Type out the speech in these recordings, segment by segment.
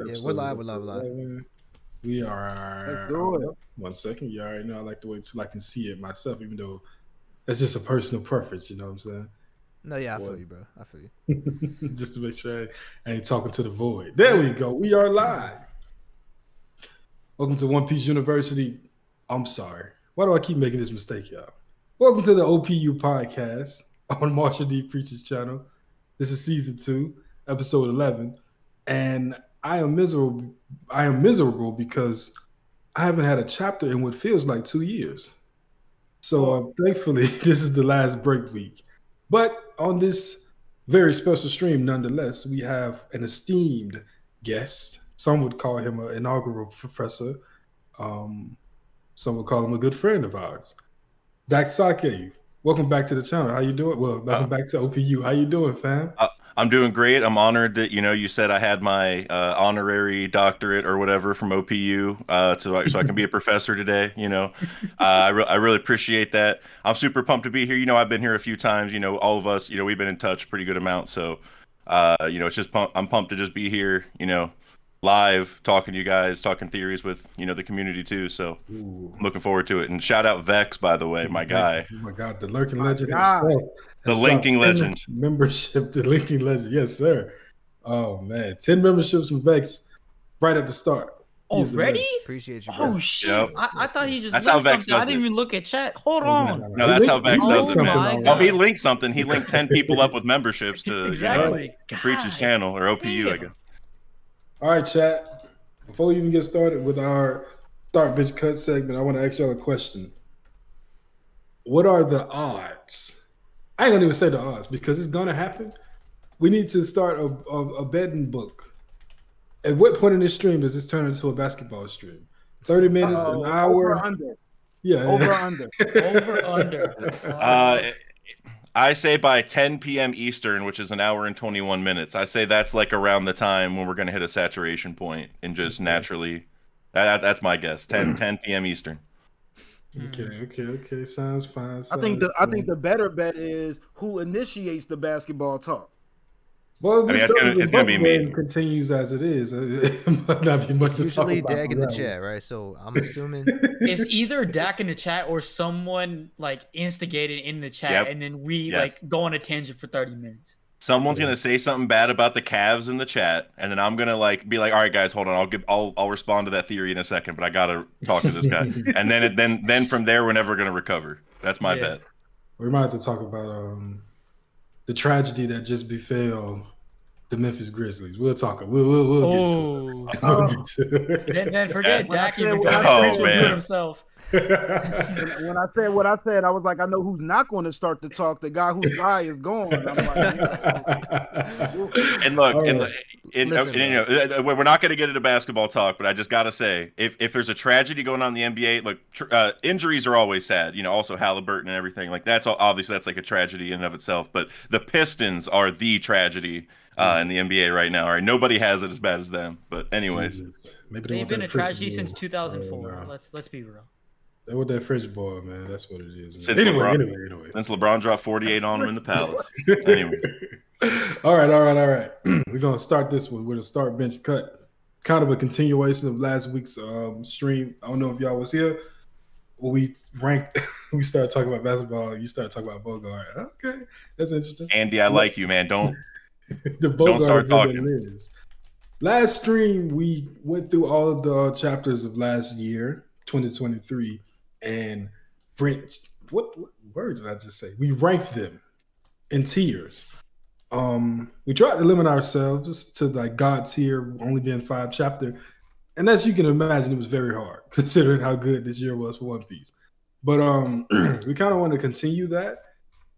Yeah, we're live. We're live. We're live. We are. Let's do it. 1 second. You already know I like to wait till I can see it myself, even though that's just a personal preference. You know what I'm saying? No, yeah, I feel you, bro. I feel you. Just to make sure I ain't talking to the void. There we go. We are live. Welcome to One Piece University. I'm sorry. Why do I keep making this mistake, y'all? Welcome to the OPU podcast on Marshall D. Preach's channel. This is season 2, episode 11, and I am miserable because I haven't had a chapter in what feels like 2 years. So thankfully, this is the last break week. But on this very special stream, nonetheless, we have an esteemed guest. Some would call him an inaugural professor. Some would call him a good friend of ours. Daxake, welcome back to the channel. How you doing? Well, welcome back to OPU. How you doing, fam? I'm doing great. I'm honored that you said I had my honorary doctorate or whatever from OPU, so I can be a professor today. I really appreciate that. I'm super pumped to be here. I've been here a few times. All of us. We've been in touch a pretty good amount. So, it's just I'm pumped to just be here. Live talking to you guys, talking theories with the community too. So I'm looking forward to it. And shout out Vex, by the way, my guy. Oh my God, the lurking legend himself. The linking legend. Membership, the linking legend. Yes, sir. Oh man, 10 memberships from Vex right at the start. Already? Appreciate you, bro. Oh shit! Yep. I thought he just. That's linked how Vex something. I does didn't it. even look at chat. Hold on. No, that's how Vex does it, my man. God. Oh, he linked something. He linked 10 people up with memberships to Exactly. to Preach's channel or OPU, I guess. All right, chat. Before we even get started with our start bitch cut segment, I want to ask y'all a question. What are the odds? I ain't gonna even say the odds because it's gonna happen. We need to start a betting book. At what point in this stream does this turn into a basketball stream? 30 minutes, an hour? Over under. Yeah. Over under. Over under. I say by 10 p.m. Eastern, which is an hour and 21 minutes. I say that's like around the time when we're going to hit a saturation point and just naturally. That's my guess. 10 p.m. Eastern. Okay. Sounds fine. I think the better bet is who initiates the basketball talk. Well, it's gonna be me. Continues as it is. It might not be much to talk Usually about Dag in the forever. chat, right? So I'm assuming It's either Dak in the chat or someone like instigated in the chat, Yep. and then we Yes. like go on a tangent for 30 minutes. Someone's gonna say something bad about the Cavs in the chat, and then I'm gonna be like, all right, guys, hold on, I'll respond to that theory in a second, but I gotta talk to this guy, and then from there we're never gonna recover. That's my bet. We might have to talk about the tragedy that just befell the Memphis Grizzlies. We'll talk. We'll get to it. Then forget When I Dak said even what I going said- to do it himself. When I said what I said, I was like, I know who's not going to start the talk. The guy whose guy is gone. I'm like, And look, Listen, we're not going to get into basketball talk, but I just got to say, if there's a tragedy going on in the NBA, look, injuries are always sad. Also Halliburton and everything. Like that's like a tragedy in and of itself. But the Pistons are the tragedy in the NBA right now. All right, nobody has it as bad as them. But anyways, Maybe They've been a tragedy since Oh, 2004. no. Let's be real. They want that French boy, man. That's what it is. Man. Since Anyway. since LeBron dropped 48 on him in the Palace. Anyway, All right. We're gonna start this one with a start bench cut. Kind of a continuation of last week's stream. I don't know if y'all was here. When we ranked, we started talking about basketball. You started talking about Bogart. Okay, that's interesting. Andy, I like you, man. Don't Bogart start that talking. lives. Last stream, we went through all of the chapters of last year, 2023, and ranked. What word did I just say? We ranked them in tiers. We tried to limit ourselves to like God tier, only being 5 chapter, and as you can imagine, it was very hard considering how good this year was for One Piece. But we kind of want to continue that,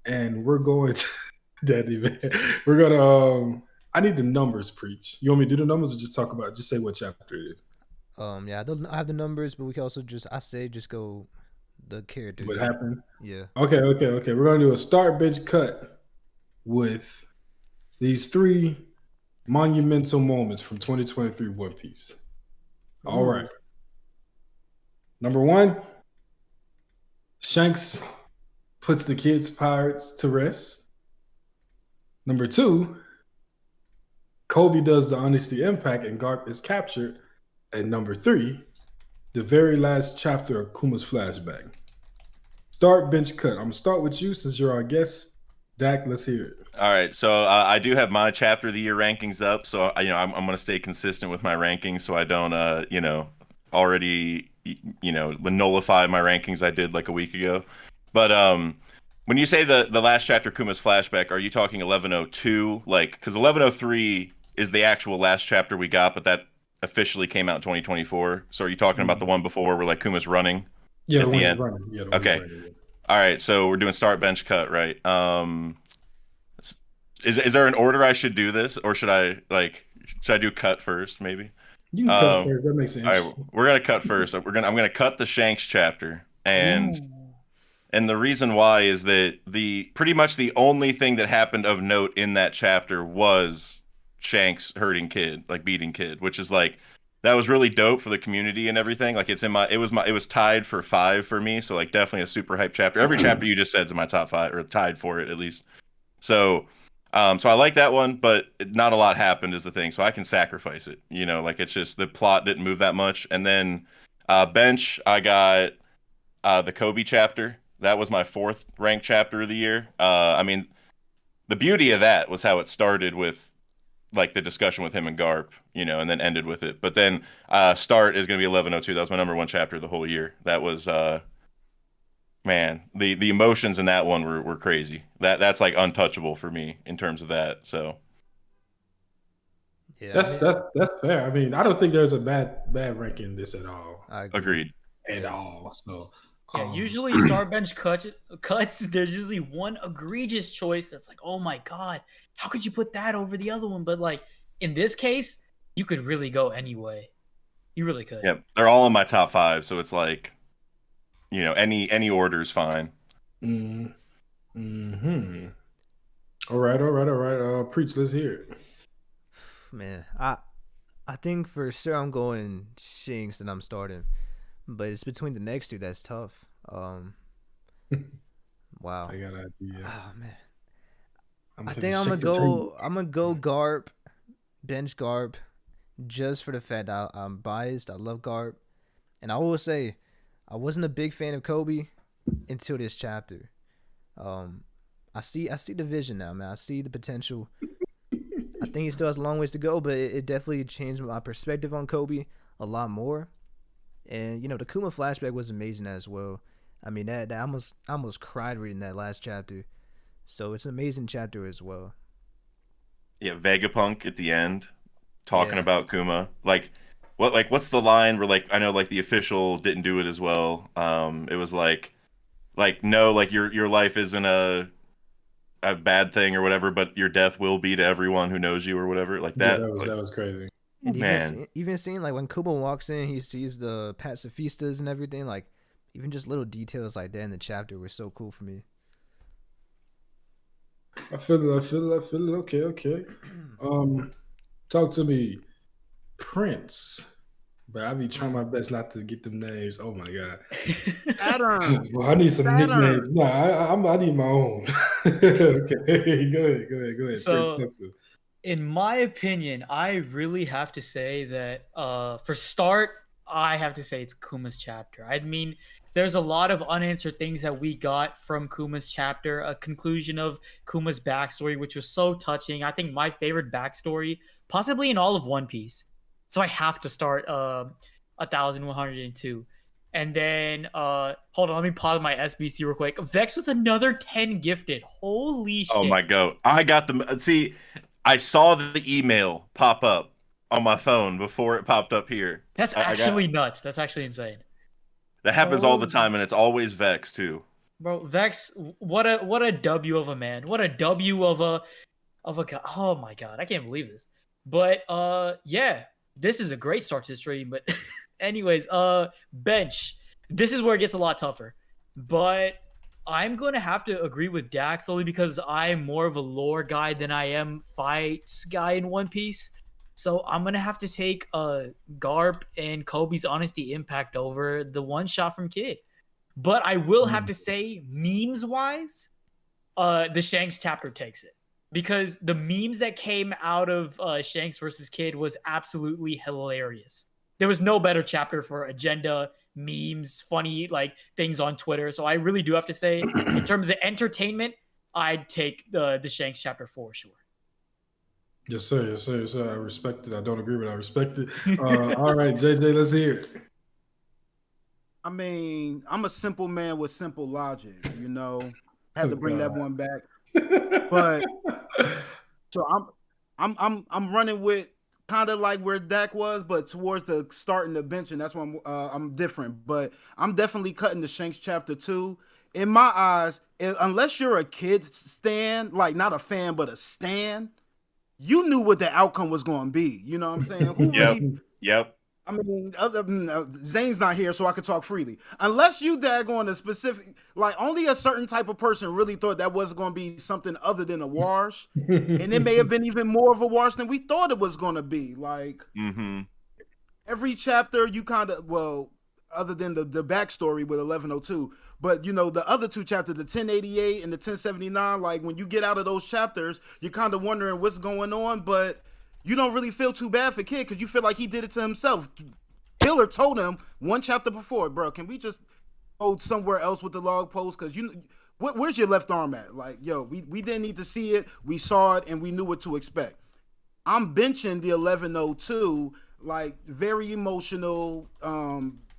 and we're going to Daddy man. We're gonna. I need the numbers, preach. You want me to do the numbers or just say what chapter it is? yeah, I have the numbers, but we can also just go the character. What happened? Yeah. Okay. We're gonna do a start bench cut with these 3 monumental moments from 2023 One Piece. All right. Number 1, Shanks puts the kids' pirates to rest. Number 2, Kobe does the honesty impact, and Garp is captured at number 3, the very last chapter of Kuma's flashback. Start, bench, cut. I'm gonna start with you since you're our guest. Dak, let's hear it. All right, so I do have my chapter of the year rankings up, so I'm going to stay consistent with my rankings, so I don't already nullify my rankings I did like a week ago. But when you say the last chapter Kuma's flashback, are you talking 1102? Like, because 1103 is the actual last chapter we got, but that officially came out in 2024. So are you talking about the one before where like Kuma's running? Yeah, at the end. Running. Yeah, okay. All right, so we're doing start, bench, cut, right? Is there an order I should do this, or should I do cut first, maybe? You can cut first. That makes sense. All right, we're gonna cut first. I'm gonna cut the Shanks chapter, and the reason why is that pretty much the only thing that happened of note in that chapter was Shanks hurting Kid, like beating Kid, which is like that was really dope for the community and everything. Like it was tied for 5 for me, so like definitely a super hype chapter. Every chapter you just said is in my top 5 or tied for it at least. So I like that one, but not a lot happened is the thing, so I can sacrifice it. Like it's just the plot didn't move that much. And then bench, I got the Kobe chapter. That was my 4th ranked chapter of the year. I mean, the beauty of that was how it started with like the discussion with him and Garp, and then ended with it. But then start is going to be 1102. That was my number 1 chapter of the whole year. That was man, the emotions in that one were crazy. That's like untouchable for me in terms of that. So Yeah, that's fair. I mean, I don't think there's a bad ranking in this at all. I agree. agreed. At all. So Yeah, usually star bench cuts. There's usually one egregious choice that's like, oh my god, how could you put that over the other one? But like in this case, you could really go anyway. You really could. Yeah, they're all in my top 5, so it's like, any order is fine. Mm-hmm. All right. Preach. Let's hear it. Man, I think for sure I'm going Shanks and I'm starting, but it's between the next 2 that's tough. Wow. I got an idea. Oh man. I think I'm gonna go Garp, bench Garp, just for the fact that I'm biased. I love Garp, and I will say, I wasn't a big fan of Kobe until this chapter. I see the vision now, man. I see the potential. I think he still has a long ways to go, but it definitely changed my perspective on Kobe a lot more. And the Kuma flashback was amazing as well. I mean, that I almost cried reading that last chapter. So it's an amazing chapter as well. Yeah, Vegapunk at the end talking about Kuma. What's the line where I know the official didn't do it as well. It was no, your life isn't a bad thing or whatever, but your death will be to everyone who knows you or whatever. That. Yeah, that was crazy. And even seeing when Kuma walks in, he sees the pacifistas and everything. Even just little details like that in the chapter were so cool for me. I feel it. Okay. Talk to me, Prince. But I be trying my best not to get them names. Oh my god. Saturn. Well, I need some nicknames. No, I need my own. Okay, go ahead. So, in my opinion, I really have to say that for start, I have to say it's Kuma's chapter. I mean, there's a lot of unanswered things that we got from Kuma's chapter, a conclusion of Kuma's backstory, which was so touching. I think my favorite backstory, possibly in all of One Piece. So I have to start 1102. And then, hold on, let me pause my SBC real quick. Vex with another 10 gifted. Holy shit. Oh my god. I got them. See, I saw the email pop up on my phone before it popped up here. That's actually nuts. That's actually insane. That happens all the time, and it's always Vex too. Bro, Vex, what a W of a man. What a W of a oh my god, I can't believe this. But yeah, this is a great start to the stream. But anyways, bench. This is where it gets a lot tougher. But I'm going to have to agree with Dax only because I'm more of a lore guy than I am fights guy in One Piece. So I'm going to have to take Garp and Kobe's honesty impact over the one shot from Kid. But I will have to say, memes-wise, the Shanks chapter takes it. because the memes that came out of Shanks versus Kid was absolutely hilarious. There was no better chapter for agenda, memes, funny like things on Twitter. So I really do have to say, in terms of entertainment, I'd take the Shanks chapter for sure. Yes, sir. Yes, sir. Yes, sir. I respect it. I don't agree, but I respect it. All right, JJ, let's hear it. I mean, I'm a simple man with simple logic, you know. Had to bring that one back. But so I'm running with kind of like where Dak was, but towards the starting the bench, and that's why I'm different. But I'm definitely cutting the Shanks chapter 2. In my eyes, unless you're a kid stan, like not a fan but a stan, you knew what the outcome was going to be. You know what I'm saying? Who really? Yep. I mean, other Zane's not here, so I can talk freely. Unless you daggone a specific, like only a certain type of person really thought that was going to be something other than a wash, and it may have been even more of a wash than we thought it was going to be. Like every chapter, you kind of other than the backstory with 1102, but you know the other two chapters, the 1088 and the 1079. Like when you get out of those chapters, you're kind of wondering what's going on, but you don't really feel too bad for Kid because you feel like he did it to himself. Killer told him one chapter before, bro, can we just hold somewhere else with the log post? Because where's your left arm at? Like, yo, we didn't need to see it. We saw it and we knew what to expect. I'm benching the 1102, like very emotional,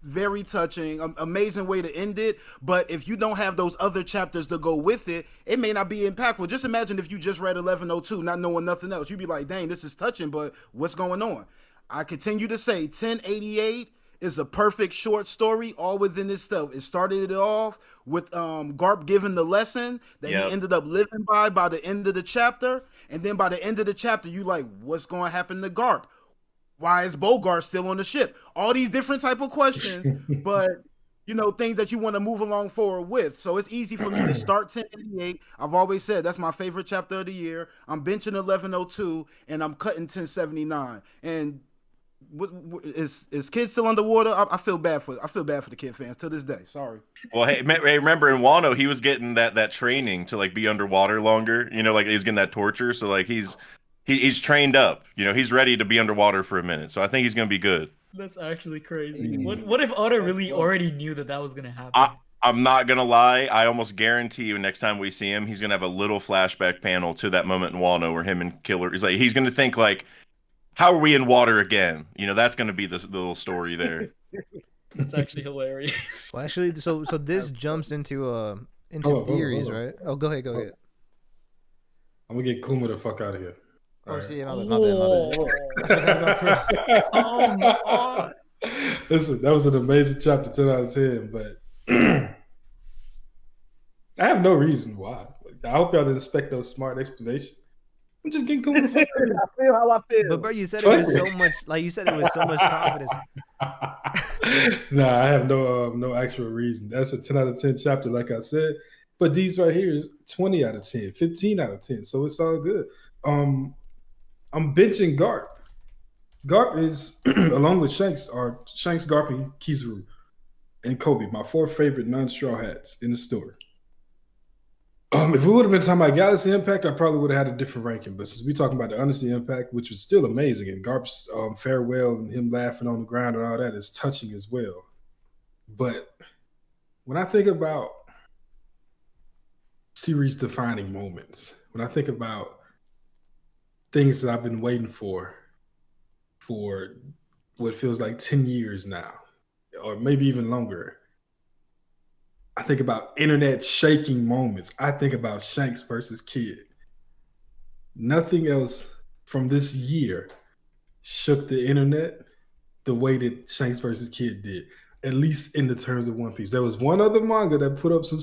very touching, amazing way to end it. But if you don't have those other chapters to go with it, it may not be impactful. Just imagine if you just read 1102, not knowing nothing else. You'd be like, dang, this is touching, but what's going on? I continue to say 1088 is a perfect short story all within itself. It started it off with Garp giving the lesson that he ended up living by the end of the chapter. And then by the end of the chapter, you like, what's going to happen to Garp? Why is Bogart still on the ship? All these different type of questions, but you know, things that you want to move along forward with. So it's easy for me to start 1088. I've always said that's my favorite chapter of the year. I'm benching 1102 and I'm cutting 1079. And is Kid still underwater? I feel bad for the Kid fans to this day. Sorry. Well, hey, remember in Wano he was getting that training to like be underwater longer. You know, like he's getting that torture. So like he's trained up. You know, he's ready to be underwater for a minute. So I think he's gonna be good. That's actually crazy. What if Oda really already knew that was gonna happen? I'm not gonna lie. I almost guarantee you, next time we see him, he's gonna have a little flashback panel to that moment in Wano where him and Killer is like, he's gonna think like, how are we in water again? You know, that's gonna be the little story there. That's actually hilarious. Well, actually, so this jumps into theories, right? Oh, go ahead. I'm gonna get Kuma the fuck out of here. Oh, see, my bad. Oh my God. Listen, that was an amazing chapter, 10 out of 10, but I have no reason why. I hope y'all didn't expect no smart explanation. I'm just getting Kuma the fuck out of here. I feel how I feel. But bro, you said it with so much, like you said it with so much confidence. Nah, I have no actual reason. That's a 10 out of 10 chapter, like I said. But these right here is 20 out of 10, 15 out of 10. So it's all good. I'm benching Garp. Garp is, along with Shanks, are Shanks, Garp, Kizaru, and Kobe, my 4 favorite non-straw hats in the story. If we would have been talking about Galaxy Impact, I probably would have had a different ranking. But since we're talking about the Honesty Impact, which was still amazing, and Garp's farewell and him laughing on the ground and all that is touching as well. But when I think about series-defining moments, when I think about things that I've been waiting for what feels like 10 years now, or maybe even longer, I think about internet shaking moments. I think about Shanks versus Kid. Nothing else from this year shook the internet the way that Shanks versus Kid did, at least in the terms of One Piece. There was one other manga that put up some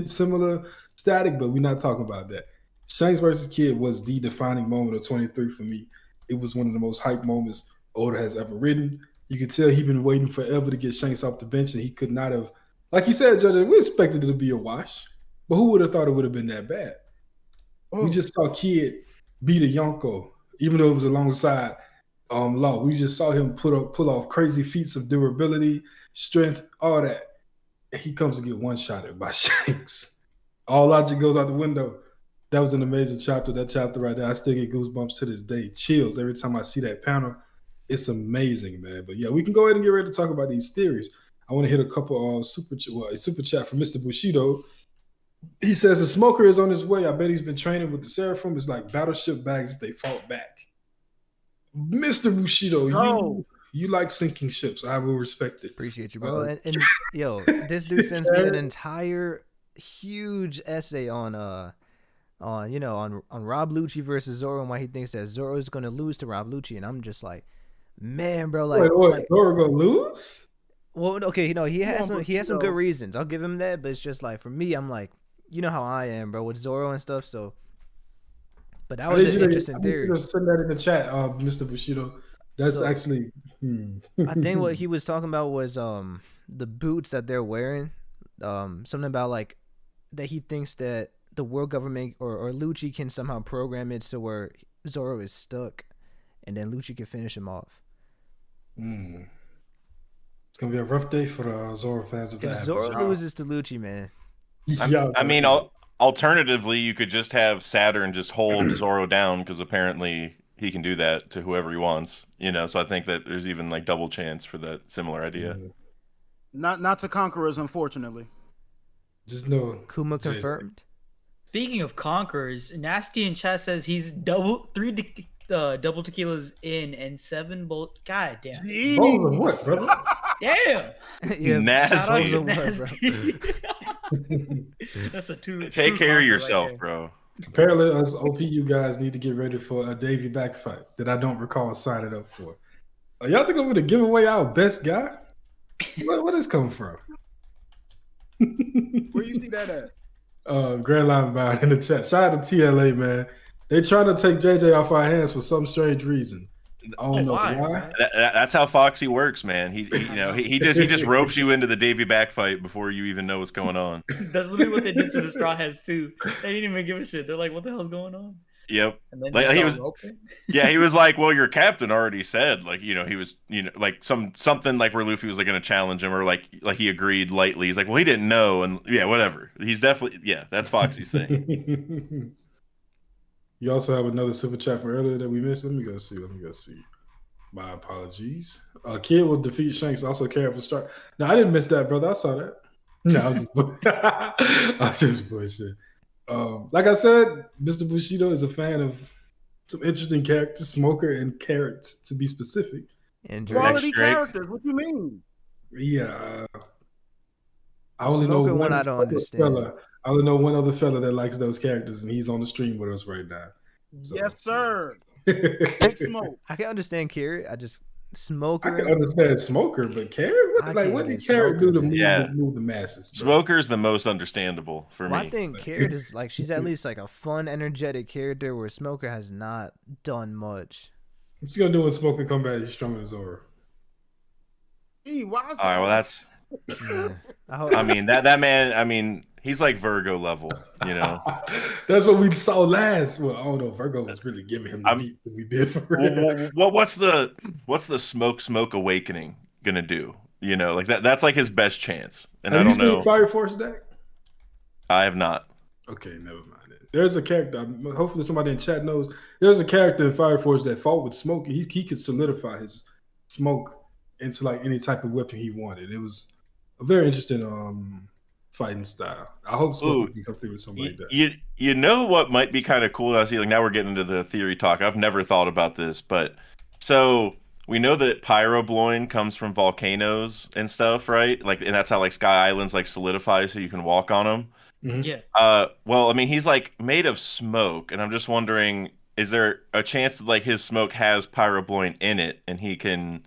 similar static, but we're not talking about that. Shanks versus Kid was the defining moment of 23 for me. It was one of the most hype moments Oda has ever written. You could tell he'd been waiting forever to get Shanks off the bench, and he could not have, like you said, Judge, we expected it to be a wash, but who would have thought it would have been that bad? We just saw Kid beat a Yonko, even though it was alongside Law. We just saw him pull off crazy feats of durability, strength, all that. And he comes to get one-shotted by Shanks. All logic goes out the window. That was an amazing chapter. That chapter right there, I still get goosebumps to this day. Chills every time I see that panel. It's amazing, man. But yeah, we can go ahead and get ready to talk about these theories. I want to hit a couple of super chat from Mr. Bushido. He says the smoker is on his way. I bet he's been training with the Seraphim. It's like battleship bags if they fought back. Mr. Bushido, you like sinking ships. I will respect it. Appreciate you, bro. And yo, this dude sends me an entire huge essay on Rob Lucci versus Zoro and why he thinks that Zoro is gonna lose to Rob Lucci, and I'm just like, man, bro, like, wait, Zoro gonna lose? Well, okay, he has some good reasons. I'll give him that, but it's just like for me, I'm like, you know how I am, bro, with Zoro and stuff. So, but that was an interesting theory. Just send that in the chat, Mr. Bushido. That's actually. I think what he was talking about was the boots that they're wearing. Something about like that he thinks that the world government or Lucci can somehow program it so where Zoro is stuck, and then Lucci can finish him off. It's gonna be a rough day for Zoro fans. If Zoro loses to Lucci, man. I mean, alternatively, you could just have Saturn just hold Zoro down because apparently he can do that to whoever he wants. So I think that there's even like double chance for that similar idea. Not to conquerors, unfortunately. Just no. Kuma confirmed. Speaking of conquerors, Nasty in chat says he's double tequilas in and 7 bolt. God damn. Bowls of what, brother? Damn. Yeah, nasty. Nasty. That's a two. Take care of yourself, bro. Apparently, us OPU guys need to get ready for a Davy back fight that I don't recall signing up for. Y'all think I'm going to give away our best guy? Where this coming from? Where you see that at? Grand Line Bound in the chat. Shout out to TLA, man. They trying to take JJ off our hands for some strange reason. I don't know why. That's how Foxy works, man. He just ropes you into the Davy back fight before you even know what's going on. That's literally what they did to the Straw Hats too. They didn't even give a shit. They're like, "What the hell's going on?" Yep. And then Like, he was like, "Well, your captain already said, like, he was, like something like where Luffy was like going to challenge him, or like he agreed lightly. He's like, well, he didn't know, and yeah, whatever. He's definitely that's Foxy's thing." You also have another super chat for earlier that we missed. Let me go see. My apologies. Kid will defeat Shanks. Also care for start. No, I didn't miss that, brother. I saw that. No, I was just bullshit. Like I said, Mr. Bushido is a fan of some interesting characters, Smoker and Carrot, to be specific. And quality characters. What you mean? Yeah. I only know one. I don't understand. Fella. I only know one other fella that likes those characters, and he's on the stream with us right now. So. Yes, sir. Big Smoke. I can understand Carrot. I can understand Smoker, but Carrot? What did Carrot do to move the masses? Bro? Smoker's the most understandable for me. I think Carrot is like, she's at least like a fun, energetic character where Smoker has not done much. What's he gonna do when Smoker come back? He's stronger than Zoro. All right, well, that's. I mean that man. I mean, he's like Virgo level, That's what we saw last. Well, I don't know. Virgo was really giving him the beat that we did for real. Well, what's the smoke awakening gonna do? Like that's like his best chance. And have I don't know. Seen Fire Force deck? I have not. Okay, never mind it. There's a character. Hopefully, somebody in chat knows. There's a character in Fire Force that fought with smoke. He could solidify his smoke into like any type of weapon he wanted. It was a very interesting fighting style. I hope Smoker can come through with something like that. You know what might be kind of cool? I see. Like now we're getting into the theory talk. I've never thought about this, but so we know that pyrobloin comes from volcanoes and stuff, right? Like, and that's how like Sky Islands like solidify so you can walk on them. Mm-hmm. Yeah. Well, I mean, he's like made of smoke, and I'm just wondering, is there a chance that like his smoke has pyrobloin in it, and he can?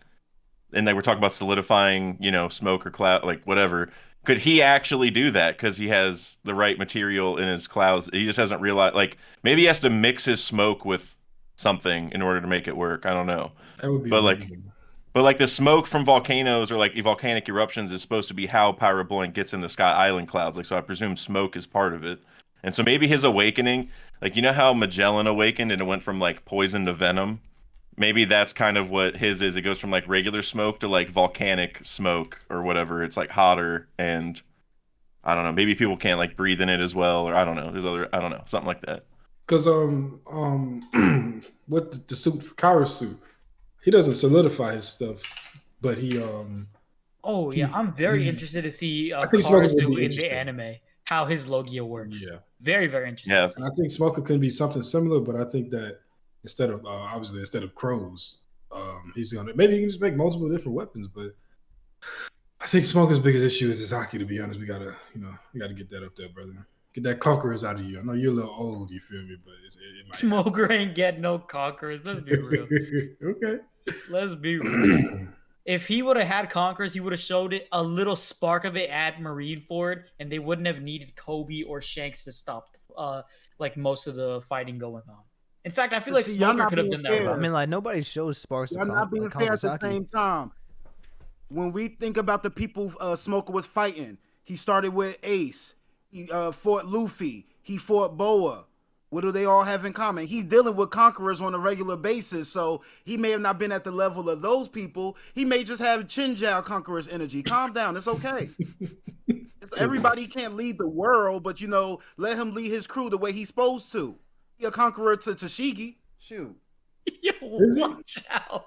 And like we're talking about solidifying, smoke or cloud, like whatever. Could he actually do that because he has the right material in his clouds? He just hasn't realized. Like maybe he has to mix his smoke with something in order to make it work. I don't know. That would be but like the smoke from volcanoes or like volcanic eruptions is supposed to be how pyrobloin gets in the Sky Island clouds. Like so, I presume smoke is part of it. And so maybe his awakening, like how Magellan awakened and it went from like poison to venom. Maybe that's kind of what his is. It goes from like regular smoke to like volcanic smoke or whatever. It's like hotter, and I don't know. Maybe people can't like breathe in it as well, or I don't know. I don't know, something like that. Because what the suit, Kara's suit, he doesn't solidify his stuff, but he Oh yeah, I'm very interested to see I think Smoker would Karasu be in the interesting. anime, how his Logia works. Yeah. Very, very interesting. Yeah. to see. And I think Smoker can be something similar, but I think that instead of obviously instead of Krows, he's gonna maybe he can just make multiple different weapons. But I think Smoker's biggest issue is his Haki. To be honest, we gotta get that up there, brother. Get that conquerors out of you. I know you're a little old, you feel me, but it might Smoker ain't get no conquerors. Let's be real. Okay. Let's be real. If he would have had conquerors, he would have showed it a little spark of it at Marineford, and they wouldn't have needed Kobe or Shanks to stop like most of the fighting going on. In fact, I feel like See, y'all Smoker not could have being done that. fair. I mean, like nobody shows sparks Y'all of not being fair at the Haki. same time. When we think about the people Smoker was fighting, he started with Ace. He fought Luffy. He fought Boa. What do they all have in common? He's dealing with conquerors on a regular basis, so he may have not been at the level of those people. He may just have Chinjao conqueror's energy. Calm down. It's okay. Everybody can't lead the world, but let him lead his crew the way he's supposed to. He a conqueror to Tashigi. Shoot. Yo, watch out.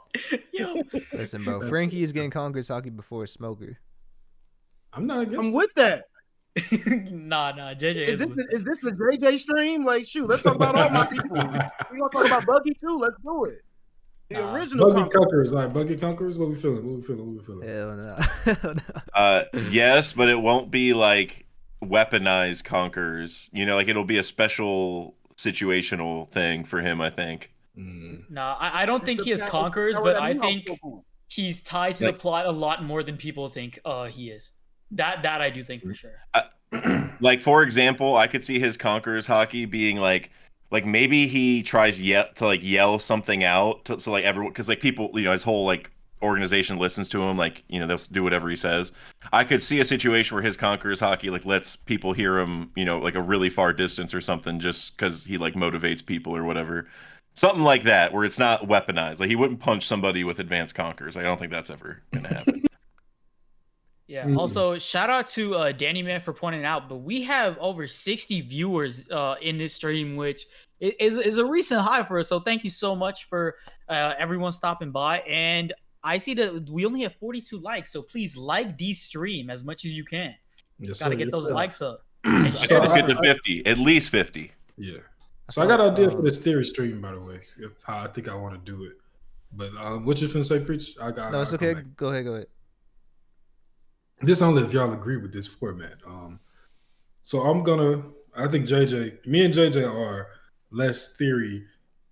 Yo. Listen, bro, Frankie is getting conquerors Haki before Smoker. I'm not against I'm with that. nah, JJ Is this the JJ stream? Like, shoot, let's talk about all my people. We gonna talk about Buggy too. Let's do it. The original Buggy Conquerors. All right, Buggy Conquerors. What we feeling? Hell no. Yes, but it won't be like weaponized conquerors. Like it'll be a special situational thing for him, I think. Nah, I don't think he has conquerors, but I think he's tied to the plot a lot more than people think he is. That I do think for sure. Like for example, I could see his conquerors Haki being like maybe he tries to yell something out so like everyone, because like people, his whole like organization listens to him, like they'll do whatever he says. I could see a situation where his conquerors Haki like lets people hear him, like a really far distance or something, just because he like motivates people or whatever. Something like that, where it's not weaponized. Like he wouldn't punch somebody with advanced conquerors. I don't think that's ever gonna happen. Yeah. Also, shout out to Danny Man for pointing out, but we have over 60 viewers in this stream, which is a recent high for us. So thank you so much for everyone stopping by. And I see that we only have 42 likes, so please like the stream as much as you can. Yes, Gotta get those likes up. Let's get to 50, at least 50. Yeah. So I got an idea for this theory stream, by the way. How I think I want to do it. But what you finna say, Preach? No, it's okay. Go ahead. This only if y'all agree with this format. So I think me and JJ are less theory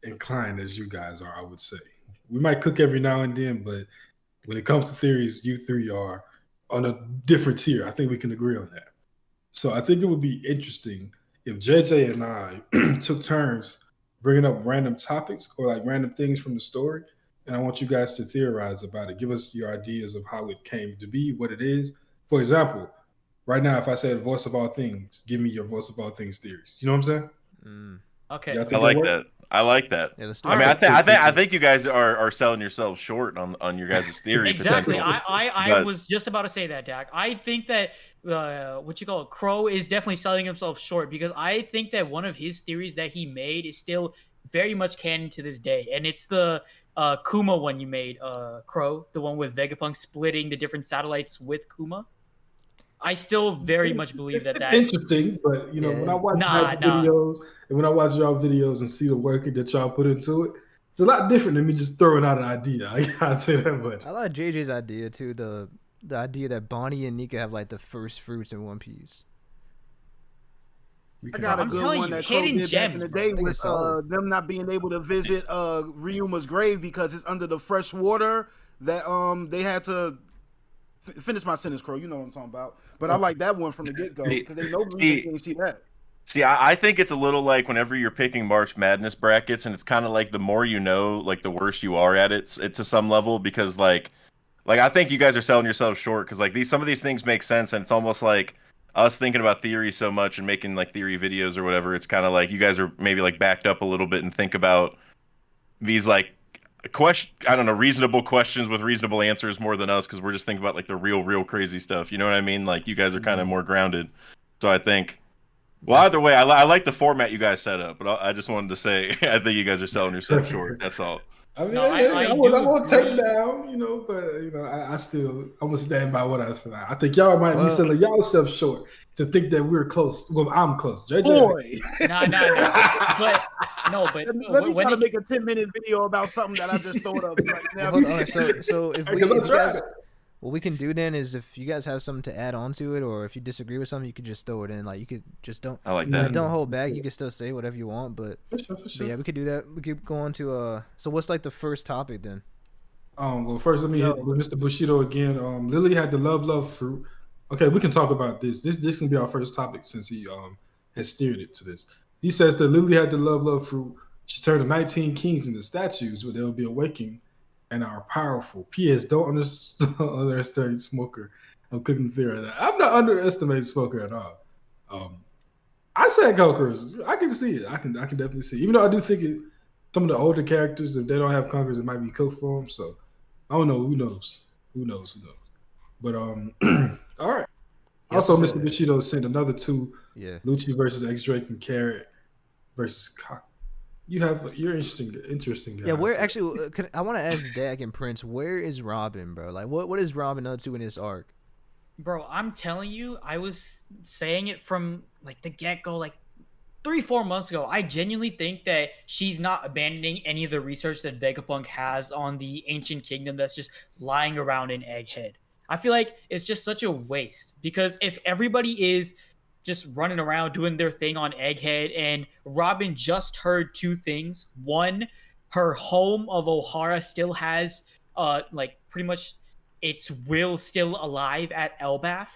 inclined as you guys are, I would say. We might cook every now and then, but when it comes to theories, you three are on a different tier. I think we can agree on that. So I think it would be interesting if JJ and I took turns bringing up random topics or like random things from the story. And I want you guys to theorize about it. Give us your ideas of how it came to be, what it is. For example, right now, if I said voice of all things, give me your voice of all things theories. You know what I'm saying? Okay. I like that. I like that. Yeah, let's do I mean, it. I think you guys are selling yourselves short on your guys' theory. Exactly. Potential. I was just about to say that, Dak. I think that Krow is definitely selling himself short, because I think that one of his theories that he made is still very much canon to this day, and it's the Kuma one you made, Krow, the one with Vegapunk splitting the different satellites with Kuma. I still very much believe that interesting, but when I watch videos and when I watch y'all videos and see the work that y'all put into it, it's a lot different than me just throwing out an idea. I gotta say that much. I like JJ's idea too. The idea that Bonnie and Nika have like the first fruits in One Piece. I got a good one that Krow did back in the day with them not being able to visit Ryuma's grave because it's under the fresh water that they had to finish my sentence, Krow. You know what I'm talking about. But I like that one from the get-go because they know we didn't see that. See, I think it's a little like whenever you're picking March Madness brackets, and it's kind of like the more you know, like the worse you are at it. It's to some level, because like I think you guys are selling yourselves short, because like some of these things make sense, and it's almost like us thinking about theory so much and making like theory videos or whatever. It's kind of like you guys are maybe like backed up a little bit and think about these like reasonable questions with reasonable answers more than us, because we're just thinking about like the real crazy stuff. You know what I mean? Like you guys are kind of more grounded. So I think Well, either way, I like the format you guys set up, but I just wanted to say I think you guys are selling yourself short. That's all. I mean, No, I I won't take it agree. down, but I still I'm gonna stand by what I said. I think y'all might be Well- selling yourself short to think that we're close. Well, I'm close. JJ. Boy, Nah. But no, but let me when try to it, make a 10-minute video about something that I just thought of right now. Hold on. So if Hey, we 'cause I if you tried guys, it. what we can do then is if you guys have something to add on to it, or if you disagree with something, you could just throw it in. Like you could just don't I like Yeah. that. don't hold back. You can still say whatever you want, but For sure. But yeah, we could do that. We could go on to So what's like the first topic then? Well, first let me hit with Mr. Bushido again. Lily had the love fruit. Okay, we can talk about this. This can be our first topic since he has steered it to this. He says that Lily had the love fruit. She turned the 19 kings into statues where they'll be awakened and are powerful. P.S. Don't underestimate Smoker. I'm cooking theory. I'm not underestimating Smoker at all. I said conquerors. I can see it. I can definitely see it. Even though I do think some of the older characters, if they don't have conquerors, it might be cooked for them. So I don't know. Who knows? But all right. Yeah, Also, so- Mr. Bushido sent another two: Yeah. Lucci versus X Drake and Carrot versus Cock. You're interesting guys. Yeah, where actually? I want to ask Dak and Prince, where is Robin, bro? Like, what is Robin up to in this arc? bro, I'm telling you, I was saying it from like the get-go, like 3-4 months ago. I genuinely think that she's not abandoning any of the research that Vegapunk has on the ancient kingdom that's just lying around in Egghead. I feel like it's just such a waste, because if everybody is just running around doing their thing on Egghead and Robin just heard two things: one, her home of Ohara still has like pretty much its will still alive at Elbaf,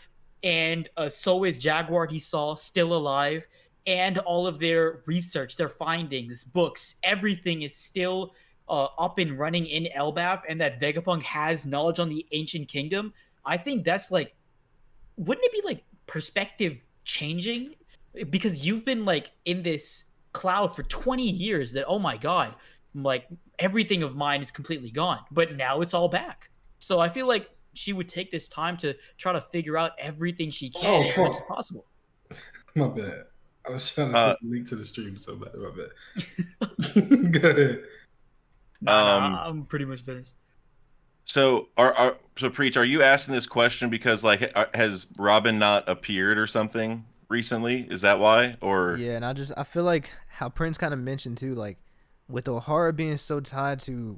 and so is Jaguar he saw still alive, and all of their research, their findings, books, everything is still up and running in Elbaf, and that Vegapunk has knowledge on the ancient kingdom. I think that's like, wouldn't it be like perspective changing? Because you've been like in this cloud for 20 years that, oh my god, like everything of mine is completely gone, but now it's all back. So I feel like she would take this time to try to figure out everything she can as much as possible. My bad. I was trying to send a link to the stream so bad. My bad. Go ahead. Nah, I'm pretty much finished. So Preach, are you asking this question because like has Robin not appeared or something recently? Is that why? Or Yeah, and I feel like how Prince kind of mentioned too, like with O'Hara being so tied to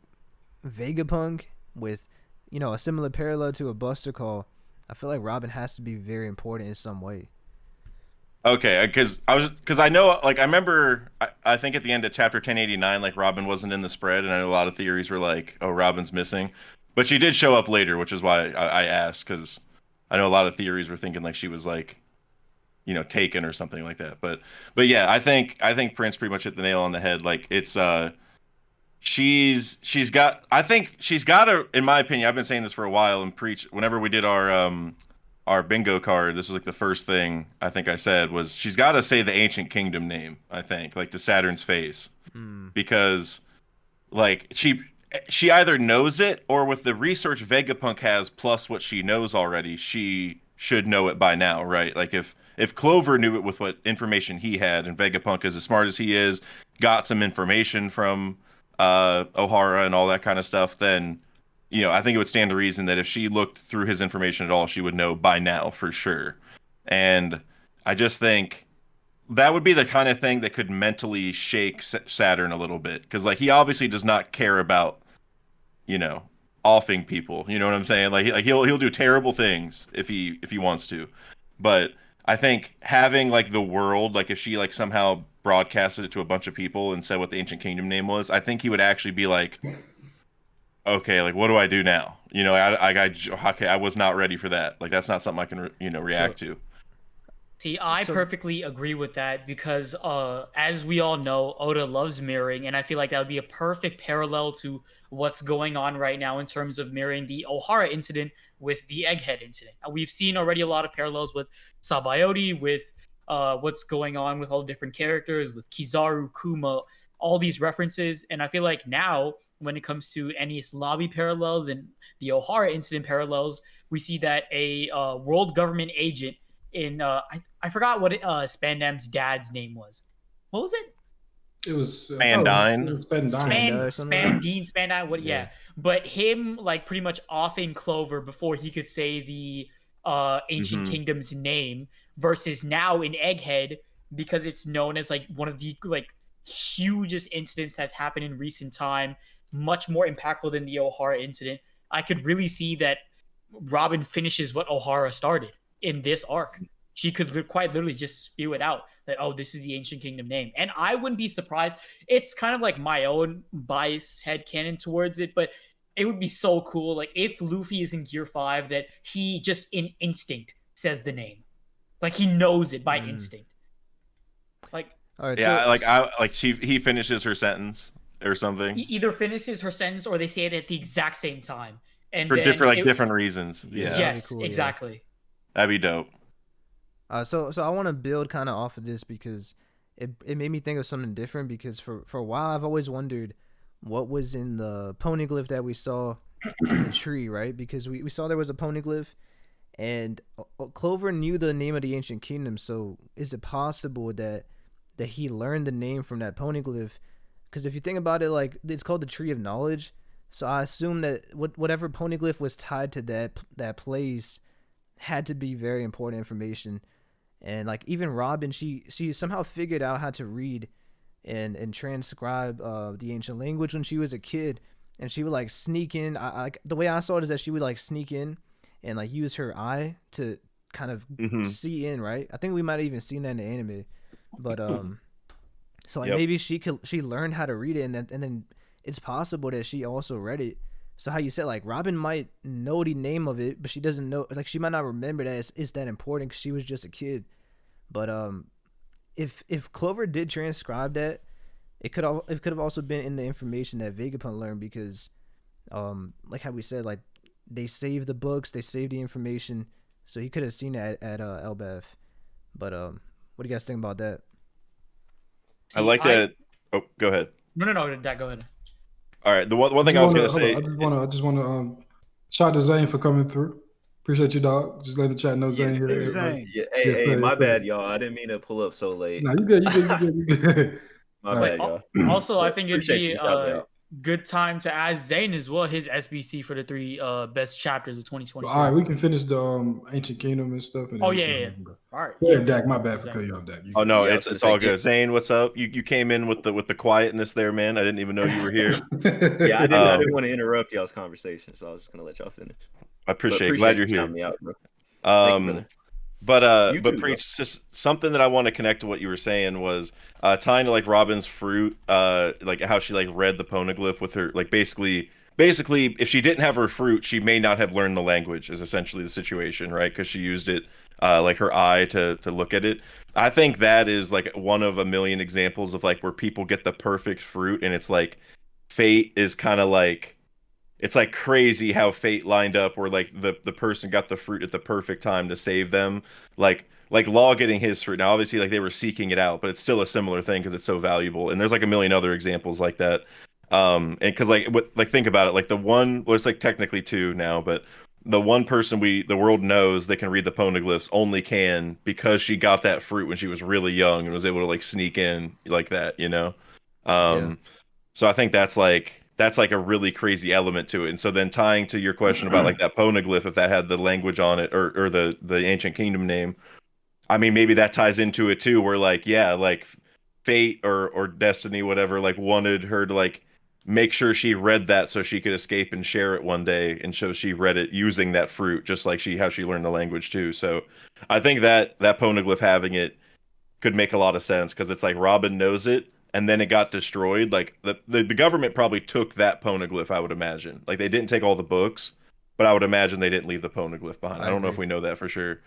Vegapunk, with a similar parallel to a Buster Call, I feel like Robin has to be very important in some way. Okay, because I know, like, I remember, I think at the end of chapter 1089, like, Robin wasn't in the spread, and I know a lot of theories were like, oh, Robin's missing. But she did show up later, which is why I asked, because I know a lot of theories were thinking, like, she was, like, taken or something like that. But yeah, I think Prince pretty much hit the nail on the head. Like, it's, she's got a, in my opinion, I've been saying this for a while, and Preach, whenever we did our bingo card, this was like the first thing I think I said was she's got to say the ancient kingdom name, I think, like to Saturn's face, because like she either knows it, or with the research Vegapunk has plus what she knows already, she should know it by now, right? Like if Clover knew it with what information he had, and Vegapunk is as smart as he is, got some information from O'Hara and all that kind of stuff, then I think it would stand to reason that if she looked through his information at all, she would know by now for sure. And I just think that would be the kind of thing that could mentally shake Saturn a little bit, because like he obviously does not care about offing people. You know what I'm saying? Like he'll do terrible things if he wants to, but I think having like the world, like if she like somehow broadcasted it to a bunch of people and said what the ancient kingdom name was, I think he would actually be like, okay, like what do I do now? I was not ready for that. Like that's not something I can react to. See, I perfectly agree with that, because as we all know, Oda loves mirroring, and I feel like that would be a perfect parallel to what's going on right now in terms of mirroring the O'Hara incident with the Egghead incident. We've seen already a lot of parallels with Sabaody, with what's going on with all the different characters, with Kizaru, Kuma, all these references, and I feel like now, when it comes to Enies Lobby parallels and the O'Hara incident parallels, we see that a world government agent in I forgot what Spandam's dad's name was. What was it? It was Spandine. It was Spandine. Spanda or something like that? Spandine, what? Yeah. Yeah. But him like pretty much offing Clover before he could say the ancient kingdom's name, versus now in Egghead, because it's known as like one of the like hugest incidents that's happened in recent time, much more impactful than the O'Hara incident. I could really see that Robin finishes what O'Hara started in this arc. She could quite literally just spew it out that, oh, this is the ancient kingdom name. And I wouldn't be surprised. It's kind of like my own bias headcanon towards it, but it would be so cool. Like if Luffy is in Gear 5, that he just in instinct says the name. Like he knows it by instinct. Like, all right, yeah, he finishes her sentence or something. He either finishes her sentence or they say it at the exact same time. And for then different reasons. Yeah. Yes, cool, exactly. Yeah. That'd be dope. So I want to build kind of off of this because it made me think of something different, because for a while I've always wondered what was in the poneglyph that we saw in the tree, right? Because we saw there was a poneglyph, and Clover knew the name of the ancient kingdom. So is it possible that he learned the name from that poneglyph? Because if you think about it, like, it's called the Tree of Knowledge. So I assume that whatever poneglyph was tied to that place had to be very important information. And like even Robin, she somehow figured out how to read and transcribe the ancient language when she was a kid, and she would like sneak in. I the way I saw it is that she would like sneak in and like use her eye to kind of see in, right? I think we might have even seen that in the anime, but so like maybe she learned how to read it, and then it's possible that she also read it. So how you said, like, Robin might know the name of it, but she doesn't know, like, she might not remember that it's that important because she was just a kid. But if Clover did transcribe that, it could have also been in the information that Vegapunk learned, because like how we said, like, they saved the books, they saved the information, so he could have seen that at Elbaf. But what do you guys think about that? I like that. Oh, go ahead. No, Dad, go ahead. All right. The one thing I was going to say. I just want to shout out to Zane for coming through. Appreciate you, dog. Just letting the chat know Zane here. Zane. Yeah, hey, my bad, y'all. I didn't mean to pull up so late. No, you good. My bad, y'all. Also, I think it'd be a good time to ask Zane as well his SBC for the 3 best chapters of 2020. All right, we can finish the Ancient Kingdom and stuff. And yeah. All right. Yeah, Dak, my bad for cutting you off, Dak. Oh no, it's all good. Zane, what's up? You came in with the quietness there, man. I didn't even know you were here. Yeah, I didn't want to interrupt y'all's conversation, so I was just gonna let y'all finish. I appreciate glad you're here. Me out, bro. But Preach, just something that I want to connect to what you were saying was tying to like Robin's fruit, like how she like read the poneglyph with her, like basically if she didn't have her fruit, she may not have learned the language, is essentially the situation, right? Because she used it like her eye to look at it. I think that is like one of a million examples of like where people get the perfect fruit, and it's like fate is kind of like, it's like crazy how fate lined up where like the person got the fruit at the perfect time to save them. Like Law getting his fruit. Now, obviously, like they were seeking it out, but it's still a similar thing because it's so valuable. And there's like a million other examples like that. And because like think about it, like the one, well, it's like technically 2 now, but the one person the world knows that can read the poneglyphs only can because she got that fruit when she was really young and was able to like sneak in like that, you know? So I think that's like a really crazy element to it. And so then tying to your question about like that poneglyph, if that had the language on it or the ancient kingdom name, I mean, maybe that ties into it too, where like, yeah, like fate or destiny, whatever, like wanted her to like make sure she read that so she could escape and share it one day. And so she read it using that fruit, just like how she learned the language too. So I think that poneglyph having it could make a lot of sense, because it's like Robin knows it, and then it got destroyed. Like the government probably took that poneglyph, I would imagine. Like they didn't take all the books, but I would imagine they didn't leave the poneglyph behind. I don't know if we know that for sure.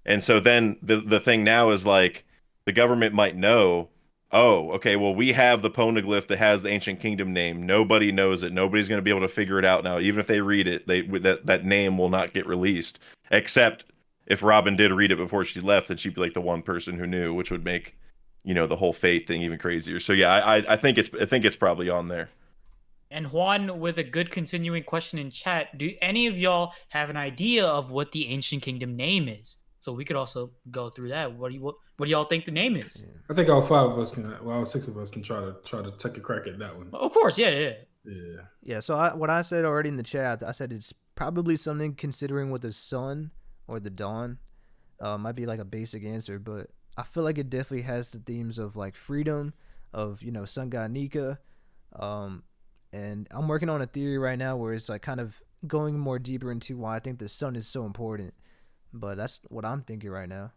And so then the thing now is like the government might know, oh, okay, well, we have the poneglyph that has the ancient kingdom name. Nobody knows it. Nobody's going to be able to figure it out now. Even if they read it, that name will not get released. Except if Robin did read it before she left, then she'd be like the one person who knew, which would make, you know, the whole fate thing even crazier. So yeah, I think it's probably on there. And Juan, with a good continuing question in chat, do any of y'all have an idea of what the ancient kingdom name is? So we could also go through that. What do y'all think the name is? Yeah. I think all 5 of us can. Well, all 6 of us can try to take a crack at that one. Of course, yeah. Yeah. So what I said already in the chat, I said it's probably something considering with the sun or the dawn. Might be like a basic answer, but I feel like it definitely has the themes of like freedom, of sun god Nika, and I'm working on a theory right now where it's like kind of going more deeper into why I think the sun is so important. But that's what I'm thinking right now.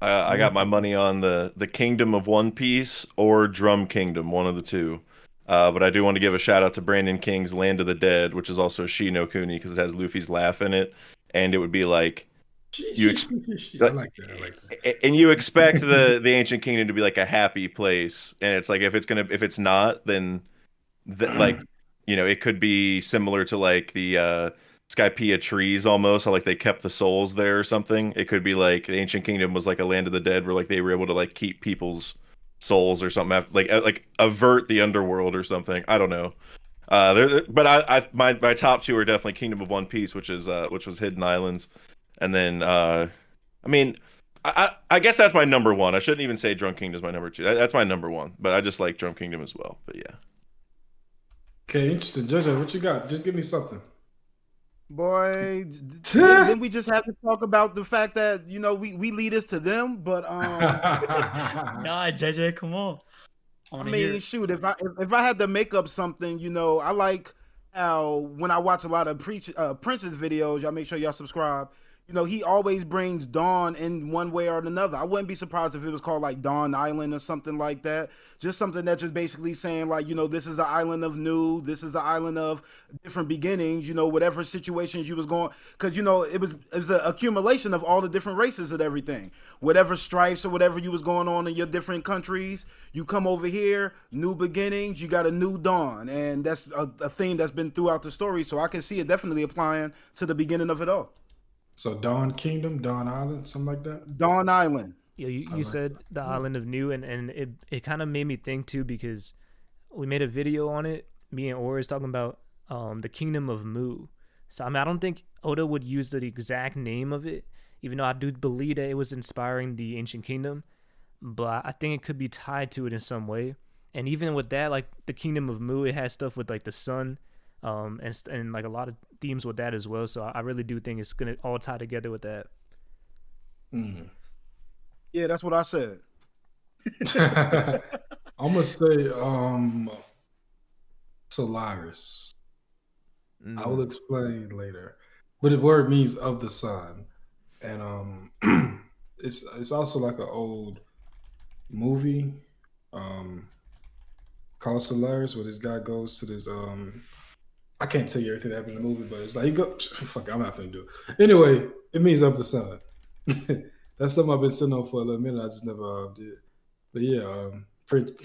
I got my money on the Kingdom of One Piece or Drum Kingdom, one of the two. But I do want to give a shout out to Brandon King's Land of the Dead, which is also Shi no Kuni because it has Luffy's laugh in it, and it would be like I like that. And you expect the ancient kingdom to be like a happy place, and it's like if it's not, then like it could be similar to like the Skypiea trees almost, how like they kept the souls there or something. It could be like the ancient kingdom was like a land of the dead where like they were able to like keep people's souls or something, like avert the underworld or something. I don't know. But my top 2 are definitely Kingdom of One Piece, which was Hidden Islands, and then I guess that's my number 1. I shouldn't even say Drum Kingdom is my number 2. That's my number 1, but I just like Drum Kingdom as well. But yeah. Okay, interesting. JJ, what you got? Just give me something. Boy, then we just have to talk about the fact that we lead us to them, but Nah, JJ, come on. I mean, shoot, if I had to make up something, I like how when I watch a lot of Prince's videos, y'all make sure y'all subscribe. He always brings Dawn in one way or another. I wouldn't be surprised if it was called like Dawn Island or something like that. Just something that's just basically saying like, this is the island of new, this is the island of different beginnings, whatever situations you was going, because, it was the accumulation of all the different races and everything. Whatever strifes or whatever you was going on in your different countries, you come over here, new beginnings, you got a new dawn. And that's a theme that's been throughout the story. So I can see it definitely applying to the beginning of it all. So Dawn Kingdom, Dawn Island, something like that? Dawn Island. Yeah, you said the island of New, and it kind of made me think too, because we made a video on it. Me and Ora is talking about the Kingdom of Mu. So I don't think Oda would use the exact name of it, even though I do believe that it was inspiring the Ancient Kingdom. But I think it could be tied to it in some way. And even with that, like the Kingdom of Mu, it has stuff with like the sun. And like a lot of themes with that as well, so I really do think it's gonna all tie together with that. Yeah, that's what I said. I'm gonna say Solaris. I will explain later, but the word means of the sun, and it's also like an old movie called Solaris, where this guy goes to this I can't tell you everything that happened in the movie, but it's like, fuck, I'm not finna do it. Anyway, it means up the sun. That's something I've been sitting on for a little minute. I just never did. But yeah,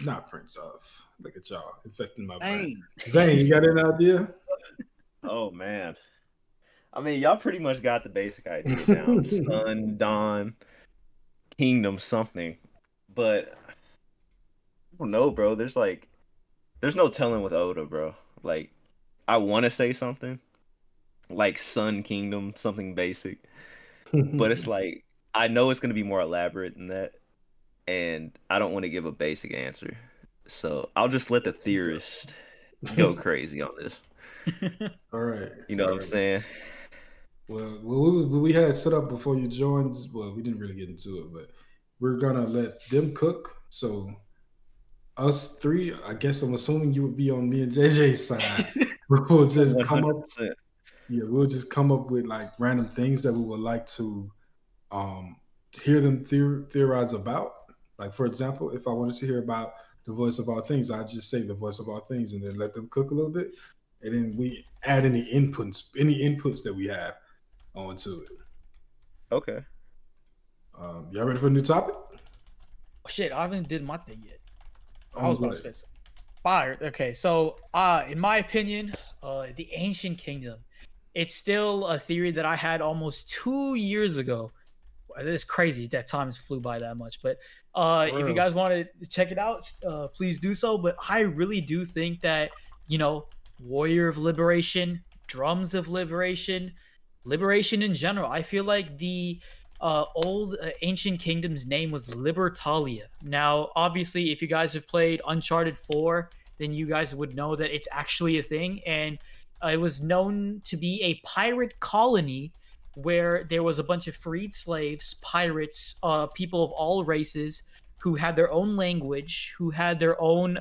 not Prince off. Look at y'all infecting my brain. Zane, you got any idea? Oh man, I mean, y'all pretty much got the basic idea down. Sun, dawn, kingdom, something. But I don't know, bro. There's no telling with Oda, bro. Like, I want to say something like Sun Kingdom, something basic, but it's like I know it's going to be more elaborate than that, and I don't want to give a basic answer, so I'll just let the theorist go crazy on this. All right, you know what I'm saying? Well, we had set up before you joined. Well, we didn't really get into it, but we're gonna let them cook. So us 3, I guess I'm assuming you would be on me and JJ's side. We'll just 100%. Come up. Yeah, we'll just come up with like random things that we would like to hear them theorize about. Like, for example, if I wanted to hear about the voice of all things, I'd just say the voice of all things and then let them cook a little bit. And then we add any inputs that we have onto it. Okay. Y'all ready for a new topic? Oh, shit, I haven't did my thing yet. I was about to spit some fire. Okay, so in my opinion, the Ancient Kingdom, it's still a theory that I had almost 2 years ago. It's crazy that times flew by that much, but if you guys want to check it out, please do so. But I really do think that, Warrior of Liberation, Drums of Liberation, liberation in general. I feel like the old ancient kingdom's name was Libertalia. Now, obviously, if you guys have played Uncharted 4, then you guys would know that it's actually a thing, and it was known to be a pirate colony where there was a bunch of freed slaves, pirates, people of all races who had their own language, who had their own,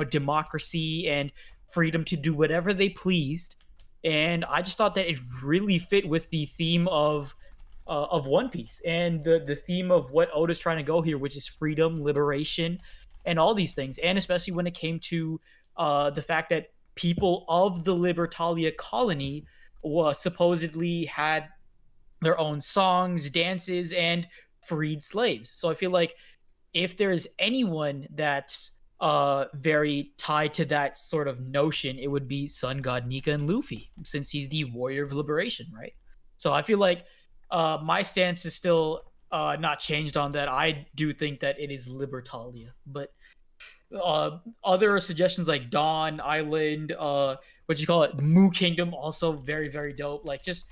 democracy and freedom to do whatever they pleased. And I just thought that it really fit with the theme of One Piece and the theme of what Oda's trying to go here, which is freedom, liberation, and all these things. And especially when it came to the fact that people of the Libertalia colony supposedly had their own songs, dances, and freed slaves. So I feel like if there's anyone that's very tied to that sort of notion, it would be Sun God Nika and Luffy, since he's the warrior of liberation, right? So I feel like my stance is still not changed on that. I do think that it is Libertalia, but other suggestions like Dawn Island, Moo Kingdom, also very, very dope. Like, just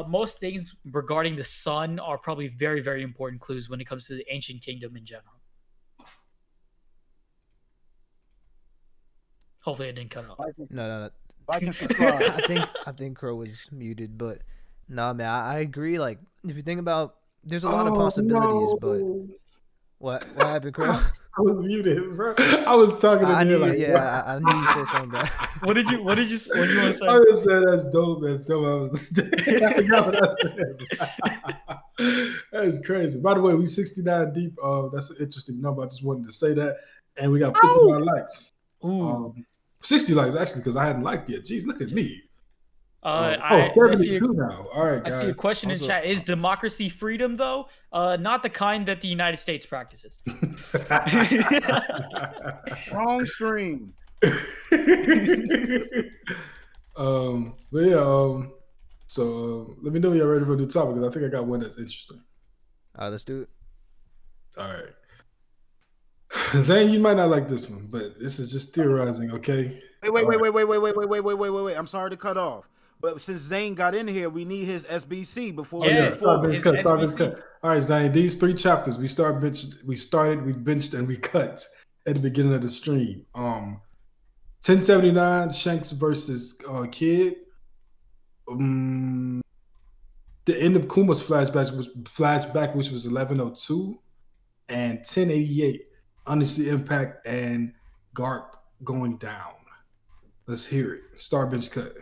most things regarding the sun are probably very, very important clues when it comes to the ancient kingdom in general. Hopefully, I didn't cut off. No. Like and subscribe. I think Krow was muted, but nah, man, I agree. Like, if you think about, there's a lot of possibilities, but what happened, Krow? I was muted, bro. I was talking to I you knew, like, I knew you said something, bro. What did you want to say? I just said that's dope. That's dope. I was I forgot what I said. That's crazy. By the way, we 69 deep. That's an interesting number. I just wanted to say that, and we got 59 likes. 60 likes actually, because I hadn't liked yet. Jeez, look at me. I 72 now. All right, I guys. see a question in chat. Is democracy freedom, though? Not the kind that the United States practices. Wrong stream. But yeah, so let me know when you're ready for a new topic, because I think I got one that's interesting. All right, let's do it. All right. Zane, you might not like this one, but this is just theorizing, okay? Wait. I'm sorry to cut off. But since Zane got in here, we need his SBC before we move forward. Cut. All right, Zane, these 3 chapters, we started, we benched, and we cut at the beginning of the stream. 1079, Shanks versus Kid. The end of Kuma's flashback, which was 1102, and 1088, Honestly Impact and Garp going down. Let's hear it. Star bench cut.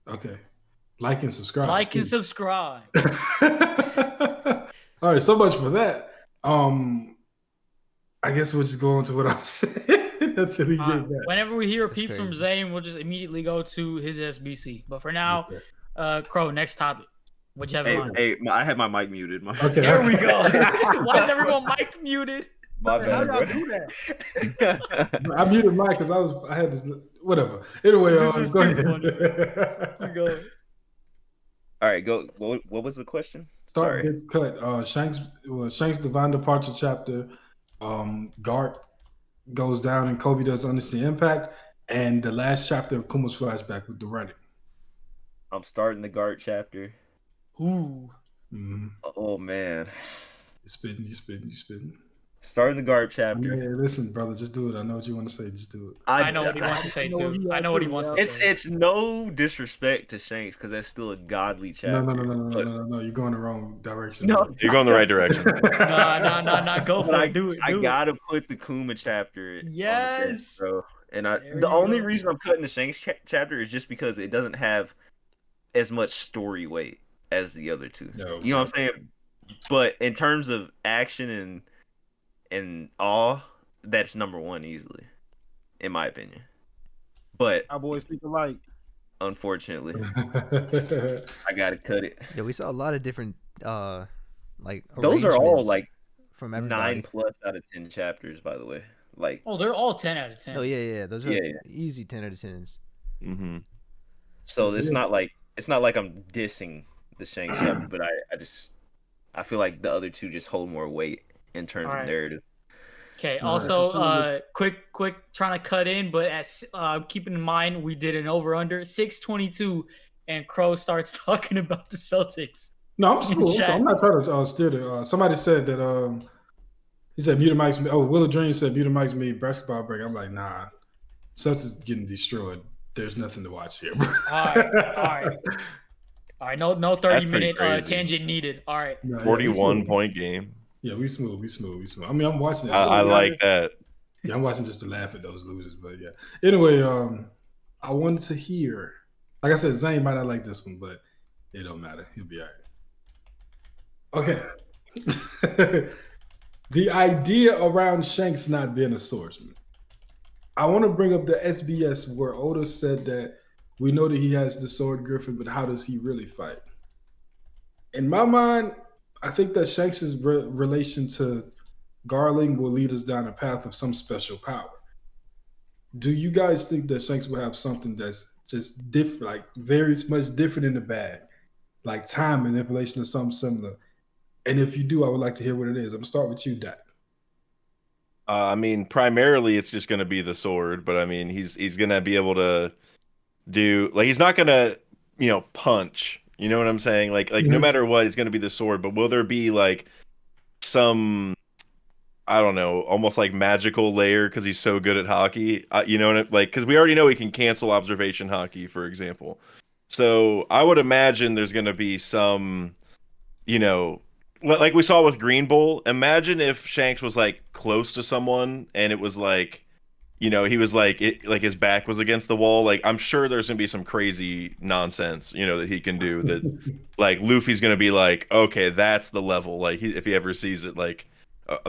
Okay. Like and subscribe. All right, so much for that. I guess we'll just go on to what I was saying until he get back. Whenever we hear a peep from Zane, we'll just immediately go to his SBC. But for now, Krow, next topic. What you have in mind? Hey, I had my mic muted. Okay. There we go. Why is everyone mic muted? My bad, How bro. do that? I muted Mike because I had this, whatever. Anyway, This is go too funny. ahead. You go. All right, go. What was the question? Start Sorry. gets cut. Shanks Divine Departure chapter. Garp goes down and Kobe does Understand Impact, and the last chapter of Kuma's flashback with the running. I'm starting the Gart chapter. Ooh. Mm-hmm. Oh man. You spitting. Starting the Gart chapter. Yeah, listen, brother, just do it. I know what you want to say. Just do it. I know what he wants to say too. I know what he wants to say. It's no disrespect to Shanks, because that's still a godly chapter. No. You're going the wrong direction. No, You're going the right direction. No. Go for it. Do it. I gotta put the Kuma chapter. Yes, on the bench, bro. And There the you only go. reason I'm cutting the Shanks chapter is just because it doesn't have as much story weight as the other two. No, you know what I'm saying? But in terms of action and awe, that's number 1 easily, in my opinion. But Our boys think alike. unfortunately, I gotta cut it. Yeah, we saw a lot of different Those are all arrangements like from everybody. 9+ out of 10 chapters, by the way. Like, Oh, they're all 10 out of 10. Oh yeah. Those are Yeah. easy 10 out of 10s. Mm-hmm. so it's not like I'm dissing the Shanks chapter, but I feel like the other two just hold more weight in terms All right. of narrative. Okay. Also, quick, trying to cut in, but as keeping in mind we did an over under 622, and Krow starts talking about the Celtics. No, I'm cool. I'm not trying to steer the. Somebody said that. He said Mutant Mike's. Oh, Willow Dream said Mutant Mike's made basketball break. I'm like, nah, Celtics getting destroyed. There's nothing to watch here. All right. No 30-minute tangent needed. All right. 41-point game. Yeah, we smooth. I mean, I'm watching it. I like that. Yeah, I'm watching just to laugh at those losers. But yeah. Anyway, I wanted to hear. Like I said, Zane might not like this one, but it don't matter. He'll be all right. Okay. The idea around Shanks not being a swordsman. I want to bring up the SBS where Oda said that we know that he has the sword griffin, but how does he really fight? In my mind, I think that Shanks' relation to Garling will lead us down a path of some special power. Do you guys think that Shanks will have something that's just different, like very much different in the bag, like time manipulation or something similar? And if you do, I would like to hear what it is. I'm gonna start with you, Dak. I mean, primarily it's just gonna be the sword, but I mean, he's gonna be able to do he's not gonna punch. You know what I'm saying? Like no matter what, it's gonna be the sword. But will there be like some, I don't know, almost like magical layer because he's so good at Haki? Because we already know he can cancel observation Haki, for example. So I would imagine there's gonna be some, like we saw with Green Bull. Imagine if Shanks was like close to someone and it was like, he was like his back was against the wall. Like I'm sure there's gonna be some crazy nonsense, that he can do that. Like Luffy's gonna be like, okay, that's the level. Like if he ever sees it, like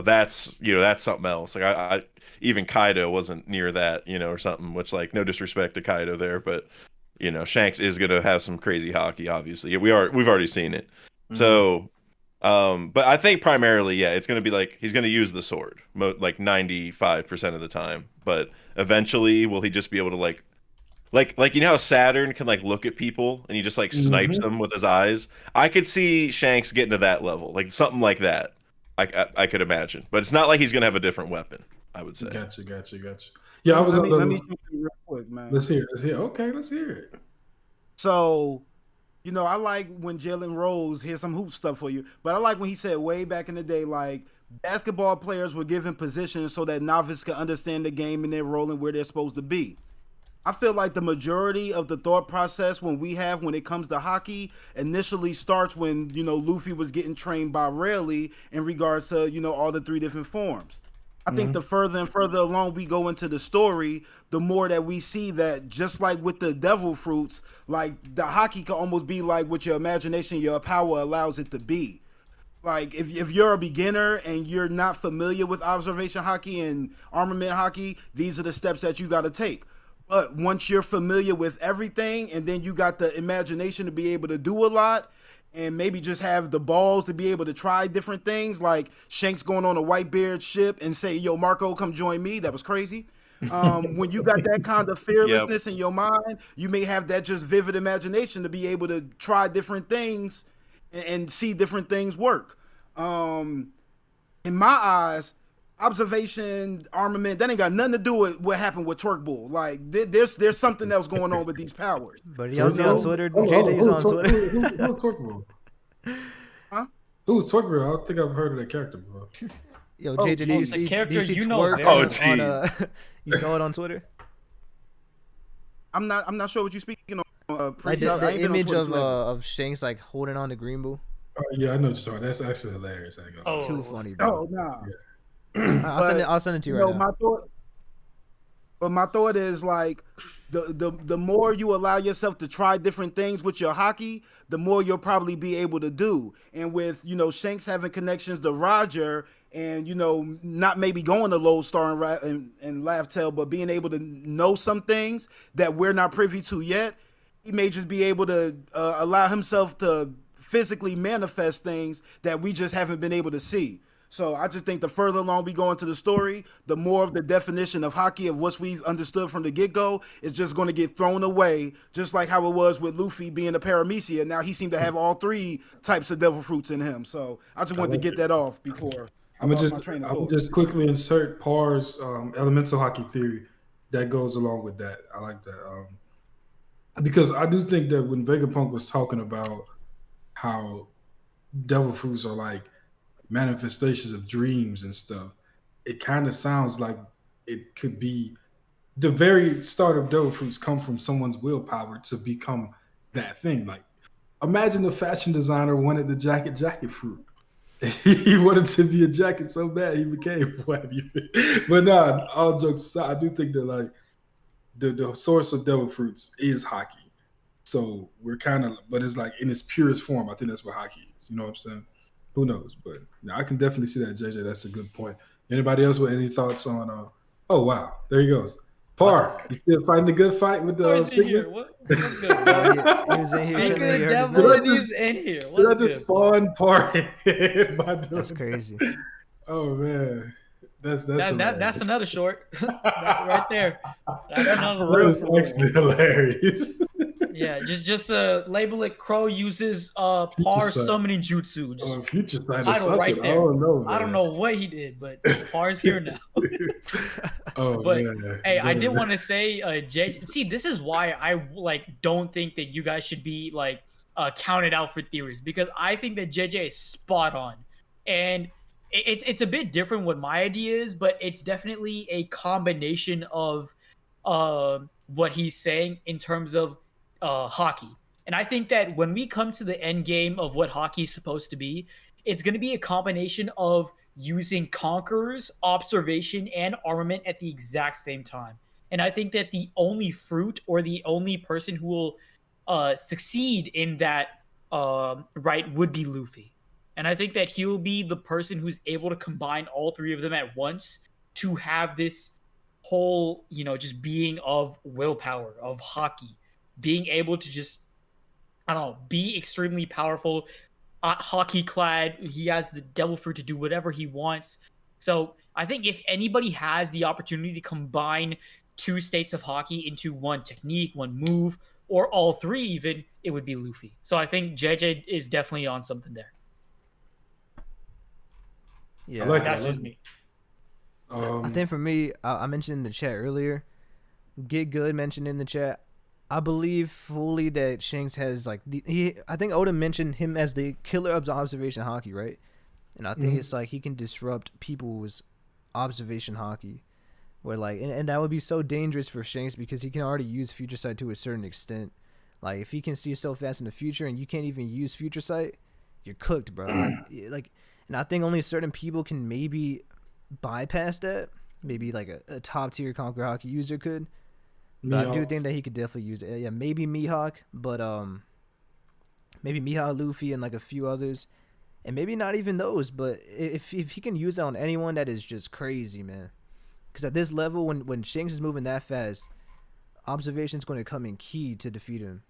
that's something else. Like I even Kaido wasn't near that, or something. Which like no disrespect to Kaido there, but Shanks is gonna have some crazy Haki. Obviously, we've already seen it. Mm-hmm. So. But I think primarily, yeah, it's going to be like he's going to use the sword like 95% of the time. But eventually, will he just be able to like how Saturn can like look at people and he just like snipes them with his eyes? I could see Shanks getting to that level, like something like that. I could imagine, but it's not like he's going to have a different weapon. I would say. Gotcha. Yeah, let me jump in real quick, man. Let's hear it. Okay, let's hear it. So. I like when Jalen Rose, here's some hoop stuff for you, but I like when he said way back in the day, like basketball players were given positions so that novices could understand the game and their role and where they're supposed to be. I feel like the majority of the thought process when it comes to Haki initially starts when, Luffy was getting trained by Rayleigh in regards to, all the three different forms. I think the further and further along we go into the story, the more that we see that just like with the devil fruits, like the Haki can almost be like what your imagination, your power allows it to be. Like if you're a beginner and you're not familiar with observation Haki and armament Haki, these are the steps that you got to take. But once you're familiar with everything and then you got the imagination to be able to do a lot, and maybe just have the balls to be able to try different things, like Shanks going on a Whitebeard ship and say, yo, Marco, come join me. That was crazy. When you got that kind of fearlessness in your mind, you may have that just vivid imagination to be able to try different things and see different things work. In my eyes, observation, armament, that ain't got nothing to do with what happened with Twerk Bull. Like, there's something else going on with these powers. But y'all see on Twitter, JJ's on Twitter. Who's Twerk Bull? Huh? Who's Twerk Bull? I don't think I've heard of that character before. Yo, JJ, do you see Twerk you saw it on Twitter? I'm not sure what you're speaking on. Like the image of Shanks like holding on to Green Bull. Oh, yeah, I know what you're talking. That's actually hilarious. Too funny, bro. Oh, nah. Yeah. I'll send it to you right now. My thought is like the more you allow yourself to try different things with your Haki, the more you'll probably be able to do. And with Shanks having connections to Roger and not maybe going to Lodestar and Laftale, but being able to know some things that we're not privy to yet, he may just be able to allow himself to physically manifest things that we just haven't been able to see. So I just think the further along we go into the story, the more of the definition of Haki of what we've understood from the get-go is just going to get thrown away, just like how it was with Luffy being a paramecia. Now he seemed to have all three types of devil fruits in him. So I just wanted to get that off before I lost my train of I'm thought. just quickly insert Par's elemental hockey theory that goes along with that. I like that because I do think that when Vegapunk was talking about how devil fruits are like manifestations of dreams and stuff, it kind of sounds like it could be the very start of devil fruits come from someone's willpower to become that thing. Like, imagine a fashion designer wanted the jacket fruit. He wanted to be a jacket so bad he became one. But nah, all jokes aside, I do think that like the source of devil fruits is Haki. So we're kind of, but it's like in its purest form. I think that's what Haki is. You know what I'm saying? Who knows? But yeah, I can definitely see that, JJ. That's a good point. Anybody else with any thoughts on? Oh wow, there he goes. Par, you still fighting the good fight with the What's in here? What's good, bro? He was in here. Speaking of You heard his devil, name. and he's in here. Did I What's just good? spawn Par? That's crazy. Oh man, that's That's another short. Right there. That's another That real is actually hilarious. Yeah, just label it Krow uses Par Sight. summoning jutsu. Just Future sight or title something. right there. Oh no, I don't know what he did, but Par's here now. Oh But man. hey, I did want to say, see, this is why I like don't think that you guys should be like counted out for theories, because I think that JJ is spot on, and it's a bit different what my idea is, but it's definitely a combination of what he's saying in terms of Haki. And I think that when we come to the end game of what Haki is supposed to be, it's going to be a combination of using conquerors, observation, and armament at the exact same time. And I think that the only fruit or the only person who will succeed in that right would be Luffy. And I think that he'll be the person who's able to combine all three of them at once to have this whole, just being of willpower, of Haki, being able to just, I don't know, be extremely powerful, Haki clad. He has the devil fruit to do whatever he wants. So I think if anybody has the opportunity to combine two states of Haki into one technique, one move, or all three even, it would be Luffy. So I think JJ is definitely on something there. Yeah, That's just me. I think for me, I mentioned in the chat earlier, Get Good mentioned in the chat, I believe fully that Shanks has like I think Oda mentioned him as the killer of observation Haki, right? And I think it's like he can disrupt people's observation Haki, where like and that would be so dangerous for Shanks because he can already use future sight to a certain extent. Like if he can see so fast in the future and you can't even use future sight, you're cooked, bro. Like and I think only certain people can maybe bypass that. Maybe like a top tier Conquer Haki user could. But I do think that he could definitely use it. Yeah, maybe Mihawk, but maybe Mihawk, Luffy, and like a few others, and maybe not even those. But if he can use that on anyone, that is just crazy, man. Because at this level, when Shanks is moving that fast, observation is going to come in key to defeat him.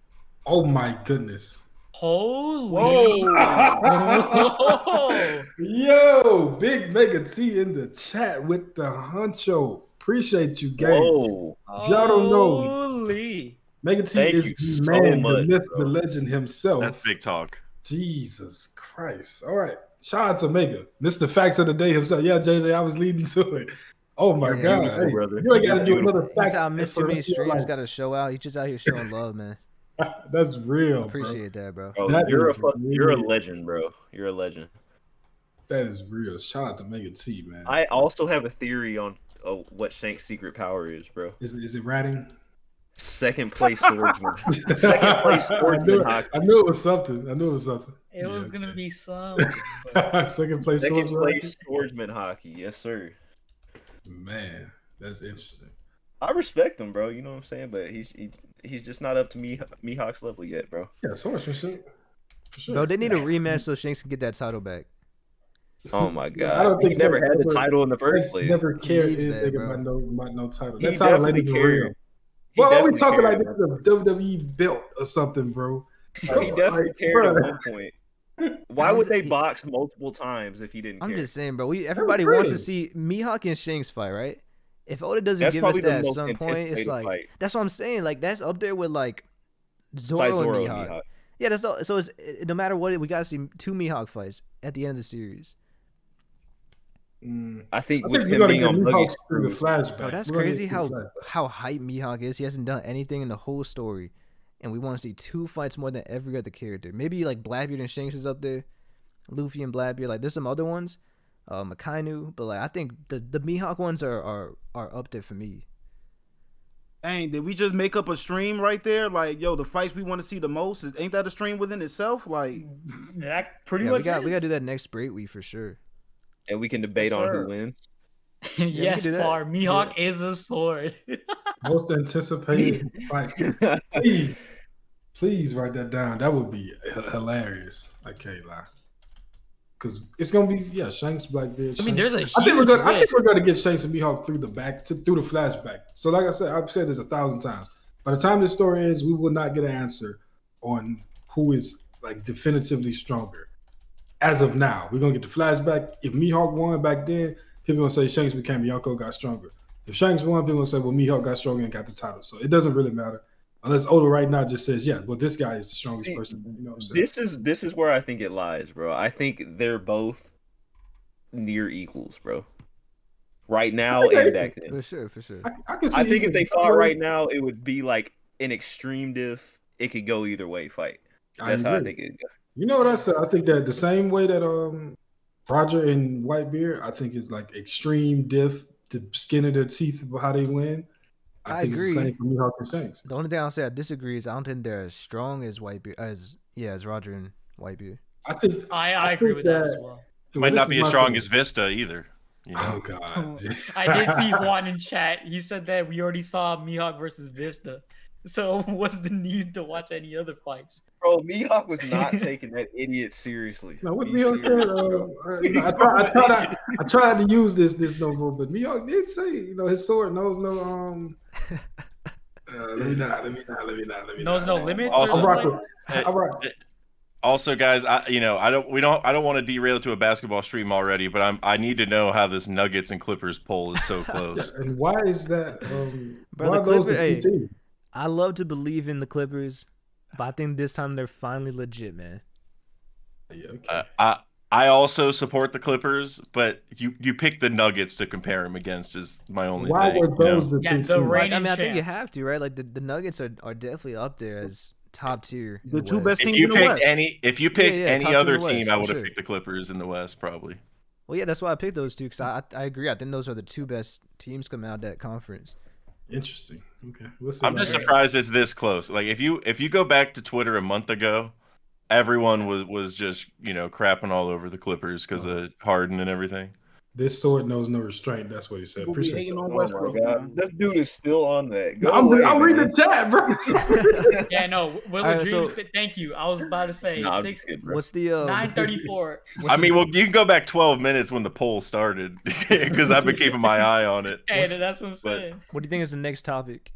Oh my goodness! Holy! Whoa. Yo, Big Mega T in the chat with the honcho. Appreciate you, gang. Whoa. If y'all don't know, Holy. Mega T Thank is you the so man, much, the myth, bro. the legend himself. That's big talk. Jesus Christ. All right. Shout out to Mega. Mr. Facts of the Day himself. Yeah, JJ, I was leading to it. Oh my God. Beautiful, Hey, brother. you ain't got to do another He's fact. out missed too many for your streams. life. Got to show out. He's just out here showing love, man. That's real. Appreciate that, bro. Bro, That you're is you're a real. legend, bro. You're a legend. That is real. Shout out to Mega T, man. I also have a theory on what Shanks' secret power is, bro. Is it ratting? Second place swordsman. Second place swordsman hockey. I knew it was something. It was gonna be some. Second place Second swordsman. place swordsman hockey. Yes, sir. Man, that's interesting. I respect him, bro. You know what I'm saying? But he's just not up to Mihawk's level yet, bro. Yeah, swordsmanship. For sure. Bro, they need a rematch so Shanks can get that title back. Oh my god. I don't think he never Shanks had the ever- title in the first Shanks place. never cared Needs that, anything bro. about no title. He That title ain't definitely even real. cared. He Well, are we definitely talking cared, like this is a WWE belt or something, bro? He definitely Like, cared bro. at one point. Why would they box multiple times if he didn't care? I'm just saying, bro. Everybody wants to see Mihawk and Shanks fight, right? If Oda doesn't give us probably the that at most some point, it's anticipated like fight. that's what I'm saying. Like that's up there with like Besides Zoro and Zoro Mihawk. and Mihawk. Yeah, that's all, so. It's no matter what, we gotta see two Mihawk fights at the end of the series. I think I with think we him gotta being get on Mihawk Buggy's through the crew, flashback. Bro, that's We're gonna crazy get through how the flashback. how hype Mihawk is. He hasn't done anything in the whole story, and we want to see 2 fights more than every other character. Maybe like Blackbeard and Shanks is up there, Luffy and Blackbeard. Like there's some other ones, Akainu, but like I think the Mihawk ones are up there for me. Dang, did we just make up a stream right there? Like, yo, the fights we want to see the most ain't that a stream within itself? Like, That pretty Yeah, much we gotta is. do that next break week for sure. and we can debate Yes, on sir. who wins. Yes, do that. Far. Mihawk is a sword. Most anticipated fight. Please write that down. That would be hilarious. I can't lie. Because it's gonna be Shanks, Blackbeard. I mean, Shanks. there's a I think huge I think risk. we're gonna get Shanks and Mihawk through the flashback. So like I said, I've said this 1,000 times. By the time this story ends, we will not get an answer on who is like definitively stronger. As of now, we're gonna get the flashback. If Mihawk won back then, people gonna say Shanks became Yonko, got stronger. If Shanks won, people gonna say, well, Mihawk got stronger and got the title. So it doesn't really matter. Unless Oda right now just says, well, this guy is the strongest person. You know what I'm saying? This is where I think it lies, bro. I think they're both near equals, bro. Right now and back then. For sure. I can see I think if even- they fought right now, it would be like an extreme diff. It could go either way fight. That's how I agree. think it goes. You know what I said? I think that the same way that Roger and Whitebeard, I think is like extreme diff, the skin of their teeth of how they win. I think agree. it's the same for Mihawk and Shanks. The only thing I'll say I disagree is I don't think they're as strong as Whitebeard as Roger and Whitebeard. I agree with that as well. Might not be as strong as Vista either. You know? Oh God! I did see Juan in chat. He said that we already saw Mihawk versus Vista. So what's the need to watch any other fights? Bro, Mihawk was not taking that idiot seriously. No, what Be Mihawk serious. said, I tried to use this no more, but Mihawk did say, his sword knows no let me not. Knows no limits. Or Also- I'll something rock like with. that? I'll rock. Also, guys, I don't want to derail to a basketball stream already, but I need to know how this Nuggets and Clippers poll is so close. And why is that? Bro, why the are those the Clippers- two teams? I love to believe in the Clippers, but I think this time they're finally legit, man. Yeah, okay. I also support the Clippers, but you pick the Nuggets to compare them against is my only Why thing. were you know? those the Yeah, two the teams? reigning I mean, I think you champs. have to, right? Like the Nuggets are definitely up there as top tier. in The two West. best If teams you in the picked West. if you picked Yeah, any top two in other the team, West, I for would have sure. picked the Clippers in the West probably. Well, yeah, that's why I picked those two because I agree. I think those are the two best teams coming out of that conference. Interesting. Okay, we'll see I'm about just that. surprised it's this close. Like if you go back to Twitter a month ago, everyone was just crapping all over the Clippers because of Harden and everything. This sword knows no restraint. That's what he said. People be Appreciate hating you. on Oh Westbrook, my god, man. this dude is still on that. Go I'm away, reading man. the chat, bro. Yeah, no. Will All right, of Dreams. so- Thank you. I was about to say Nah, I'm six, just kidding, bro. What's the 9:34. I mean, well, you can go back 12 minutes when the poll started because I've been keeping my eye on it. Hey, that's what I'm but- saying. What do you think is the next topic?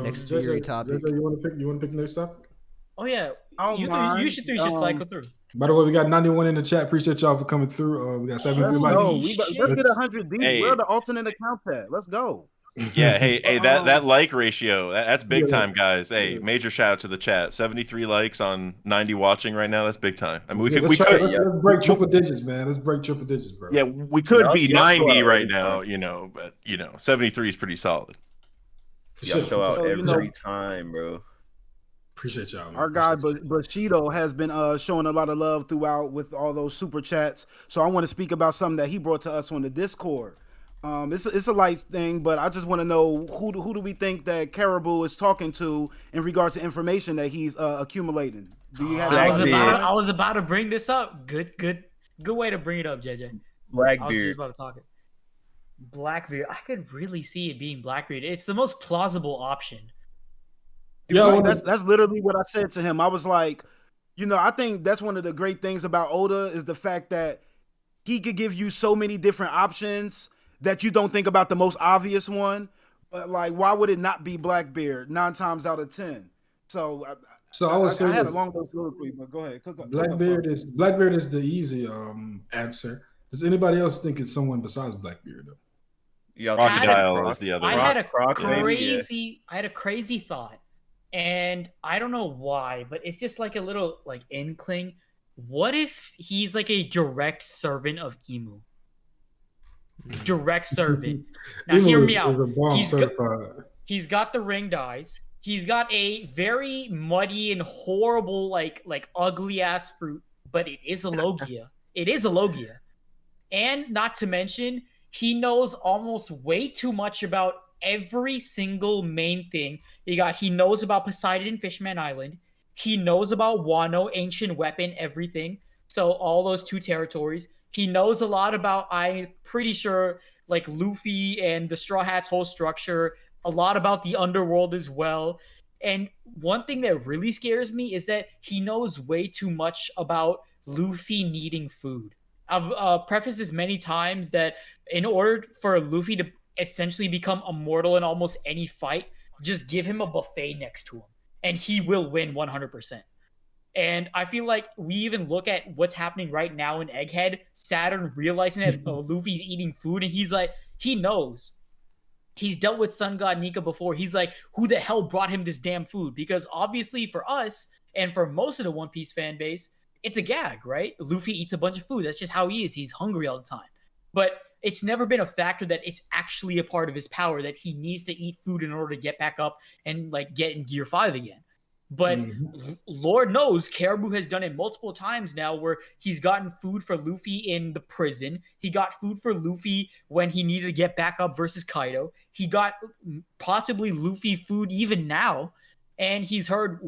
Next JJ, theory topic. JJ, you want to pick the next topic? Oh yeah, Oh, you my. should cycle through. By the way, we got 91 in the chat. Appreciate y'all for coming through. We got 73 Let's likes. go. Holy Let's shit. get 100 deep. Hey. Where the alternate account at? Let's go. Yeah, hey, that like ratio, that's big Yeah. time, guys. Hey, Yeah. major shout out to the chat. 73 likes on 90 watching right now. That's big time. I mean, we Yeah, could, let's break triple digits, man. Let's break triple digits, bro. yeah, we could Y'all- be y'all show 90 out right every now, time. but 73 is pretty solid. For Y'all sure, show for out sure. every time, bro. Appreciate y'all, man. Our guy Bushido has been showing a lot of love throughout with all those super chats. So I want to speak about something that he brought to us on the Discord. It's a light thing, but I just want to know who do we think that Caribou is talking to in regards to information that he's accumulating? Do you have I was any Blackbeard. idea? I was about to bring this up. Good way to bring it up, JJ. I was Blackbeard. just about to talk it. Blackbeard. I could really see it being Blackbeard. It's the most plausible option. Yeah, Right, well, that's literally what I said to him. I was like, I think that's one of the great things about Oda is the fact that he could give you so many different options that you don't think about the most obvious one. But like, why would it not be Blackbeard 9 times out of 10? So I would say I had a this. long soliloquy, but go ahead. Cook up, Blackbeard is the easy answer. Does anybody else think it's someone besides Blackbeard though? Y'all Crocodile is the other I one. had a Croc, maybe, yeah. crazy thought, and I don't know why, but it's just like a little like inkling. What if he's like a direct servant of Emu? direct servant. Now hear me out. He's got the ringed eyes. He's got a very muddy and horrible, like ugly ass fruit, but it is a Logia. It is a Logia. And not to mention, he knows almost way too much about every single main thing. He knows about Poseidon and Fishman Island. He knows about Wano, ancient weapon, everything. So all those 2 territories. He knows a lot about, I'm pretty sure, like Luffy and the Straw Hats' whole structure. A lot about the underworld as well. And one thing that really scares me is that he knows way too much about Luffy needing food. I've prefaced this many times that in order for Luffy to essentially become immortal in almost any fight, just give him a buffet next to him, and he will win 100%. And I feel like we even look at what's happening right now in Egghead, Saturn realizing that Luffy's eating food, and he's like, he knows. He's dealt with Sun God Nika before. He's like, who the hell brought him this damn food? Because obviously for us, and for most of the One Piece fan base, it's a gag, right? Luffy eats a bunch of food. That's just how he is. He's hungry all the time. But it's never been a factor that it's actually a part of his power, that he needs to eat food in order to get back up and like get in Gear 5 again. But Lord knows Caribou has done it multiple times now where he's gotten food for Luffy in the prison. He got food for Luffy when he needed to get back up versus Kaido. He got possibly Luffy food even now. And he's heard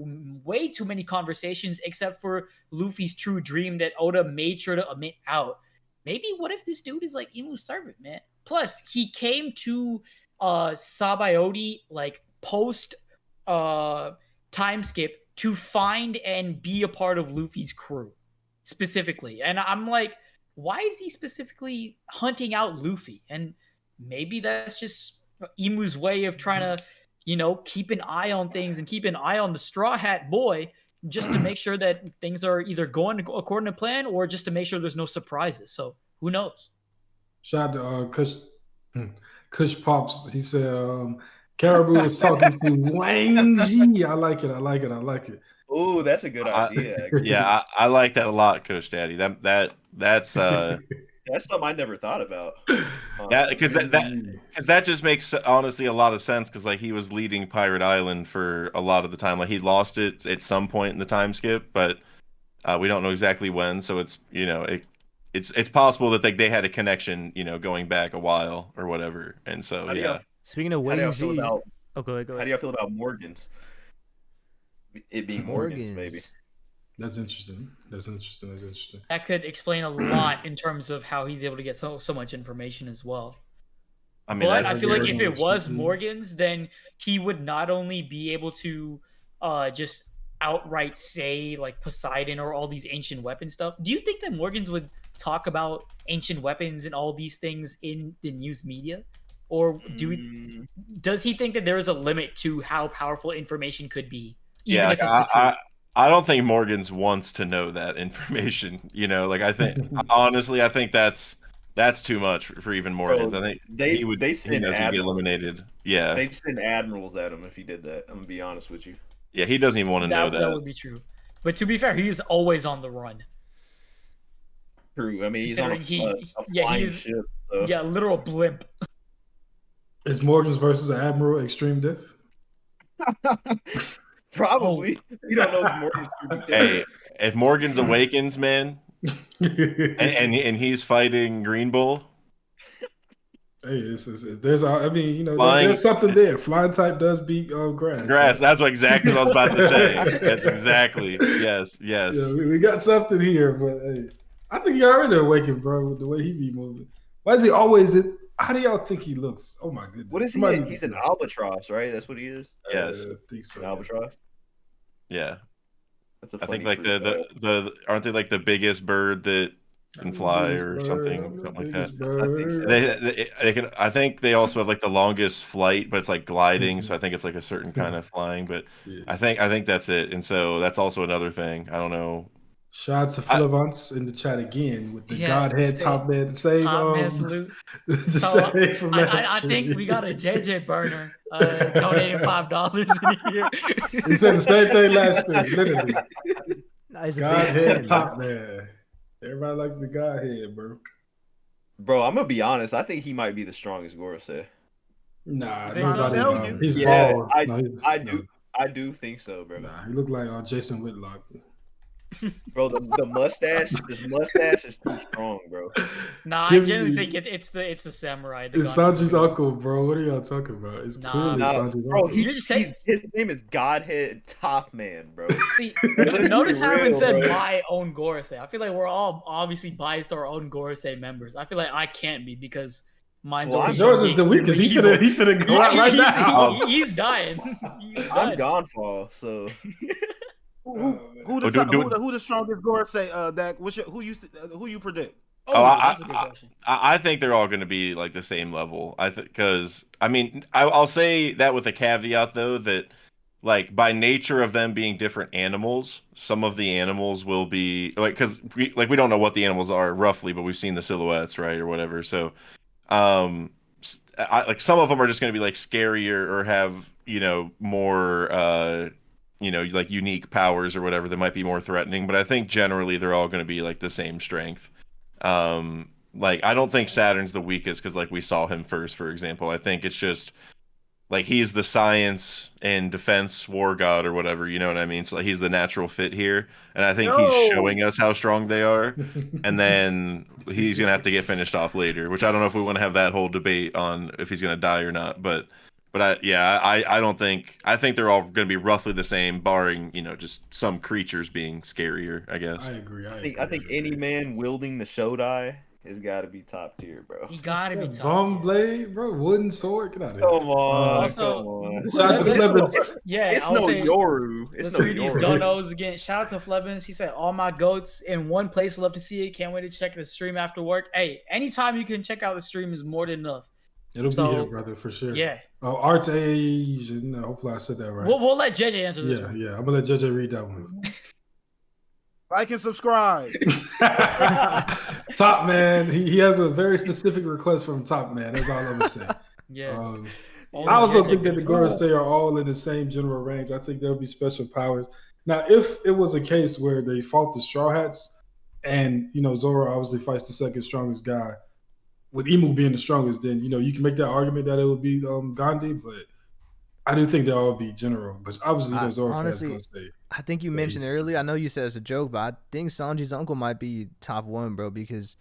way too many conversations except for Luffy's true dream that Oda made sure to omit out. Maybe what if this dude is like Imu's servant, man? Plus, he came to Sabaody like post time skip to find and be a part of Luffy's crew specifically. And I'm like, why is he specifically hunting out Luffy? And maybe that's just Imu's way of trying to, keep an eye on things and keep an eye on the Straw Hat boy just to make sure that things are either going according to plan or just to make sure there's no surprises. So who knows? Shout out to Kush Pops. He said, Caribou is talking to Wang Ji. I like it. Oh, that's a good idea. Yeah, I like that a lot, Kush Daddy. That's that's something I never thought about. Because that just makes honestly a lot of sense. Because like he was leading Pirate Island for a lot of the time. Like he lost it at some point in the time skip, but we don't know exactly when. So it's it's possible that they had a connection, going back a while or whatever. And so Speaking of Wang Ji, go ahead. How do you feel about Morgan's? It being Morgan's, maybe. That's interesting. That could explain a lot in terms of how he's able to get so much information as well. I mean, but I feel like if it was Morgan's, then he would not only be able to just outright say like Poseidon or all these ancient weapon stuff. Do you think that Morgan's would talk about ancient weapons and all these things in the news media? Or does he think that there is a limit to how powerful information could be? Even if it's the truth? I don't think Morgan's wants to know that information. I think honestly, I think that's too much for even Morgan's. I think they send get eliminated. Yeah, they'd send admirals at him if he did that. I'm gonna be honest with you. Yeah, he doesn't even want to know that. That would be true. But to be fair, he is always on the run. True. I mean, he's on a flying ship. So. Yeah, literal blimp. Is Morgan's versus an Admiral extreme diff? Probably. You don't know if Morgan's Hey, if Morgan's awakens, man, and he's fighting Green Bull. Hey, there's something there. Flying type does beat grass. Grass. That's exactly what I was about to say. That's exactly. Yes. Yeah, we got something here, but hey, I think he already awakened, bro, with the way he be moving. Why is he always? How do y'all think he looks? Oh my goodness! What is he? He's an albatross, right? That's what he is. Yes, I think so. An albatross. Yeah, that's a. I think like the aren't they like the biggest bird that can fly or something like that? I think so. They can. I think they also have like the longest flight, but it's like gliding. So I think it's like a certain kind of flying. But I think that's it. And so that's also another thing. I don't know. Shout out to Philivance in the chat again with the Godhead top man to save. Salute. Save from I think we got a JJ burner donating $5 in here. He said the same thing last year, literally. Nice Godhead top man. Everybody likes the Godhead, bro. Bro, I'm gonna be honest. I think he might be the strongest Gorosei. Nah, think so? he's Yeah, bald. I do think so, bro. Nah, he looked like Jason Whitlock. Bro, the mustache, this mustache is too strong, bro. Nah, I generally think it's the samurai. It's Sanji's uncle, bro. What are y'all talking about? It's clearly Sanji's bro, uncle. his name is Godhead Top Man, bro. See, notice I haven't said my own Gorosei. I feel like we're all obviously biased to our own Gorosei members. I feel like I can't be because mine's yours is the weakest. He finna go out right now. He's dying. I'm Gonfall, so. Who the strongest Gorosei? Dak, who you predict? That's a good question. I think they're all going to be like the same level. Because I mean, I'll say that with a caveat though that like by nature of them being different animals, some of the animals will be like because we don't know what the animals are roughly, but we've seen the silhouettes, right, or whatever. So, like some of them are just going to be like scarier or have more like unique powers or whatever that might be more threatening. But I think generally they're all going to be like the same strength. Like I don't think Saturn's the weakest because like we saw him first, for example. I think it's just like he's the science and defense war god or whatever, you know what I mean? So like, he's the natural fit here, and I think he's showing us how strong they are, and then he's gonna have to get finished off later, which I don't know if we want to have that whole debate on if he's gonna die or not, but I don't think I think they're all gonna be roughly the same, barring just some creatures being scarier, I guess. I agree. I think any man wielding the Shodai has got to be top tier, bro. He got to be top tier. Bomb blade, bro. Wooden sword. Get out of here. Come on. Also, Shout out to Flevins. It's no Yoru. It's no These Yoru. donos again. Shout out to Flevins. He said, all my goats in one place. Love to see it. Can't wait to check the stream after work. Hey, anytime you can check out the stream is more than enough. It'll be here, brother, for sure. Yeah. Arts Asian. Hopefully I said that right. We'll let JJ answer this one. Yeah. I'm going to let JJ read that one. Like and subscribe. Top Man. He has a very specific request from Top Man. That's all I'm going to say. Yeah. I also think that the Gorosei are all in the same general range. I think there'll be special powers. Now, if it was a case where they fought the Straw Hats and, Zoro obviously fights the second strongest guy, with Emu being the strongest, then, you can make that argument that it would be Gandhi, but I do think they'll all be general. But obviously, Zoro fans going to say. I think you mentioned earlier, I know you said it's a joke, but I think Sanji's uncle might be top one, bro, because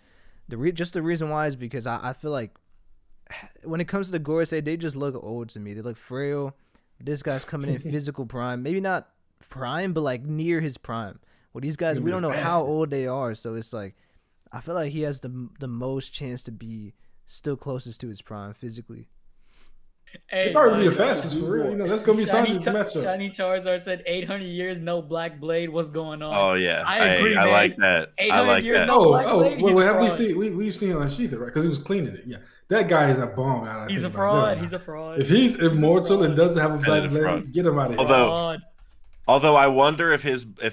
the reason why is because I feel like when it comes to the Gorosei, they just look old to me. They look frail. This guy's coming in physical prime. Maybe not prime, but like near his prime. Well, these guys, we don't know how old they are, so it's like I feel like he has the most chance to be still closest to his prime physically. Hey, probably be the fastest for real. That's gonna be Sanji's matchup. Shiny Charizard said 800 years, no Black Blade. What's going on? Oh yeah, I agree. I like that. 800 years, no Black Blade. Well, have we seen? We've seen it on Sheetha, right? Because he was cleaning it. Yeah, that guy is a bomb. He's a fraud. He's a fraud. If he's immortal and doesn't have a Black Blade, get him out of here. Although I wonder if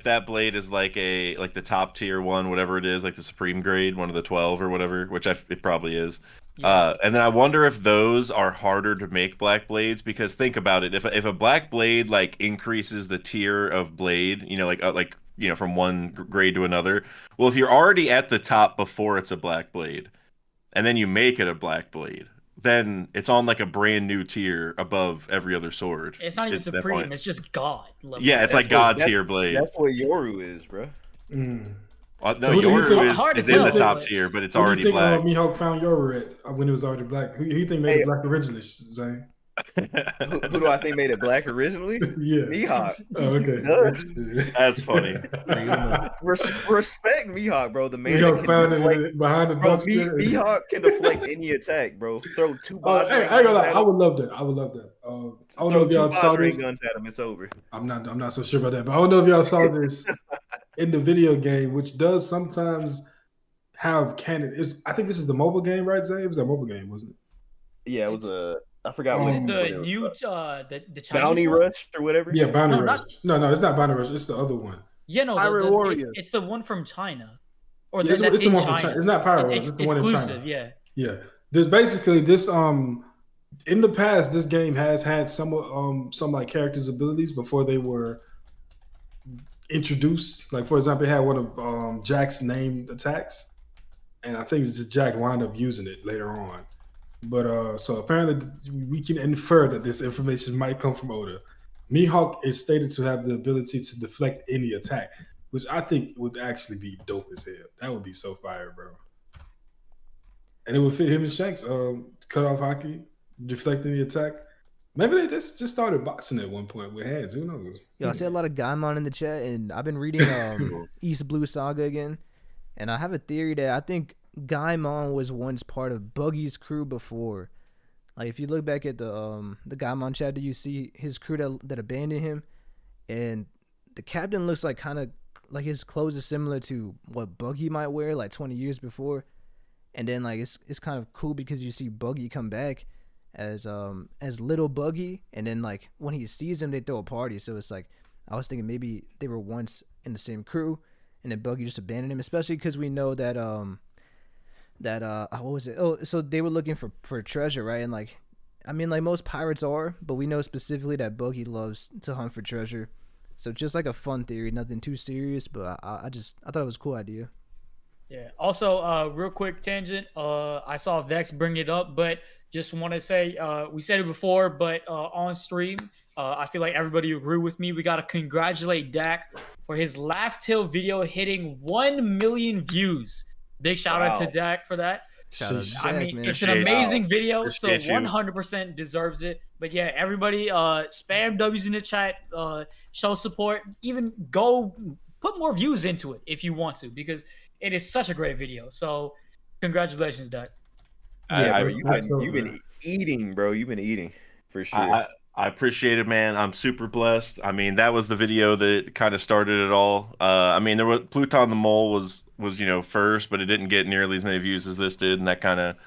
that blade is like the top tier one, whatever it is, like the supreme grade, one of the 12 or whatever, which it probably is. Yeah. And then I wonder if those are harder to make black blades, because think about it, if a black blade like increases the tier of blade, from one grade to another. Well, if you're already at the top before it's a black blade, and then you make it a black blade, then it's on like a brand new tier above every other sword. It's not even supreme. It's just God. Yeah, it's like God tier blade. That's what Yoru is, bro. No, Yoru is in the top tier, but it's already black. Who do you think Mihawk found Yoru at when it was already black? Who do you think made it black originally, Zane? Who do I think made it black originally? Yeah. Mihawk. Oh, okay. That's funny. Respect Mihawk, bro. The man Mihawk found it behind the dumpster. Mihawk can deflect any attack, bro. Throw two bars. I would love that. I don't know if y'all saw this. Guns at him, it's over. I'm not so sure about that, but I don't know if y'all saw this in the video game, which does sometimes have canon. I think this is the mobile game, right, Zane? It was a mobile game, wasn't it? Yeah, it was a. I forgot. Was it the new the Chinese Bounty Rush or whatever? Yeah, Bounty Rush. No, it's not Bounty Rush. It's the other one. Yeah, no, Pirate Warrior. It's the one from China, or it's the one from China. It's not Pirate Warrior. It's the one exclusive. in China. Yeah. Yeah. There's basically this. In the past, this game has had some like characters' abilities before they were introduced. Like, for example, it had one of Jack's named attacks. and I think Jack wound up using it later on. But so apparently we can infer that this information might come from Oda. Mihawk is stated to have the ability to deflect any attack, which I think would actually be dope as hell. That would be so fire, bro. And it would fit him and Shanks. Cut off Haki, deflect any attack. Maybe they just started boxing at one point with hands. Who knows? Yo, I see a lot of Gaimon in the chat, and I've been reading East Blue Saga again, and I have a theory that I think Gaimon was once part of Buggy's crew before. Like, if you look back at the Gaimon chapter, you see his crew that abandoned him, and the captain looks like kind of like his clothes is similar to what Buggy might wear like 20 years before. And then like it's kind of cool because you see Buggy come back as little Buggy, and then like when he sees him, they throw a party. So it's like I was thinking maybe they were once in the same crew, and then Buggy just abandoned him, especially because we know that what was it? Oh, so they were looking for treasure, right? And like, I mean, like most pirates are, but we know specifically that Buggy loves to hunt for treasure. So just like a fun theory, nothing too serious, but I thought it was a cool idea. Yeah. Also, real quick tangent. I saw Vex bring it up, but just want to say, we said it before, but on stream, I feel like everybody agree with me. We got to congratulate Dak for his Laftale video hitting 1 million views. Big shout out to Dak for that. I mean, man. It's an amazing video, so 100% deserves it. But yeah, everybody, spam W's in the chat, show support, even go put more views into it if you want to, because it is such a great video. So congratulations, Dak. You've been eating, bro. You've been eating for sure. I appreciate it, man. I'm super blessed. I mean, that was the video that kind of started it all. I mean, there was Pluton the Mole was first, but it didn't get nearly as many views as this did, and that kind of,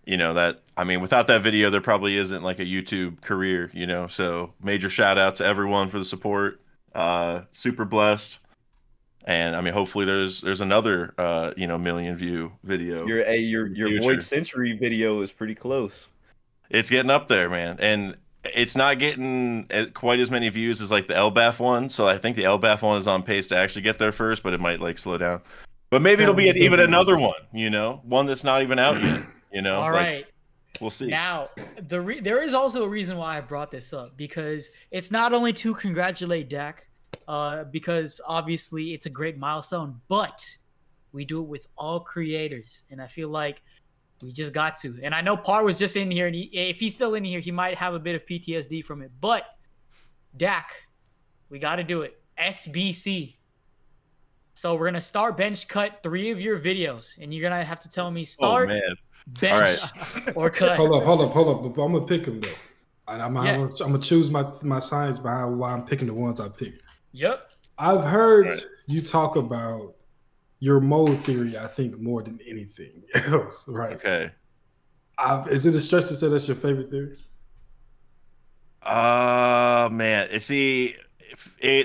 that. I mean, without that video, there probably isn't like a YouTube career, So major shout out to everyone for the support. Super blessed, and I mean, hopefully there's another million view video. Your Void Century video is pretty close. It's getting up there, man, and it's not getting quite as many views as like the Elbaf one. So I think the Elbaf one is on pace to actually get there first, but it might like slow down. But maybe it'll be even another one, one that's not even out yet, All right. We'll see. Now, there is also a reason why I brought this up, because it's not only to congratulate Dak, because obviously it's a great milestone, but we do it with all creators. And I feel like we just got to. And I know Par was just in here, and if he's still in here, he might have a bit of PTSD from it. But, Dak, we got to do it. SBC. So we're going to start bench cut 3 of your videos. And you're going to have to tell me start, bench, or cut. Hold up. I'm going to pick them, though. And I'm going to choose my science behind why I'm picking the ones I pick. Yep. I've heard you talk about your mode theory, I think, more than anything else, right? Okay. Is it a stretch to say that's your favorite theory? Man. See,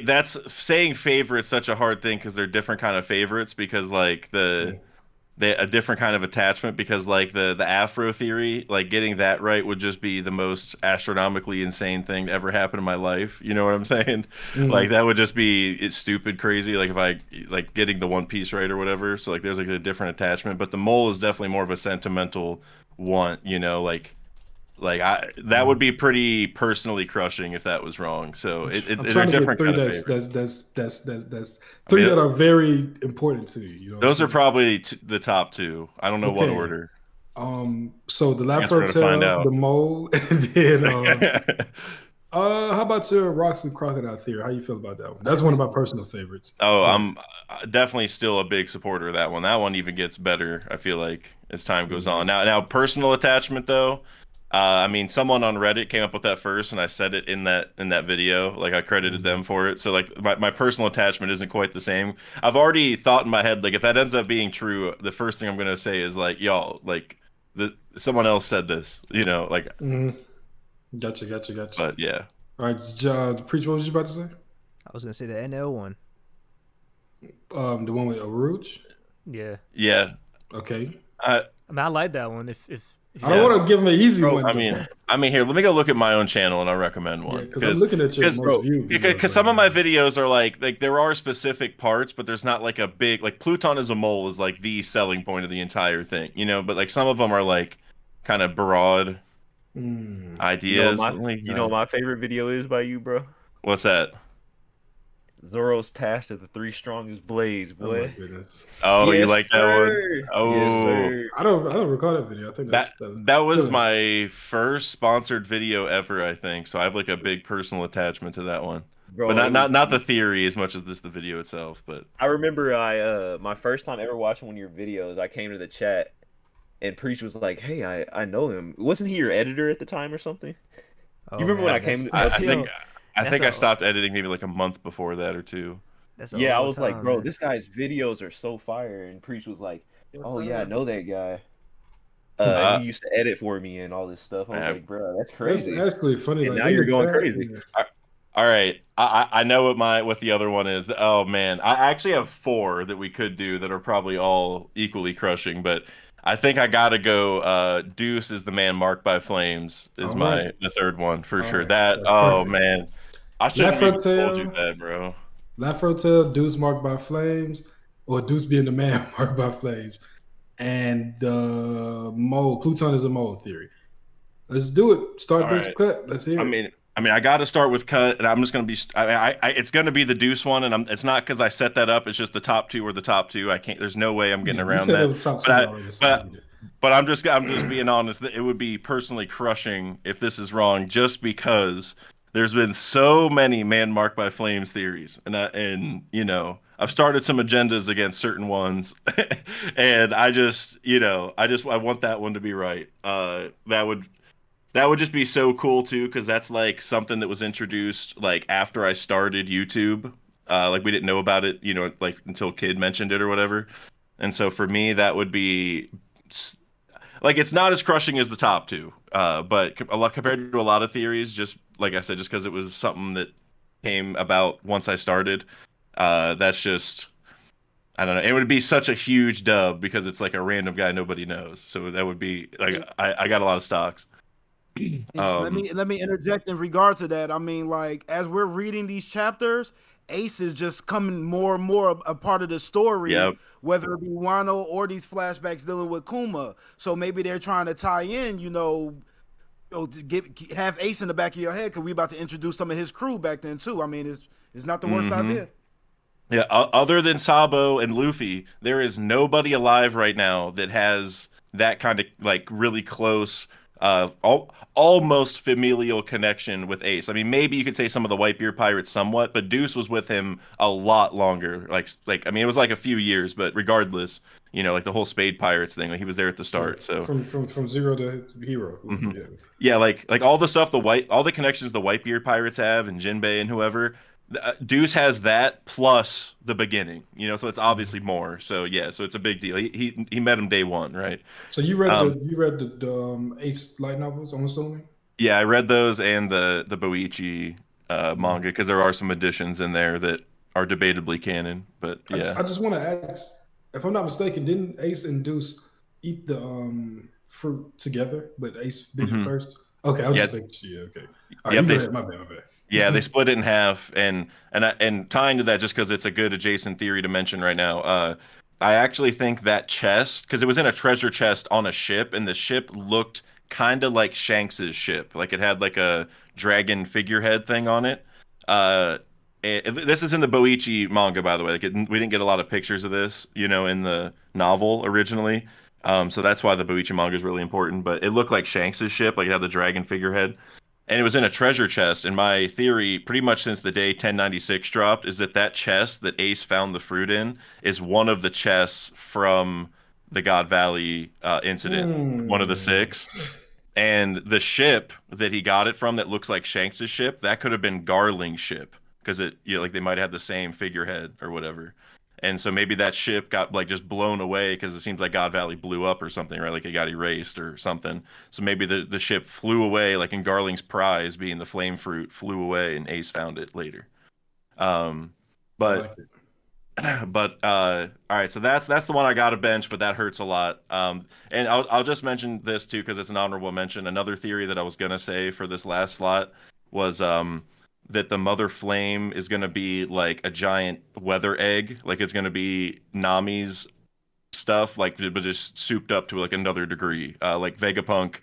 that's saying favorite is such a hard thing because they're different kind of favorites, because like a different kind of attachment, because like the Afro theory, like getting that right would just be the most astronomically insane thing to ever happen in my life. You know what I'm saying? Mm-hmm. Like that would just be stupid crazy. Like if I like getting the One Piece right or whatever. So like there's like a different attachment, but the mole is definitely more of a sentimental want, that would be pretty personally crushing if that was wrong. So they're different kind of favorites. That's three that are very important to you. Those are probably the top 2. I don't know what order. So the Laftale, the mole, and then how about your Rocks and Crocodile theory? How you feel about that one? That's one of my personal favorites. Oh, I'm definitely still a big supporter of that one. That one even gets better, I feel like, as time goes on. Now personal attachment though. I mean, someone on Reddit came up with that first, and I said it in that video. Like, I credited them for it. So, like, my personal attachment isn't quite the same. I've already thought in my head, like, if that ends up being true, the first thing I'm gonna say is like, y'all, like, someone else said this, like. Mm-hmm. Gotcha. But yeah. All right, Preach. What was you about to say? I was gonna say the NL one. The one with Aruj. Yeah. Yeah. Okay. I mean, I like that one. If I don't want to give him an easy one. I mean, here, let me go look at my own channel and I'll recommend one. Because I'm looking at your most viewed videos. Because some of my videos are like there are specific parts, but there's not like a big like Pluton as a mole is like the selling point of the entire thing, you know. But like some of them are like kind of broad ideas. You know what my favorite video is by you, bro? What's that? Zoro's Path to the 3 Strongest Blades, boy. Oh my goodness. Oh, yes, you like that one? Oh, yes, sir. I don't recall that video. I think that was my first sponsored video ever, I think. So I have like a big personal attachment to that one. Bro, but not the theory as much as the video itself. But I remember my first time ever watching one of your videos, I came to the chat and Preach was like, "Hey, I know him. Wasn't he your editor at the time or something?" You remember when I came? I think I stopped editing maybe like a month before that or 2. Yeah, I was like, bro, this guy's videos are so fire. And Preach was like, oh yeah, I know that guy. He used to edit for me and all this stuff. I was like, bro, that's crazy. That's actually funny. And now you're going crazy. All right, I know what the other one is. Oh man, I actually have 4 that we could do that are probably all equally crushing, but I think I gotta go. Deuce is the man marked by flames is the third one for sure. That man, I shouldn't have told you that, bro. Laftale, Deuce marked by flames, or Deuce being the man marked by flames, and the mole. Pluton is a mole theory. Let's do it. Start this cut. Let's hear it. I mean, I got to start with cut, and I'm just gonna be. It's gonna be the Deuce one, and it's not because I set that up. It's just the top 2 or the top 2. I can't. There's no way I'm getting around that. But I'm just being honest. That it would be personally crushing if this is wrong, just because there's been so many man marked by flames theories, and you know I've started some agendas against certain ones, and I want that one to be right. That would just be so cool too, because that's like something that was introduced like after I started YouTube. Like we didn't know about it, you know, like until Kid mentioned it or whatever. And so for me, that would be like it's not as crushing as the top 2, but compared to a lot of theories, just like I said, just because it was something that came about once I started. That's just I don't know. It would be such a huge dub because it's like a random guy nobody knows. So that would be like I got a lot of stocks. Let me interject in regard to that. I mean, like as we're reading these chapters, Ace is just coming more and more a part of the story, whether it be Wano or these flashbacks dealing with Kuma. So maybe they're trying to tie in, have Ace in the back of your head because we about to introduce some of his crew back then too. I mean, it's not the worst idea. Yeah, other than Sabo and Luffy, there is nobody alive right now that has that kind of like really close. Almost familial connection with Ace. I mean, maybe you could say some of the Whitebeard pirates somewhat, but Deuce was with him a lot longer. Like I mean, it was like a few years, but regardless, you know, like the whole Spade Pirates thing, like he was there at the start. So from zero to hero. Yeah, like all the stuff all the connections the Whitebeard pirates have and Jinbei and whoever. Deuce has that plus the beginning, you know, so it's obviously more. So yeah, so it's a big deal. He met him day 1, right? So you read the Ace light novels, I'm assuming? Yeah, I read those and the Boichi manga because there are some additions in there that are debatably canon. But yeah, I just want to ask, if I'm not mistaken, didn't Ace and Deuce eat the fruit together? But Ace bit it first. Okay, I was just making sure. Okay, all right, my bad. Yeah, they split it in half, and tying to that, just because it's a good adjacent theory to mention right now. I actually think that chest, because it was in a treasure chest on a ship, and the ship looked kind of like Shanks's ship, like it had like a dragon figurehead thing on it. This is in the Boichi manga, by the way. Like we didn't get a lot of pictures of this, you know, in the novel originally. So that's why the Boichi manga is really important. But it looked like Shanks's ship, like it had the dragon figurehead. And it was in a treasure chest. And my theory, pretty much since the day 1096 dropped, is that chest that Ace found the fruit in is one of the chests from the God Valley incident, one of the 6. And the ship that he got it from that looks like Shanks' ship, that could have been Garling's ship because it, you know, like they might have the same figurehead or whatever. And so maybe that ship got like just blown away because it seems like God Valley blew up or something, right? Like it got erased or something. So maybe the ship flew away, like in Garling's prize being the flame fruit, flew away and Ace found it later. But But all right, so that's the one I got to bench, but that hurts a lot. And I'll just mention this too because it's an honorable mention. Another theory that I was gonna say for this last slot was that the Mother Flame is gonna be like a giant weather egg, like it's gonna be Nami's stuff, like but just souped up to like another degree. Like Vegapunk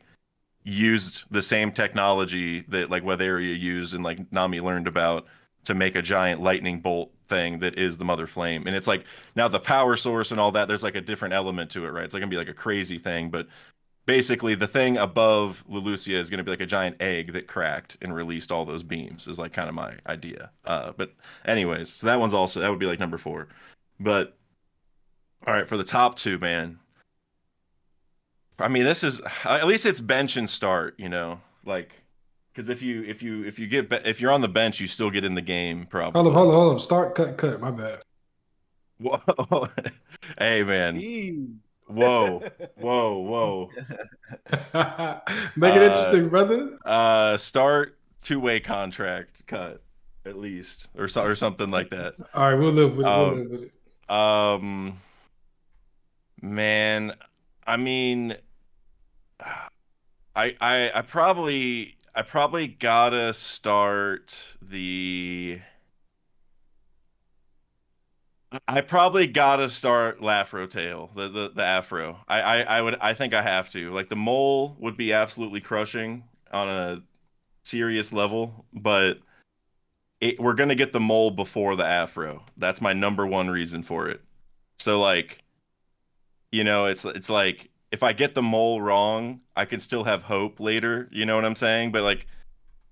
used the same technology that like Weatheria used and like Nami learned about to make a giant lightning bolt thing that is the Mother Flame. And it's like now the power source and all that, there's like a different element to it, right? It's like gonna be like a crazy thing, but basically the thing above Leloucia is gonna be like a giant egg that cracked and released all those beams is like kind of my idea. But anyways, so that one's also that would be like number 4. But all right, for the top 2, man. I mean, this is at least it's bench and start, you know, like because if you're on the bench, you still get in the game probably. Hold up. Start, cut. My bad. Whoa. Hey, man. Whoa. Make it interesting, brother. Start 2-way contract cut at least, or something like that. All right, we'll live with it. Man, I mean, I probably gotta start the. I probably gotta start Lafro Tail, the Afro. I think I have to. Like the mole would be absolutely crushing on a serious level, but we're gonna get the mole before the Afro. That's my number one reason for it. So like, you know, it's like if I get the mole wrong, I can still have hope later. You know what I'm saying? But like,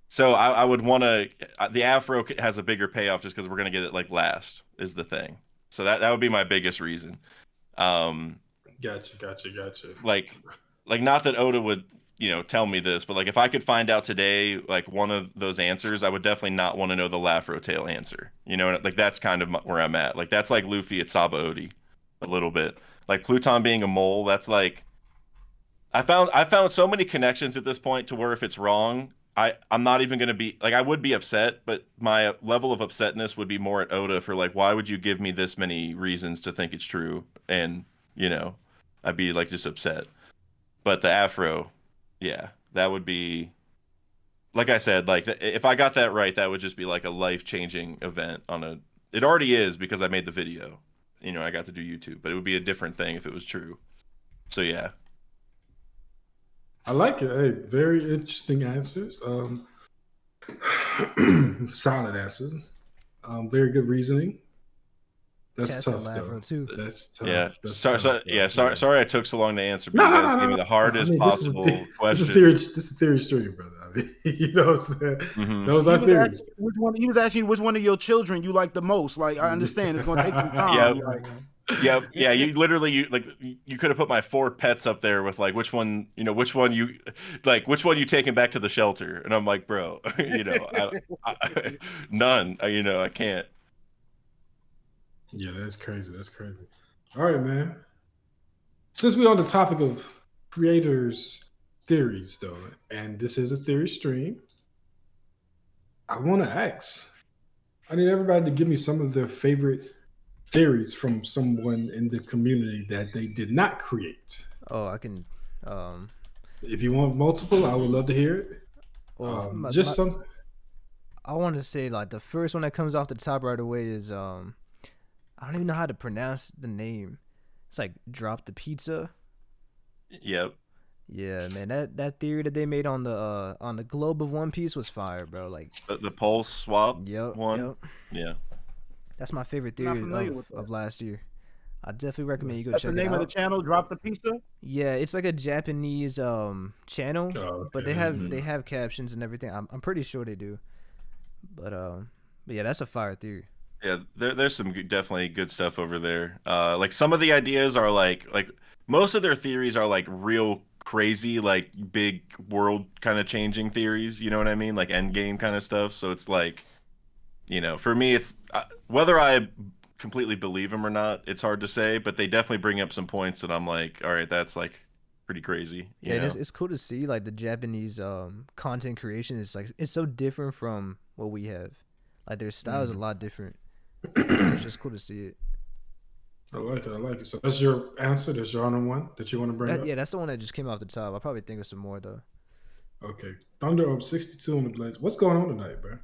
so I would want to. The Afro has a bigger payoff just because we're gonna get it like last is the thing. So that would be my biggest reason. Gotcha. Like not that Oda would, you know, tell me this, but like if I could find out today, like one of those answers, I would definitely not want to know the Lafro Tail answer. You know, like that's kind of where I'm at. Like that's like Luffy at Saba Odi, a little bit. Like Pluton being a mole, that's like I found so many connections at this point to where if it's wrong, I'm not even gonna be like I would be upset, but my level of upsetness would be more at Oda for like why would you give me this many reasons to think it's true, and you know I'd be like just upset. But the Afro, yeah, that would be like I said, like if I got that right, that would just be like a life-changing event on a. It already is because I made the video, you know, I got to do YouTube, but it would be a different thing if it was true. So yeah. I like it. Hey, very interesting answers. Solid answers. Very good reasoning. That's tough, though. Too. That's tough. Yeah. That's Sorry I took so long to answer, but you guys gave me the hardest possible question. This is a theory stream, brother. I mean, you know what I'm saying? Mm-hmm. Those are theories. He was asking which one of your children you like the most. Like, I understand it's going to take some time. Yep. Like, Yeah. You literally, you could have put my 4 pets up there with like which one you taking back to the shelter, and I'm like, bro, you know, none. You know, I can't. Yeah, that's crazy. All right, man. Since we're on the topic of creators' theories, though, and this is a theory stream, I want to ask. I need everybody to give me some of their favorite theories from someone in the community that they did not create. Oh, I can. If you want multiple, I would love to hear it. Well, some. I want to say like the first one that comes off the top right away is I don't even know how to pronounce the name. It's like Drop the Pizza. Yep. Yeah, man. That theory that they made on the globe of One Piece was fire, bro. Like the pulse swap. Yep. One. Yep. Yeah. That's my favorite theory of last year. I definitely recommend you go that's check it out. That's the name of the channel, Drop the Pizza? Yeah, it's like a Japanese channel, okay. But they have captions and everything. I'm pretty sure they do. But yeah, that's a fire theory. Yeah, there's some definitely good stuff over there. Like some of the ideas are like most of their theories are like real crazy, like big world kind of changing theories. You know what I mean? Like endgame kind of stuff. So it's like, you know, for me, it's whether I completely believe them or not, it's hard to say. But they definitely bring up some points that I'm like, all right, that's like pretty crazy. Yeah, it's cool to see like the Japanese content creation is like it's so different from what we have. Like their style is a lot different. It's just cool to see it. I like it. I like it. So that's your answer. That's your only one that you want to bring up. Yeah, that's the one that just came off the top. I'll probably think of some more though. Okay. Thunder up 62 on the Blades. What's going on tonight, bro?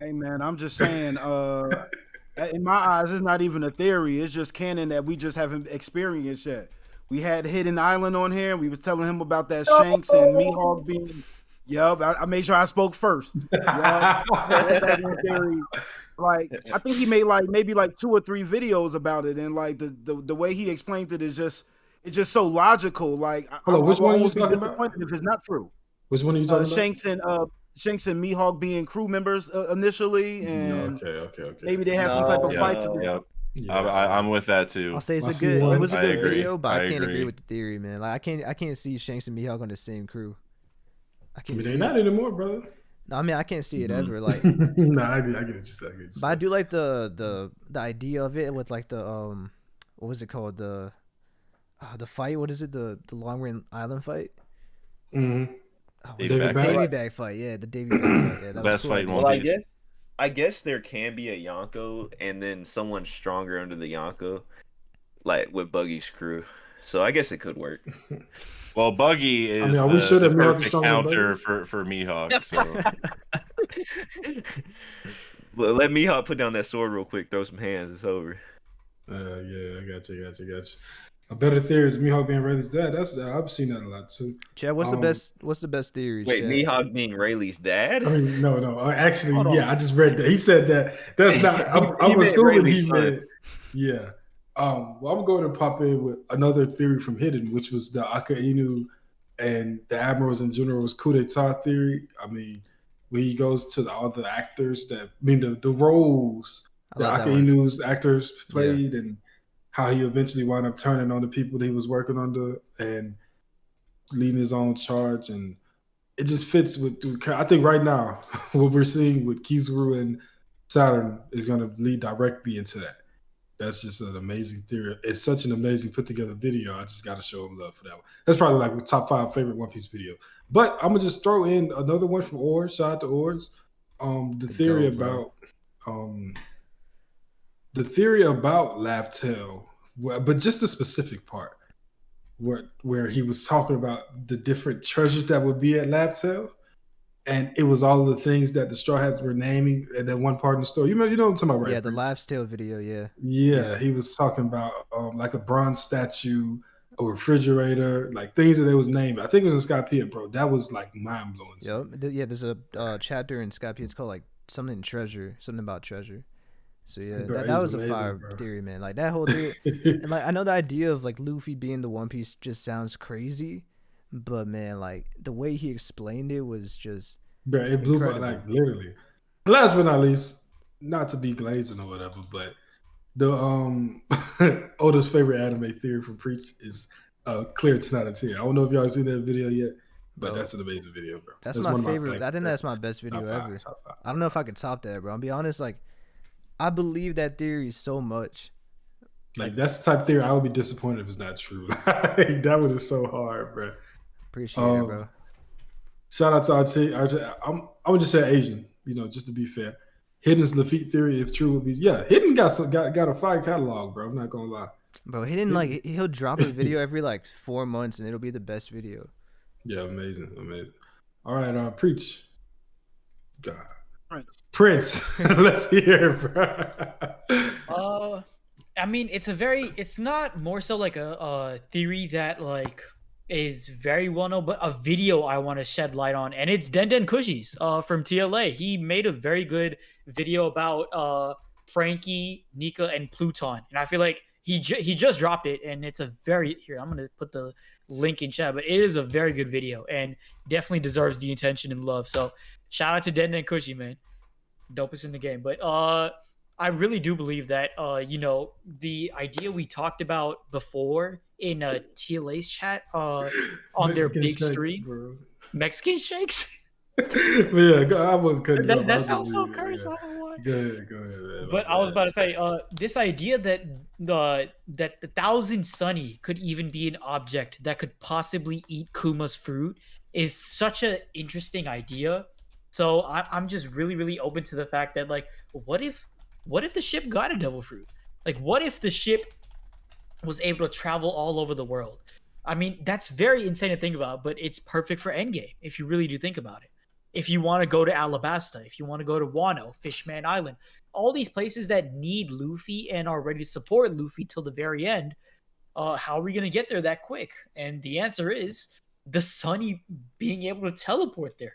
Hey man, I'm just saying, in my eyes, it's not even a theory. It's just canon that we just haven't experienced yet. We had Hidden Island on here. We was telling him about that Shanks and Mihawk being. Yup, I made sure I spoke first. Yup, that one theory. Like, I think he made maybe 2 or 3 videos about it, and like the way he explained it is just so logical. Like, Hold on, which one are you almost be talking about? disappointed if it's not true. Which one are you talking about? Shanks and Mihawk being crew members initially, and Okay. maybe they had some type of fight. Yep. Yeah. I'm with that too. I'll say it I was see a one. good I agree. video, but I can't agree. agree with the theory, man. Like I can't see Shanks and Mihawk on the same crew. I I can't mean, see they're not it. anymore, brother. No, I mean I can't see it ever. Like, Nah, I get what you said. but I do like the idea of it with like the what was it called, the fight? What is it, the long range island fight? Mm-hmm. Oh, Davy Bag Davy fight? Bag fight. Yeah, the Davy Bag fight. Yeah, that was Best cool. fight in One Well, Piece. I guess there can be a Yonko and then someone stronger under the Yonko, like with Buggy's crew. So I guess it could work. Well, Buggy is are we sure the that Mihawk is perfect stronger than counter for Mihawk. So Well, let Mihawk put down that sword real quick, throw some hands, it's over. Yeah, I got you. A better theory is Mihawk being Rayleigh's dad. I've seen that a lot too. Chad, what's the best theory? Wait, Chad? Mihawk being Rayleigh's dad? I mean, no. Actually, Hold on. yeah, I just read that. He said that. That's not. I'm meant assuming Rayleigh's he son. meant. Yeah. Well, I'm going to pop in with another theory from Hidden, which was the Aka Inu and the Admirals and Generals coup d'etat theory. I mean, when he goes to all the actors the roles I the love Aka that one. Inu's actors played, and how he eventually wound up turning on the people that he was working under and leading his own charge. And it just fits with. I think right now what we're seeing with Kizaru and Saturn is going to lead directly into that. That's just an amazing theory. It's such an amazing put together video. I just got to show him love for that one. That's probably like my top 5 favorite One Piece video. But I'm gonna just throw in another one from Ors. Shout out to Ors. The theory bro. about Laftale, but just the specific part where he was talking about the different treasures that would be at Laftale. And it was all of the things that the Straw Hats were naming at that one part in the story. You know what I'm talking about, right? Yeah, the Laftale video. Yeah. Yeah, he was talking about like a bronze statue, a refrigerator, like things that they was named. I think it was in Skypiea, bro. That was like mind blowing. Yep. Yeah, there's a chapter in Skypiea. It's called like something about treasure. So yeah, Bro, that it was a amazing, fire bro. theory, man. Like that whole theory, and like I know the idea of like Luffy being the One Piece just sounds crazy, but man, like the way he explained it was just. Bro, it blew my, incredible. like literally. Last but not least, not to be glazing or whatever, but the oldest favorite anime theory from Preach is clear 10 out of 10. I don't know if y'all seen that video yet, but Bro, that's an amazing video, bro. That's my one of favorite. like, I think that's my best video top five, ever. top five. I don't know if I could top that, bro. I'll be honest, like I believe that theory so much. Like that's the type of theory I would be disappointed if it's not true. Like, that one is so hard, bro. Appreciate it, bro. Shout out to RT. I'm gonna just say Asian, just to be fair. Hidden's Lafitte theory, if true, would be Hidden got a fire catalog, bro. I'm not gonna lie. Bro, he'll drop a video every like 4 months and it'll be the best video. Yeah, amazing. All right, Preach. God. Prince. Let's hear it, bro. I mean, it's not more so like a theory that like is very well known, but a video I want to shed light on, and it's Den Cushies from TLA. He made a very good video about Frankie, Nika, and Pluton, and I feel like he just dropped it, and it's a very I'm gonna put the link in chat, but it is a very good video and definitely deserves the attention and love. So shout out to Den Cushy, man, dopest in the game. But I really do believe that the idea we talked about before in TLA's chat on their big stream, bro. Mexican shakes. Yeah, I wasn't cutting you off. That sounds so cursed. I don't know why. Go ahead, man. But I was about to say, this idea that the 1,000 Sunny could even be an object that could possibly eat Kuma's fruit is such an interesting idea. So I'm just really, really open to the fact that like, what if the ship got a devil fruit? Like, what if the ship was able to travel all over the world. I mean, that's very insane to think about, but it's perfect for Endgame if you really do think about it. If you want to go to Alabasta, if you want to go to Wano, Fishman Island, all these places that need Luffy and are ready to support Luffy till the very end, how are we going to get there that quick? And the answer is the Sunny being able to teleport there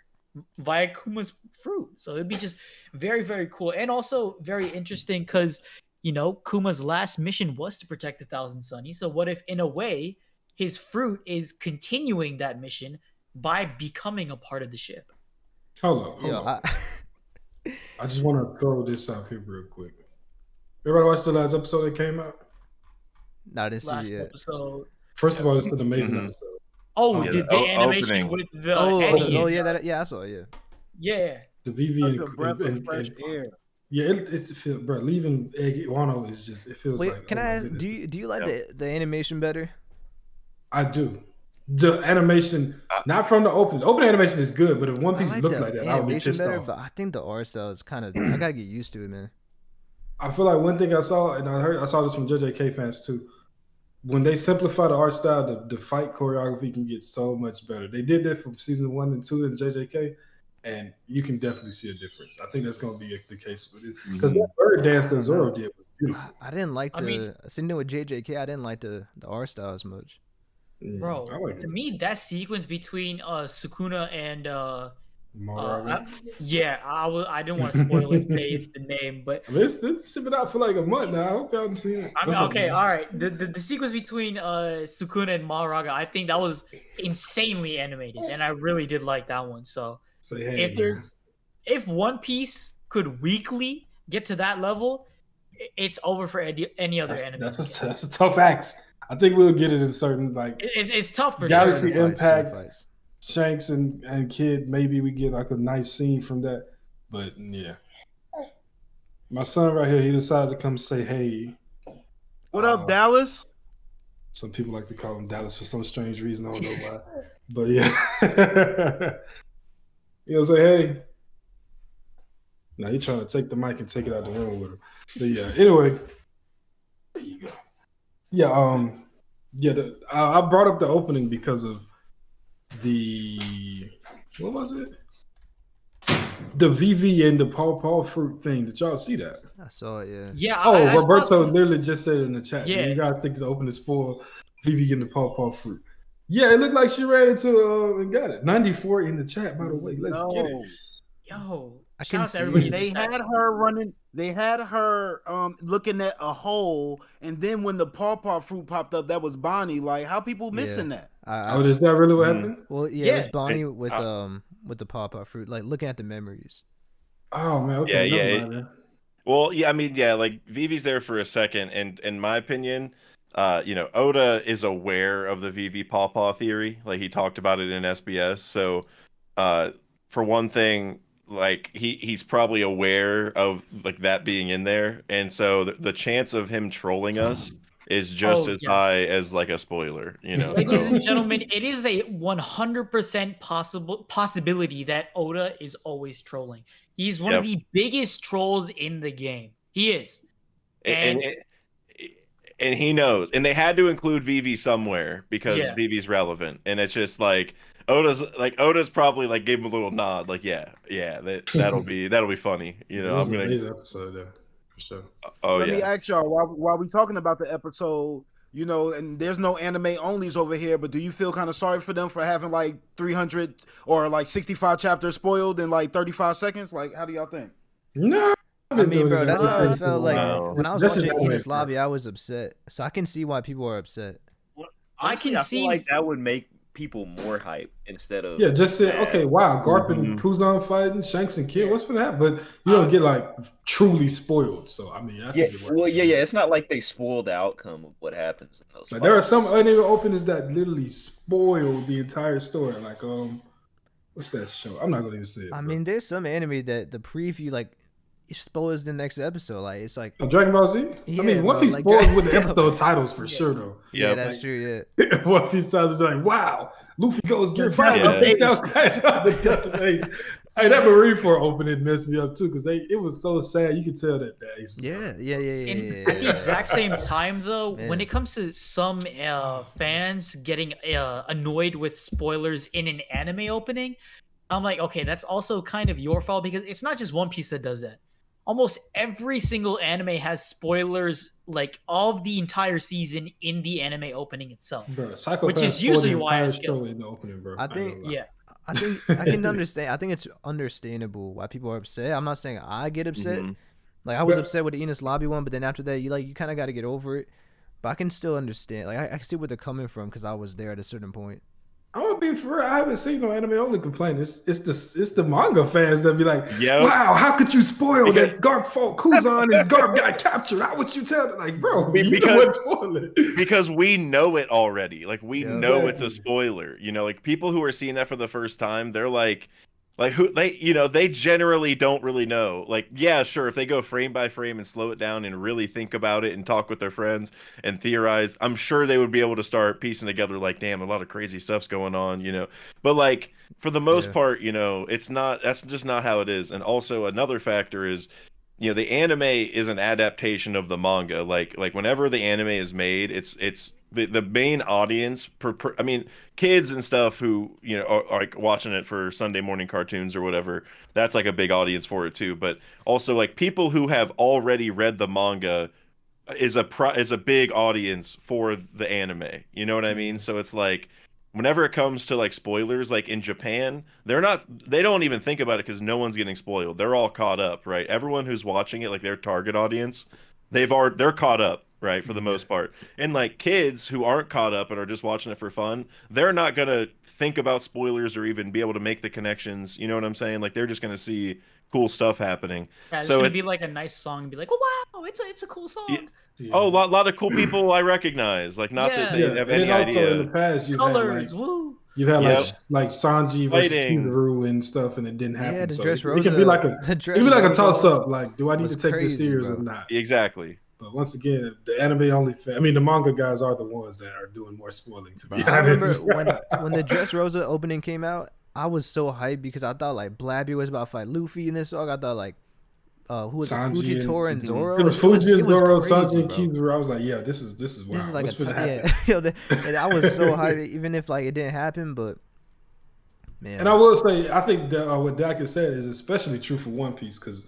via Kuma's fruit. So it'd be just very, very cool. And also very interesting because, you know, Kuma's last mission was to protect the Thousand Sunny. So what if, in a way, his fruit is continuing that mission by becoming a part of the ship? Hold on. I just want to throw this out here real quick. Everybody watched the last episode that came out? No, I didn't see Last it yet. episode. First of all, it's an amazing episode. Oh, Yeah, the the animation opening. with the Oh, yeah, I saw it. Yeah. Yeah. The VV Such a breath of fresh air. Yeah, it feels, bro. Leaving Wano is just, it feels Wait, like. can oh I my ask? goodness. Do you like the animation better? I do. The animation, not from the open. The open animation is good, but if One Piece looked like that, I would be animation pissed better, off. but I think the art style is kind of. I gotta get used to it, man. I feel like one thing I saw, and I saw this from JJK fans too. When they simplify the art style, the fight choreography can get so much better. They did that from season 1 and 2 in JJK, and you can definitely see a difference. I think that's going to be the case with it because that bird dance that Zoro did was beautiful. I didn't like sitting there with JJK. I didn't like the art style as much. Bro, to me, that sequence between Sukuna and I didn't want to spoil it, say the name, but it's been out for like a month now. I hope y'all seen it. I mean, okay, all right. The sequence between Sukuna and Maharaga, I think that was insanely animated, and I really did like that one. So if One Piece could weekly get to that level, it's over for any other anime. That's a tough axe. I think we'll get it in certain it's tough for Galaxy sure. Impact, Shanks and Kid. Maybe we get like a nice scene from that. But yeah, my son right here, he decided to come say hey. What up, Dallas? Some people like to call him Dallas for some strange reason. I don't know why. But yeah, he'll say hey. Now he's trying to take the mic and take it out the room with him. But yeah, anyway, there you go. Yeah, I brought up the opening because of what was it? The VV and the Paw fruit thing. Did y'all see that? I saw it, yeah. Yeah. Oh, Roberto literally just said it in the chat. Yeah. You guys think the opening spoil VV getting the Paw fruit? Yeah, it looked like she ran into and got it. 94 in the chat, by the way. Let's get it. Yo, I shout can out to see everybody. it. They had her running. They had her looking at a hole, and then when the Paw fruit popped up, that was Bonnie. Like, how people missing that? Is that really what happened? Well, yeah, it was Bonnie with the Paw fruit, like looking at the memories. Oh man, okay. Yeah. Well, yeah, I mean, yeah, like Vivi's there for a second, and in my opinion, Oda is aware of the Vivi Paw theory. Like he talked about it in SBS. So, for one thing, like he's probably aware of like that being in there, and so the chance of him trolling us is just as high as like a spoiler, Ladies and gentlemen, it is a 100% possibility that Oda is always trolling. He's one of the biggest trolls in the game. He is, and he knows. And they had to include Vivi somewhere because Vivi's relevant, and it's just like Oda's probably like gave him a little nod, like that'll be funny. I'm gonna amazing episode there. Sure. Let me ask y'all while we talking about the episode, and there's no anime onlys over here, but do you feel kind of sorry for them for having like 300 or like 65 chapters spoiled in like 35 seconds? Like, how do y'all think? No, I mean, bro, that's how I felt like when I was watching Enos Lobby. I was upset, so I can see why people are upset. I feel like that would make people more hype instead of just say okay, wow, Garp and Kuzan fighting, Shanks and Kid, what's gonna happen? But you don't get like truly spoiled. So I mean, I think it's not like they spoiled the outcome of what happens in those like there are some anime openings that literally spoil the entire story. Like what's that show? I'm not gonna even say it. I mean, there's some anime that the preview like spoils the next episode. Like it's like Dragon Ball Z. I mean, One Piece spoils with the episode titles for sure, though. Yeah, that's true. Yeah, One Piece titles be like, wow, Luffy goes get fired. Hey, that Marineford opening messed me up too because it was so sad. You could tell that Ace was Yeah. At the exact same time, though, when Man. it comes to some fans getting annoyed with spoilers in an anime opening, I'm like, okay, that's also kind of your fault because it's not just One Piece that does that. Almost every single anime has spoilers like of the entire season in the anime opening itself. Bro, Psycho Which Pass is usually the why I entire skip. show in the opening, bro. I think- ain't gonna lie. Yeah. I think I can understand. I think it's understandable why people are upset. I'm not saying I get upset. Mhm. Like I was But- upset with the Enos Lobby one, but then after that, you kind of got to get over it. But I can still understand. Like I see where they're coming from because I was there at a certain point. I'm gonna be for real. I haven't seen no anime only complaint. It's the manga fans that be like, Yep. wow, how could you spoil Because- that Garp fought Kuzan and Garp got captured? How would you tell that? Like, bro, you Because- know what spoil it. Because we know it already. Like we Yeah. know it's a Exactly. spoiler. You know, like people who are seeing that for the first time, they're like who they generally don't really know. Like, yeah, sure, if they go frame by frame and slow it down and really think about it and talk with their friends and theorize, I'm sure they would be able to start piecing together like, damn, a lot of crazy stuff's going on, you know. But like for the most Yeah. part, you know, that's just not how it is. And also another factor is, you know, the anime is an adaptation of the manga. Like whenever the anime is made, it's the main audience. I mean, kids and stuff who, you know, are like watching it for Sunday morning cartoons or whatever. That's like a big audience for it too. But also like people who have already read the manga is a big audience for the anime. You know what I mean? So it's like whenever it comes to like spoilers, like in Japan, they don't even think about it because no one's getting spoiled. They're all caught up, right? Everyone who's watching it, like their target audience, they're caught up, right, for the most part. And like kids who aren't caught up and are just watching it for fun, they're not gonna think about spoilers or even be able to make the connections. You know what I'm saying? Like they're just gonna see cool stuff happening. Yeah, it's So gonna it- be like a nice song and be like, oh wow, it's a cool song. Yeah. Oh, a lot of cool people I recognize. Like not that they Yeah, have and any then also in idea. the past Colors, woo. you've had Yep. like Sanji versus Fighting. Kizaru and stuff, and it didn't happen. Yeah, the so Dress it can be like a toss up. Like, do I need was to take this crazy, serious bro. or not? Exactly. But once again, the anime only. I mean, the manga guys are the ones that are doing more spoiling. To be I honest, remember when the Dress Rosa opening came out, I was so hyped because I thought like Blabby was about to fight Luffy in this song. I thought like who was it? Sanji Fujitora and Mhm. Zoro. it was Fuji and Zoro, crazy, Sanji and bro. Kizaru. I was like, yeah, this is wow. This is like What's a gonna time, happen? yeah. And I was so hyped, even if like it didn't happen. But man, And I will say, I think that what Dak has said is especially true for One Piece because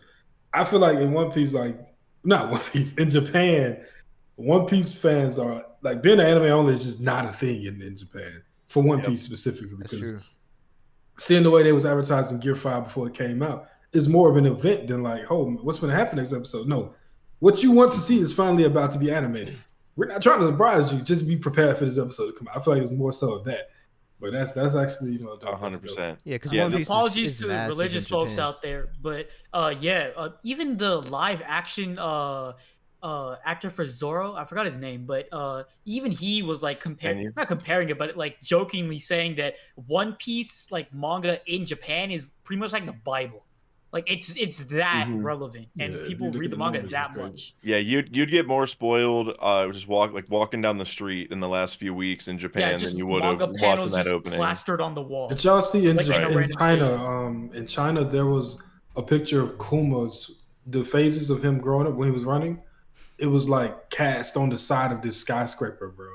I feel like in One Piece, like not One Piece in Japan, One Piece fans are like being an anime only is just not a thing in Japan for One Yep. Piece specifically that's because true. seeing the way they was advertising Gear 5 before it came out is more of an event than like, oh, what's going to happen next episode? No, what you want to see is finally about to be animated. We're not trying to surprise you. Just be prepared for this episode to come out. I feel like it's more so of that. But that's actually, you know, 100%. Yeah, because Yeah, One the Piece Apologies is to massive in religious folks Japan. out there, but even the live action actor for Zoro, I forgot his name, but even he was like not comparing it, but like jokingly saying that One Piece like manga in Japan is pretty much like the Bible. Like it's that Mhm. relevant, and Yeah, if people you look read at the the manga numbers, that it's crazy. much. Yeah, you'd get more spoiled just walking down the street in the last few weeks in Japan Yeah, just than you would have manga watching panels that just opening. plastered on the wall. Did y'all see in, Like in a in random China? station. In China, there was a picture of the phases of him growing up when he was running. It was like cast on the side of this skyscraper, bro.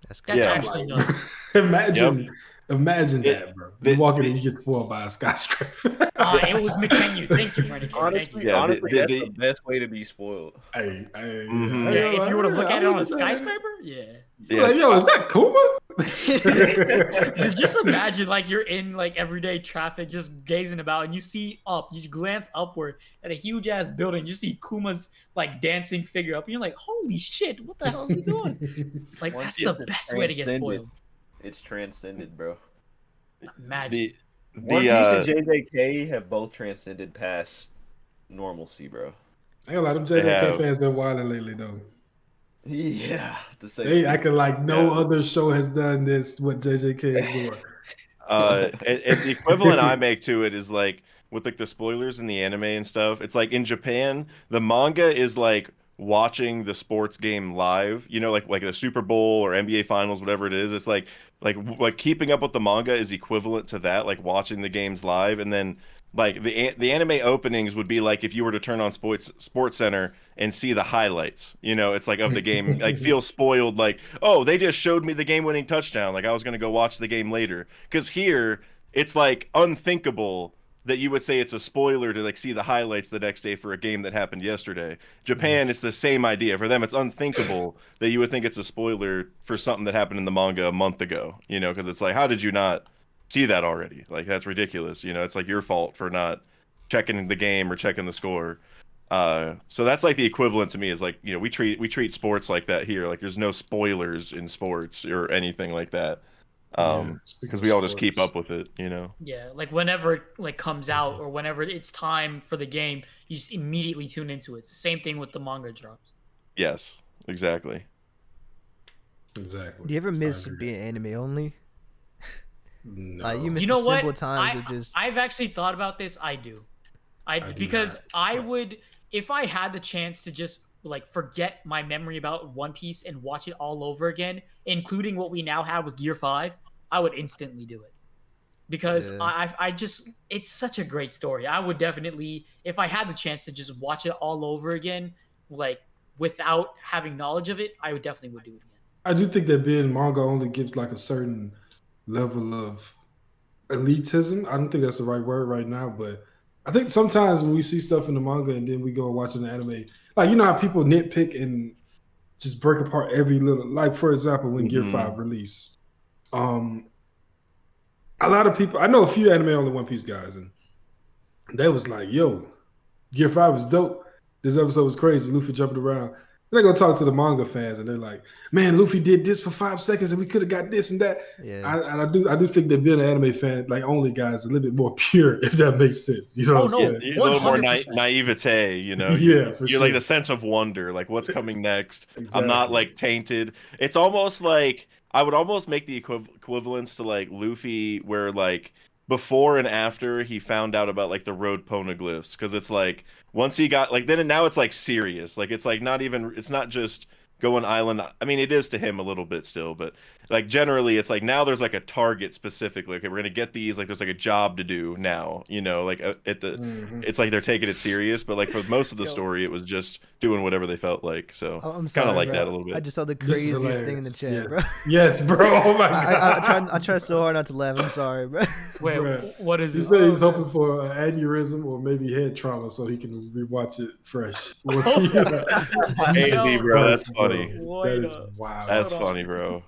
That's That's crazy. Yeah. actually nuts. Imagine Yep. that, bro. You The- walk in the- and you get spoiled by a skyscraper. It was McKenny. Thank you, Frankie. Thank Honestly, you. Yeah, honestly, the- that's the- the best way to be spoiled. Hey, Mhm. Yeah, if you were to look at it on a look at skyscraper, yeah. You're like, yo, is that Kuma? Just imagine like you're in like everyday traffic just gazing about and you see up, you glance upward at a huge ass building, you see Kuma's like dancing figure up and you're like, holy shit, what the hell is he doing? Like Once that's the it's best way to get transcended, spoiled. It's transcended, bro. Imagine. The One the Piece and JJK have both transcended past normalcy, bro. I ain't gonna lie, them They JJK have- fans been wilding lately though. Yeah, to say They the acting like no Yeah. other show has done this. What JJK is doing. and the equivalent I make to it is like with like the spoilers in the anime and stuff. It's like in Japan, the manga is like watching the sports game live. You know, like the Super Bowl or NBA Finals, whatever it is. It's like keeping up with the manga is equivalent to that, like watching the games live. And then Like the anime openings would be like if you were to turn on Sports Center and see the highlights. You know, it's like of the game, like feel spoiled. Like, oh, they just showed me the game-winning touchdown. Like I was gonna go watch the game later. Because here it's like unthinkable that you would say it's a spoiler to like see the highlights the next day for a game that happened yesterday. Japan, it's the same idea. For them, it's unthinkable that you would think it's a spoiler for something that happened in the manga a month ago. You know, because it's like, how did you not see that already? Like that's ridiculous. You know, it's like your fault for not checking the game or checking the score. So that's like the equivalent to me is like, you know, we treat sports like that here. Like there's no spoilers in sports or anything like that. Because we all just keep up with it, you know. Yeah, like whenever it like comes out or whenever it's time for the game, you just immediately tune into it. It's the same thing with the manga drops. Yes, exactly. Exactly. Do you ever miss being anime only? No. Like you miss You know the what? simple times of just. I've actually thought about this. I do because not. I would, if I had the chance to just like forget my memory about One Piece and watch it all over again, including what we now have with Gear 5, I would instantly do it. Because I just, it's such a great story. I would definitely, if I had the chance to just watch it all over again, like without having knowledge of it, I would definitely would do it again. I do think that being manga only gives like a certain level of elitism. I don't think that's the right word right now, but I think sometimes when we see stuff in the manga and then we go and watch an anime, like you know how people nitpick and just break apart every little, like for example, when Gear 5 released, a lot of people, I know a few anime only One Piece guys, and they was like, yo, Gear 5 is dope. This episode was crazy. Luffy jumping around. They're gonna talk to the manga fans, and they're like, "Man, Luffy did this for 5 seconds, and we could have got this and that." Yeah. I do think that being an anime fan, like only guys, a little bit more pure, if that makes sense. You know what I'm saying? A little more naivete, you know. Yeah, you're sure. like the sense of wonder, like what's coming next. Exactly. I'm not like tainted. It's almost like I would almost make the equivalence to like Luffy, where like before and after he found out about like the road poneglyphs, because it's like once he got like then and now it's like serious, like it's like not even, it's not just going island. I mean, it is to him a little bit still, but like generally it's like now there's like a target specifically. Okay, we're gonna get these, like there's like a job to do now, you know, like at the it's like they're taking it serious, but like for most of the story it was just doing whatever they felt like. So I'm kind of like bro. that a little bit. I just saw the This is craziest thing in the hilarious. chat, Yeah. bro. Yes, bro. Oh my god. I tried so hard not to laugh. I'm sorry, bro. Wait, Bruh. what is He it? said he's hoping for an aneurysm or maybe head trauma so he can rewatch it fresh. Hey, bro, that's funny. That is wow. That's funny, bro.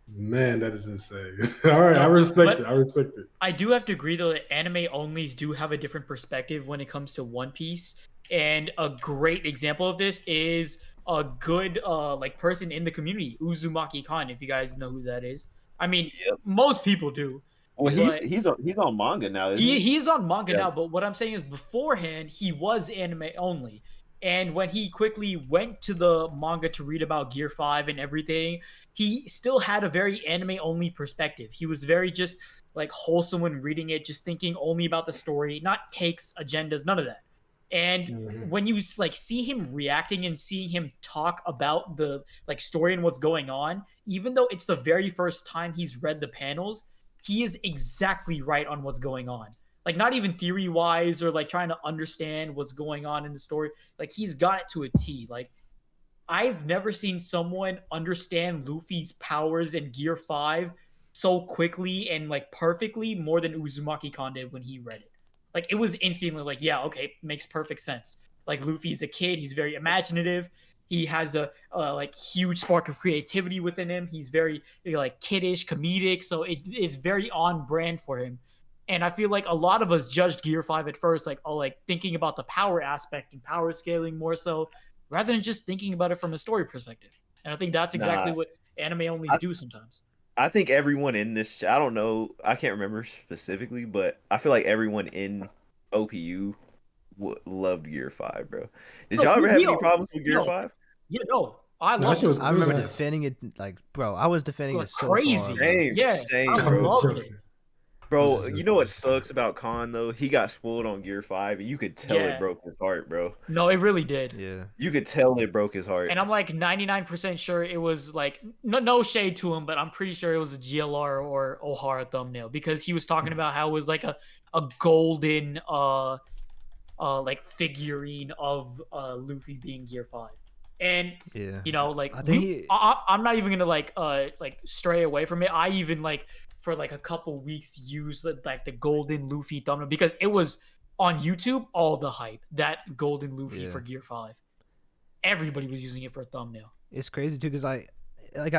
Man, that is insane. All right, I respect it. I do have to agree though that anime onlys do have a different perspective when it comes to One Piece, and a great example of this is a good like person in the community, Uzumaki Khan. If you guys know who that is, I mean, most people do. Well, But he's on manga now. Isn't he? he's on manga now, but what I'm saying is beforehand he was anime only. And when he quickly went to the manga to read about Gear 5 and everything, he still had a very anime only perspective. He was very just like wholesome when reading it, just thinking only about the story, not takes, agendas, none of that. And when you like see him reacting and seeing him talk about the like story and what's going on, even though it's the very first time he's read the panels, he is exactly right on what's going on. Like not even theory wise or like trying to understand what's going on in the story. Like he's got it to a T. Like I've never seen someone understand Luffy's powers in Gear 5 so quickly and like perfectly more than Uzumaki Khan did when he read it. Like it was instantly like, yeah, okay, makes perfect sense. Like Luffy is a kid, he's very imaginative. He has a like huge spark of creativity within him. He's very like kiddish, comedic, so it's very on brand for him. And I feel like a lot of us judged Gear 5 at first, like, oh, like thinking about the power aspect and power scaling more so, rather than just thinking about it from a story perspective. And I think that's exactly what anime onlys do sometimes. I think everyone in this, I don't know, I can't remember specifically, but I feel like everyone in OPU loved Gear 5, bro. Did y'all ever have any problems with Gear 5? Yeah, no. I love it. I remember defending it, like, bro, I was defending it so crazy. hard. Same, Yeah, same, I bro. loved it. Bro, you know what sucks about Khan though? He got spoiled on Gear 5, and you could tell Yeah. it broke his heart, bro. No, it really did. Yeah. You could tell it broke his heart. And I'm like 99% sure it was like no shade to him, but I'm pretty sure it was a GLR or Ohara thumbnail because he was talking about how it was like a golden like figurine of Luffy being Gear 5. And Yeah. you know, like I think I'm not even gonna like stray away from it. I even like for like a couple weeks used like the golden Luffy thumbnail because it was on YouTube all the hype. That golden Luffy for Gear 5. Everybody was using it for a thumbnail. It's crazy too, cause I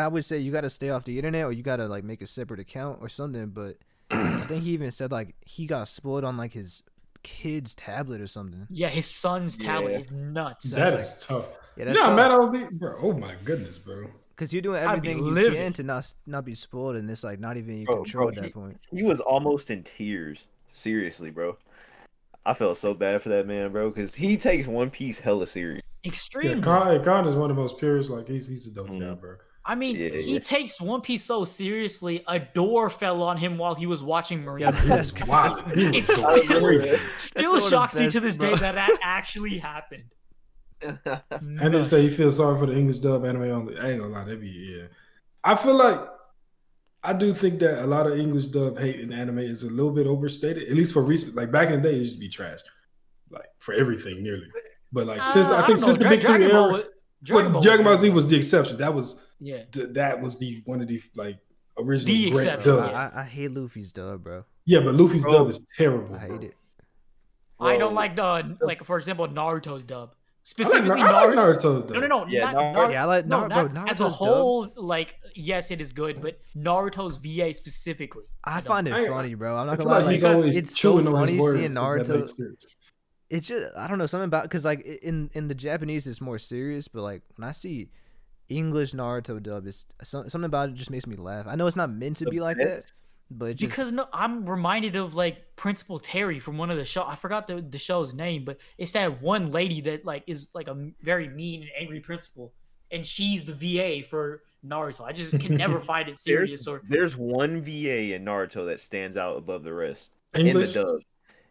would say you gotta stay off the internet or you gotta like make a separate account or something. But I think he even said like he got spoiled on like his kid's tablet or something. Yeah, his son's tablet is nuts. That is tough. Yeah, that's No, tough. man, I'll be, bro. Oh my goodness, bro. Cause you're doing I'd be everything you livid. can to not be spoiled, and it's like not even in your Bro, control bro, at that point. He was almost in tears. Seriously, bro. I felt so bad for that man, bro, because he takes One Piece hella serious. Extremely. Yeah, Khan is one of the most purest. Like he's a dope guy, bro. I mean, Yeah, he takes One Piece so seriously. A door fell on him while he was watching Marine. That's Wow, It's still shocks me to this day that actually happened. And they say he feels sorry for the English dub anime only. I ain't gonna lie, that be I feel like I do think that a lot of English dub hate in anime is a little bit overstated. At least for recent, like back in the day, it used to be trash, like for everything nearly. But like since I think since the big three era, Dragon Ball Z was the exception. That was the one of the like original The great exception, dubs. yes. I hate Luffy's dub, bro. Yeah, but Luffy's dub is terrible. I hate it. I don't like like for example Naruto's dub. I Specifically like Naruto dub. No. Yeah, not Naruto- Yeah, I like no, Naruto. not as a whole. Like, yes, it is good, but Naruto's VA specifically. I find it funny, bro. I'm not I feel gonna lie. like he's Like, always it's so chewing on funny his words. seeing If that Naruto. makes sense. It's just I don't know something about because like in the Japanese it's more serious, but like when I see English Naruto dub, it's something about it just makes me laugh. I know it's not meant to be like that, but it just, Because no, I'm reminded of like Principal Terry from one of the show. I forgot the show's name, but it's that one lady that like is like a very mean and angry principal, and she's the VA for Naruto. I just can never find it serious. There's one VA in Naruto that stands out above the rest English? in the dub.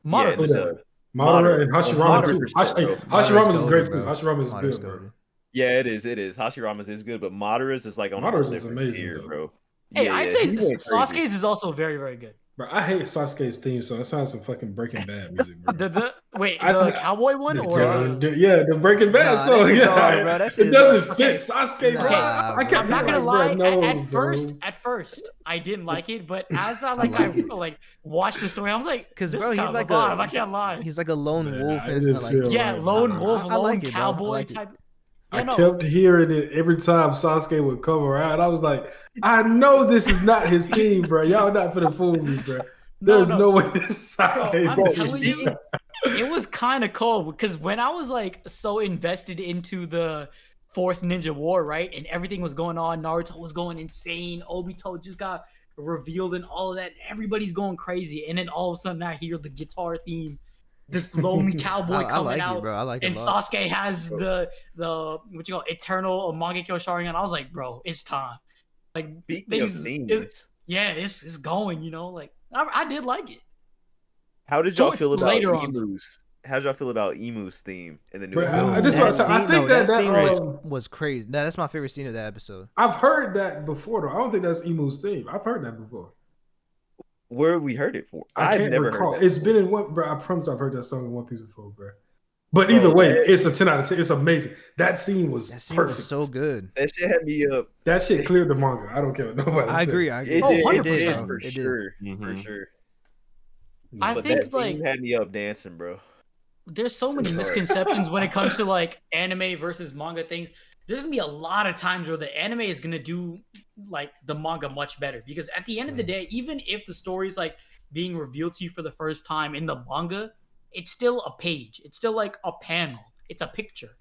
Madara. Yeah, in the dub. Madara and Hashirama too. 100%, Hashirama's is great too. bro. Hashirama's is Madara's good, bro. golden. Yeah, it is. Hashirama's is good, but Madara's is like on Madara's a is different amazing, tier, though. bro. Hey, Yeah, I'd yeah, say he went crazy. Sasuke's is also very, very good. Bro, I hate Sasuke's theme song. It sounds some fucking Breaking Bad music, bro. The I- cowboy one or the Breaking Bad Nah, song. that shit's Yeah, hard, bro. That shit it is doesn't hard. fit Sasuke, bro. Nah, I can't I'm not gonna be lie. like, bro, at no, first, I didn't like it, but as I like watched the story, I was like, Because this bro, is he's kind like of a vibe. I can't lie. he's like a lone Nah, wolf, I and it's didn't not feel like Yeah, right. lone wolf, I lone like it, bro. I cowboy like it. type. I Yeah, no. kept hearing it every time Sasuke would come around. I was like, I know this is not his team, bro. Y'all not finna fool me, bro. There's no way this is Sasuke. Bro, I'm telling you, it was kind of cold because when I was like so invested into the Fourth Ninja War, right, and everything was going on, Naruto was going insane, Obito just got revealed and all of that, everybody's going crazy, and then all of a sudden I hear the guitar theme, the lonely cowboy I coming like out, it, bro. I like it and a lot. Sasuke has the what you call eternal Mangekyo Sharingan. I was like, bro, it's time. Like Speaking of things, themes, it's going. You know, like I did like it. how did y'all So feel it's about later on. Emus? How did y'all feel about Emu's theme in the new Bro, episode? I just want to say, I think that scene was crazy. That's my favorite scene of that episode. I've heard that before, though. I don't think that's Emu's theme. I've heard that before. Where have we heard it for? I I've can't never recall. heard that. It's been in one, bro. I promise I've heard that song in One Piece before, bro. But either way, it's a 10 out of 10. It's amazing. That scene was perfect. Was so good. That shit had me up. That shit cleared the manga. I don't care what nobody I said. agree. I agree. It Oh, did, 100%. it did, bro. for It did. sure. Mhm. For sure. I But think that like theme had me up dancing, bro. there's so many Sorry. misconceptions when it comes to like anime versus manga things. There's gonna be a lot of times where the anime is gonna do like the manga much better because at the end of the day, even if the story's like being revealed to you for the first time in the manga, it's still a page. It's still like a panel. It's a picture.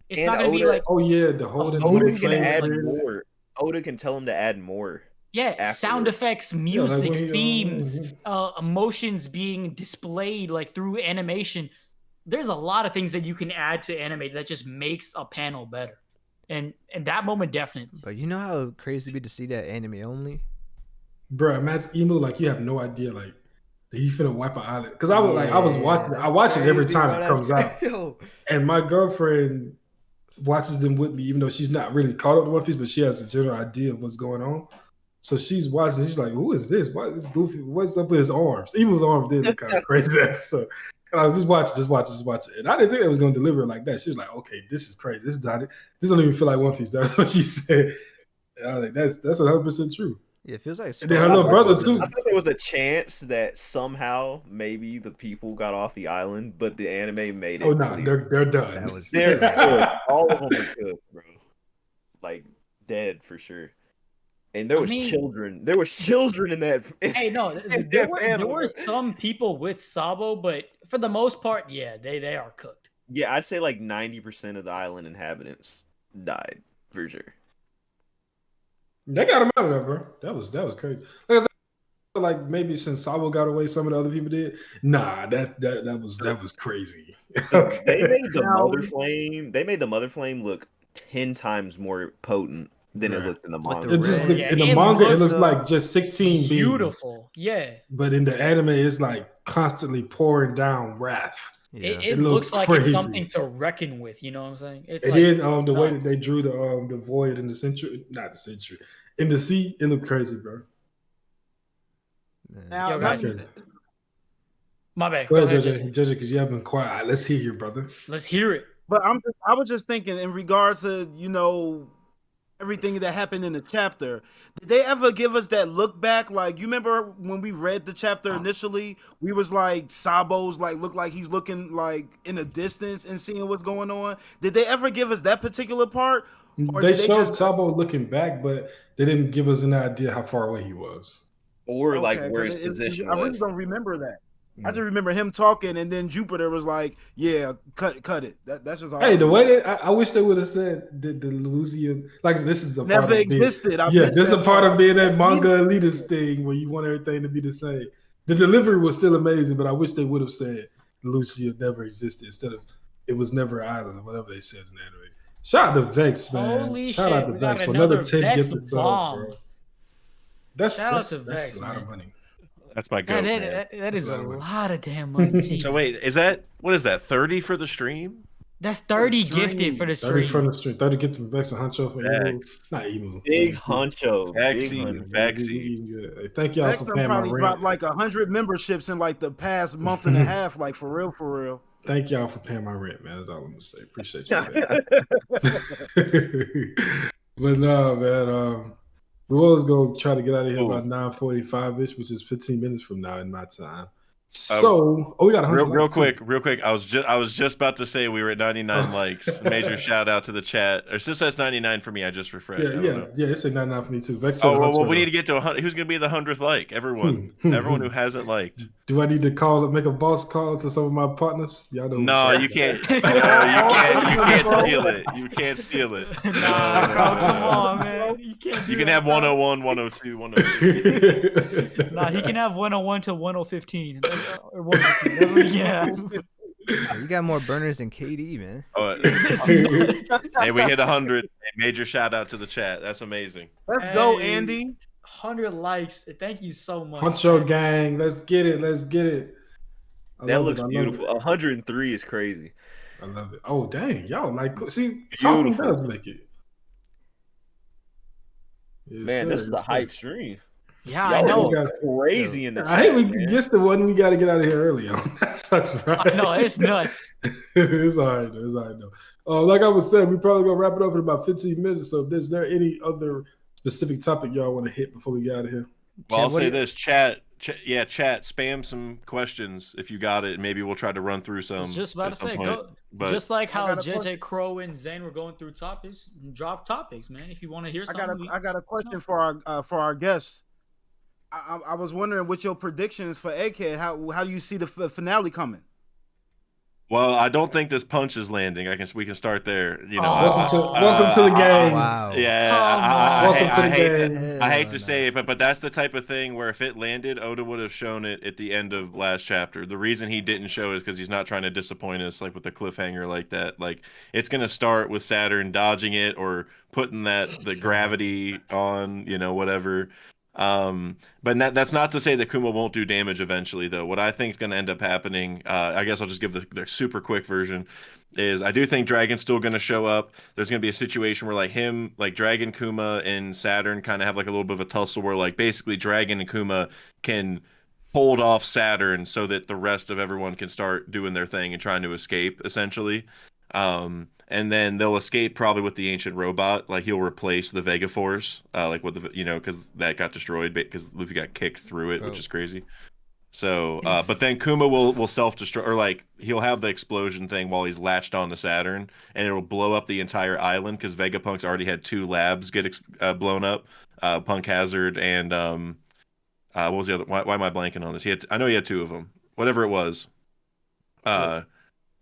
It's And not gonna be Oda- like Oh yeah, the whole Oda can flame add grid. more. Oda can tell him to add more. sound afterwards. effects, like music, when he, themes, emotions being displayed like through animation. There's a lot of things that you can add to anime that just makes a panel better. And that moment definitely. But you know how crazy it'd be to see that anime only? Bro, imagine Emu, like you have no idea, like He finna wipe an island. Because I was watching. I watch it every time it comes out, and my girlfriend watches them with me, even though she's not really caught up to One Piece, but she has a general idea of what's going on. So she's watching. She's like, "Who is this? Why is this Goofy? What's up with his arms? Even his arms did look kind of crazy." So and I was just watch it. And I didn't think it was going to deliver it like that. She was like, "Okay, this is crazy. This is not it. This don't even feel like One Piece." That's what she said. And I was like, "That's 100% true." Yeah, it feels like. And then her little brother too. I thought there was a chance that somehow maybe the people got off the island, but the anime made it. Oh no, they're done. That was They're good. All of them are good, bro. Like dead for sure. And there was children. There was children in that. Hey, no, there were some people with Sabo, but for the most part, yeah, they are cooked. Yeah, I'd say like 90% of the island inhabitants died for sure. They got him out of there, bro. That was crazy. Like maybe since Sabo got away, some of the other people did. Nah, that was crazy. Okay. They made the Mother Flame. They made the Mother Flame look 10 times more potent than it looked in the manga. In the manga, it looks like just 16 beautiful. Beams. Yeah. But in the anime, it's like constantly pouring down wrath. Yeah. It looks like crazy. It's something to reckon with. You know what I'm saying? It's the way that they drew the void in the century, not the century, in the sea, it looked crazy, bro. Now, my bad. Go ahead, Judge, because you have been quiet. Let's hear you, brother. Let's hear it. But I was just thinking in regards to everything that happened in the chapter. Did they ever give us that look back? Like, you remember when we read the chapter initially, we was like, Sabo's like look like he's looking like in the distance and seeing what's going on. Did they ever give us that particular part? Or they showed Sabo looking back, but they didn't give us an idea how far away he was. Or like where his position was. I really don't remember that. I just remember him talking, and then Jupiter was like, "Yeah, cut it." That's just all. Hey, the way that I wish they would have said the Lucian, like this is a never part existed. This is a part of being that manga elitist thing where you want everything to be the same. The delivery was still amazing, but I wish they would have said Lucia never existed instead of it was never an island or whatever they said in the anime. Shout out to Vex, man. Shout out to Vex for another 10 gifted subs, bro. That's a lot of money. That's my goat. That is a lot of damn money. So wait, what is that? 30 for the stream? That's 30 gifted for the stream. 30 for the stream. 30 gifted from Vex and Huncho for Emu. Not Emu. Big Huncho. Vexy. Thank y'all Vex for paying my rent. Probably dropped like 100 memberships in like the past month and a half, like for real. Thank y'all for paying my rent, man. That's all I'm gonna say. Appreciate you. But no, man. We always go try to get out of here about 9:45ish, which is 15 minutes from now in my time. So, we got 100 real quick. I was just about to say we were at 99 likes. Major shout out to the chat. Or since that's 99 for me, I just refreshed. Yeah. It's a 99 for me too. Vex well, we need to get to 100. Who's going to be the 100th like? Everyone who hasn't liked. Do I need to make a boss call to some of my partners? Y'all know. No, you can't. You can't steal it. You can't steal it. Nah, come on, man. You can have 101, 102, 103. Nah, he can have 101 to 115. Or 115. That's what he has. You got more burners than KD, man. Hey, we hit 100. Major shout out to the chat. That's amazing. Let's go, Andy. 100 likes. Thank you so much. Huncho gang. Let's get it. That looks beautiful. 103 is crazy. I love it. Oh, dang. Y'all see, beautiful. Does make it. Yes, man, this is a hype stream. Yeah, I know. Crazy in the chat. I hate we guess the one we got to get out of here early on. That sucks, right? I know, it's nuts. It's all right, though. Like I was saying, we probably going to wrap it up in about 15 minutes. So is there any other specific topic y'all want to hit before we get out of here? Well, I'll say this. Chat, spam some questions if you got it. Maybe we'll try to run through some. Just about to say, just like how JJ, Krow, and Zane were going through topics, drop topics, man. If you want to hear something. I got a question for our guests. I was wondering what your predictions for Egghead. How do you see the finale coming? Well, I don't think this punch is landing. We can start there. Welcome to the game. Wow. Yeah. Welcome to the game. I hate to say it, but that's the type of thing where if it landed, Oda would have shown it at the end of last chapter. The reason he didn't show it is because he's not trying to disappoint us, like with a cliffhanger like that. Like it's gonna start with Saturn dodging it or putting the gravity on, whatever. But that's not to say that Kuma won't do damage eventually, though. What I think is going to end up happening, I guess I'll just give the super quick version, is I do think Dragon's still going to show up. There's going to be a situation where like Dragon, Kuma, and Saturn kind of have like a little bit of a tussle where like basically Dragon and Kuma can hold off Saturn so that the rest of everyone can start doing their thing and trying to escape, essentially. And then they'll escape probably with the ancient robot. Like he'll replace the Vega Force, like with the because that got destroyed because Luffy got kicked through it, which is crazy. So, but then Kuma will self-destruct, or like he'll have the explosion thing while he's latched on to Saturn, and it'll blow up the entire island because Vegapunk's already had 2 labs get blown up, Punk Hazard and what was the other? Why am I blanking on this? I know he had 2 of them. Whatever it was.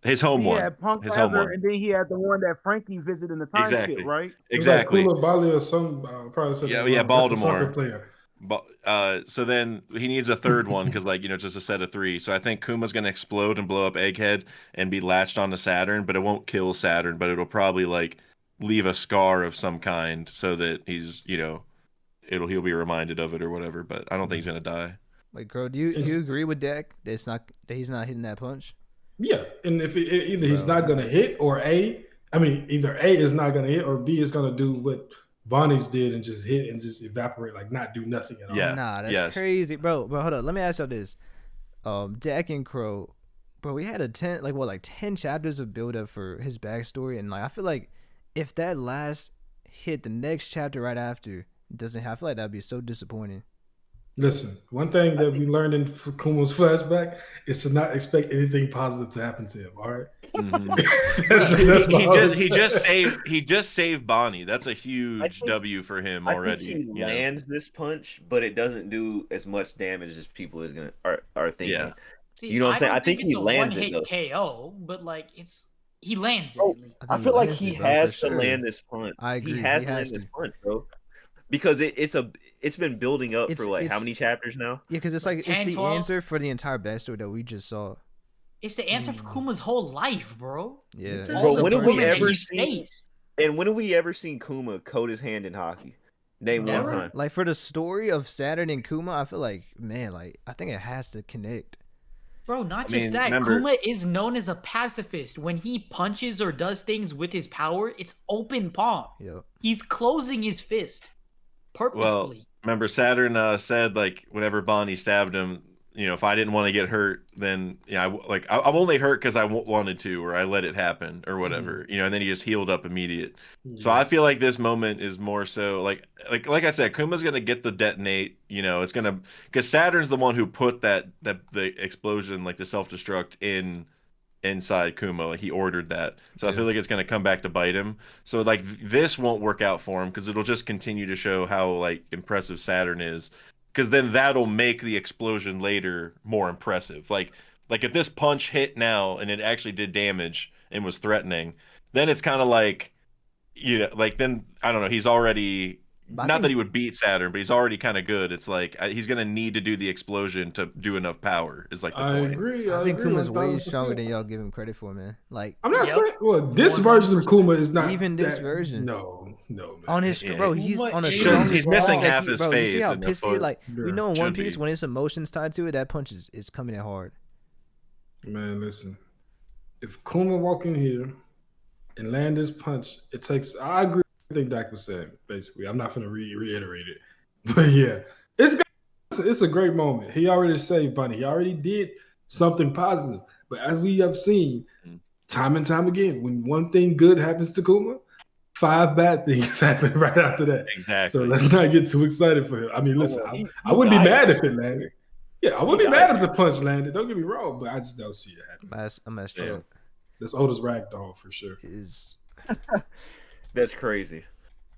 His home one. His home one. And then he had the one that Frankie visited in the time skip, right? Exactly. Like Bali or some probably said Baltimore. Player. So then he needs a 3rd one because just a set of 3. So I think Kuma's gonna explode and blow up Egghead and be latched onto Saturn, but it won't kill Saturn, but it'll probably like leave a scar of some kind so that he's he'll be reminded of it or whatever. But I don't think he's gonna die. Like, Krow, do you agree with Dak that he's not hitting that punch? Yeah, and if either he's not gonna hit or either A is not gonna hit or B is gonna do what Bonnie's did and just hit and just evaporate, like not do nothing at all. Yeah. Nah, that's crazy, bro. But hold on, let me ask y'all this. Dak and Krow, bro, we had 10 chapters of build up for his backstory, and like I feel like if that last hit the next chapter right after doesn't have, I feel like that'd be so disappointing. Listen, one thing that we learned in Kuma's flashback is to not expect anything positive to happen to him. All right. Mm-hmm. he just saved Bonnie. That's a huge W for him already. I think he lands this punch, but it doesn't do as much damage as people are thinking. Yeah. See, you know what I'm saying? I think he lands it though. KO, but like he lands it. I feel like he has to land this punch. I agree. He has to land this punch, bro. Because it's been building up for like how many chapters now? Yeah, because it's like 10, it's the 12? Answer for the entire backstory that we just saw. It's the answer for Kuma's whole life, bro. Yeah. Bro, when have we ever seen Kuma coat his hand in Haki? Name one time. Like for the story of Saturn and Kuma, I feel like I think it has to connect. Bro, not just that. Remember, Kuma is known as a pacifist. When he punches or does things with his power, it's open palm. Yeah. He's closing his fist. Purposefully. Well, remember Saturn said like whenever Bonnie stabbed him, if I didn't want to get hurt, then I'm only hurt because I wanted to, or I let it happen, or whatever, and then he just healed up immediate. Yeah. So I feel like this moment is more so like I said, Kuma's gonna get the detonate. It's gonna because Saturn's the one who put the explosion, like the self-destruct inside Kuma. Like he ordered that, so I feel like it's going to come back to bite him. So like this won't work out for him because it'll just continue to show how like impressive Saturn is, because then that'll make the explosion later more impressive. Like if this punch hit now and it actually did damage and was threatening, then it's kind of like then I don't know, he's already not that he would beat Saturn, but he's already kind of good. It's like he's gonna need to do the explosion to do enough power. Is like the point. I think Kuma's way stronger than y'all give him credit for, man. Like I'm not saying. Well, this version of Kuma is not even this version. No, man. On his bro, he's on a. He's missing half his face. You see how pissed he like? We know in One Piece when his emotions tied to it, that punch is coming in hard. Man, listen. If Kuma walk in here and land this punch, it takes. I agree. I think Dak was saying, basically. I'm not going to reiterate it. But yeah, it's a great moment. He already saved Bunny. He already did something positive. But as we have seen time and time again, when one thing good happens to Kuma, 5 bad things happen right after that. Exactly. So let's not get too excited for him. I mean, listen, I wouldn't be mad if it landed. Yeah, I wouldn't be mad if the punch landed. Don't get me wrong, but I just don't see it happening. I'm as chill. That's Otis Ragdoll for sure. That's crazy.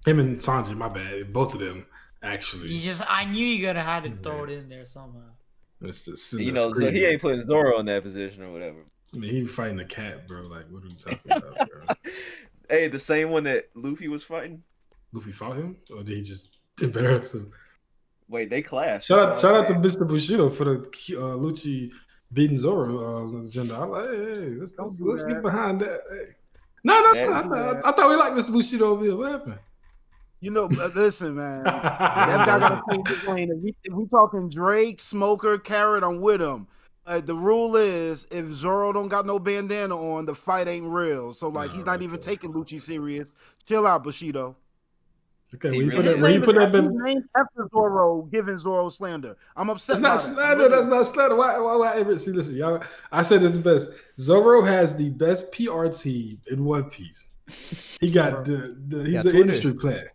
Him and Sanji, my bad. Both of them, actually. I knew you gotta have to throw it in there somehow. So he ain't putting Zoro in that position or whatever. I mean, he fighting a cat, bro. Like, what are we talking about, bro? Hey, the same one that Luffy was fighting? Luffy fought him? Or did he just embarrass him? Wait, they clashed. Shout out to Mr. Bushido for the Lucci beating Zoro agenda. I'm like, hey, let's get behind that. Hey. No. I thought we liked Mr. Bushido over here. What happened? You know, listen, man. That guy got to change his lane. If we talking Drake, Smoker, Carrot, I'm with him. The rule is if Zoro don't got no bandana on, the fight ain't real. So like he's not even taking Lucci serious. Chill out, Bushido. Okay, He we really put His that. name You put that. is named after Zoro, giving Zoro slander. I'm upset. That's not slander. That's not slander. Why ever see? Listen, y'all. I said it's the best. Zoro has the best PR team in One Piece. He got he's an industry player.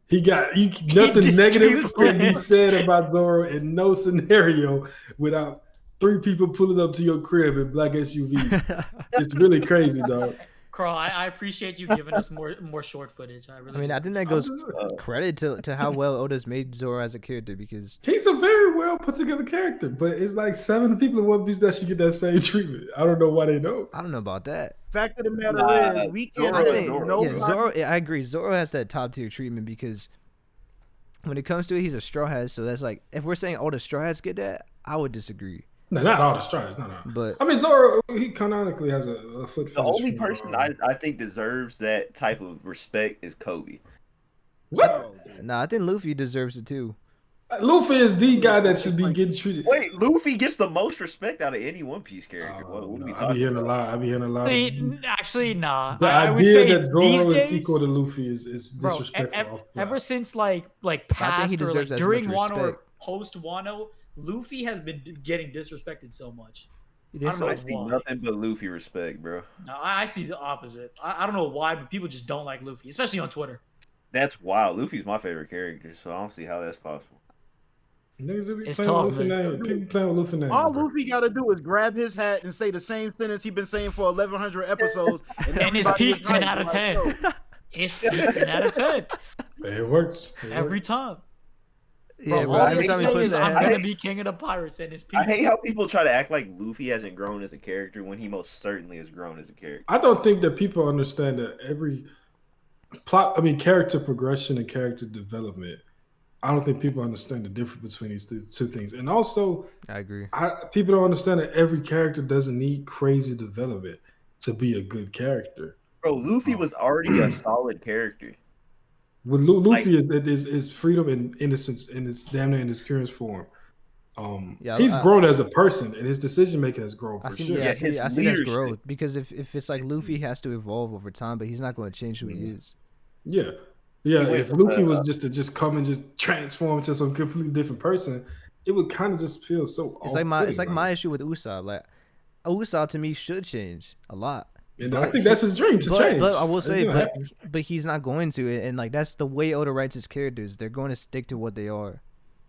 He got nothing negative can be said about Zoro in no scenario without 3 people pulling up to your crib in black SUV. It's really crazy, dog. Krow, I appreciate you giving us more short footage. I mean, I think that goes credit to how well Oda's made Zoro as a character, because he's a very well put together character, but it's like 7 people in One Piece that should get that same treatment. I don't know why they don't. I don't know about that. Fact of the matter is, we can't. Zoro. I agree. Zoro has that top tier treatment because when it comes to it, he's a straw hat. So that's like, if we're saying all the straw hats get that, I would disagree. No, not all the straws. No. But I mean, Zoro, he canonically has a foot. The only person I think deserves that type of respect is Kobe. What? Nah, I think Luffy deserves it too. Luffy is the guy that should be getting treated. Wait, Luffy gets the most respect out of any One Piece character. What are we I be hearing a lot. Actually, nah. The I would idea say that Zoro these is days, equal to Luffy is disrespectful. Ever since like past he or like deserves as during much Wano or respect. post Wano, Luffy has been getting disrespected so much. I see nothing but Luffy respect, bro. No, I see the opposite. I don't know why, but people just don't like Luffy, especially on Twitter. That's wild. Luffy's my favorite character, so I don't see how that's possible. It's tough, People playing with Luffy name. All Luffy got to do is grab his hat and say the same sentence he's been saying for 1,100 episodes, and his peak 10 out of 10. His peak 10 out of 10. It works Every time. Yeah, bro. Every time he puts I'm gonna be king of the pirates, and his peak. I hate how people try to act like Luffy hasn't grown as a character when he most certainly has grown as a character. I don't think that people understand that every character progression and character development. I don't think people understand the difference between these two things. And also, I agree. People don't understand that every character doesn't need crazy development to be a good character. Bro, Luffy was already a solid character. With Luffy is freedom and innocence in its damn near in its purest form. He's grown as a person, and his decision making has grown for sure. I see that's growth, because if it's like Luffy has to evolve over time, but he's not going to change who he is. Yeah. If Luffy was just come and just transform into some completely different person, it would kind of just feel so. It's like my issue with Usopp. Like Usopp to me should change a lot. And I think that's his dream to change. But I will say, but he's not going to, and like that's the way Oda writes his characters. They're going to stick to what they are.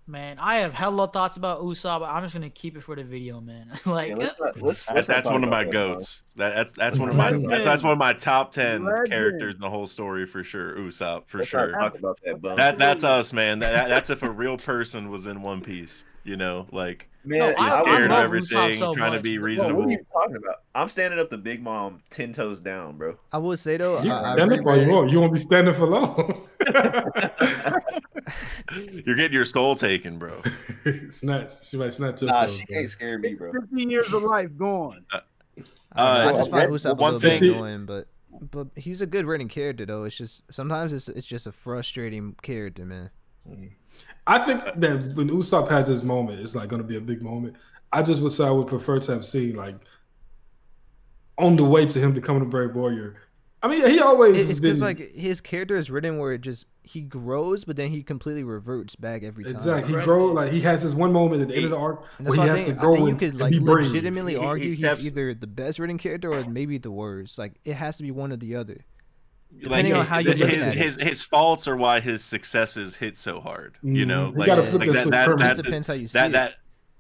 Man, I have hella thoughts about Usopp, but I'm just gonna keep it for the video, man. Like, that's one of my goats. That's one of my that's one of my top 10 characters in the whole story for sure. Usopp for sure. Talk about that, that's us, man. That's if a real person was in One Piece. You know, like man, I love everything, Usopp so trying much. to be reasonable. What are you talking about? I'm standing up to Big Mom 10 toes down, bro. I would say though, you won't be standing for long. You're getting your soul taken, bro. Snatch. She might snatch your soul. She can't scare me, bro. 50 years of life gone. I just find Usopp a little bit annoying, but he's a good written character though. It's just sometimes it's just a frustrating character, man. I think that when Usopp has his moment, it's like going to be a big moment. I just would say I would prefer to have seen like on the way to him becoming a brave warrior. I mean, he always. It's because like his character is written where it just he grows, but then he completely reverts back every time. Exactly, he grows like he has his one moment at the end of the arc where he has to grow. I think you could like legitimately argue he's either the best written character or maybe the worst. Like it has to be one or the other. Depending on how you look at it. His faults are why his successes hit so hard. You know, like that just depends how you see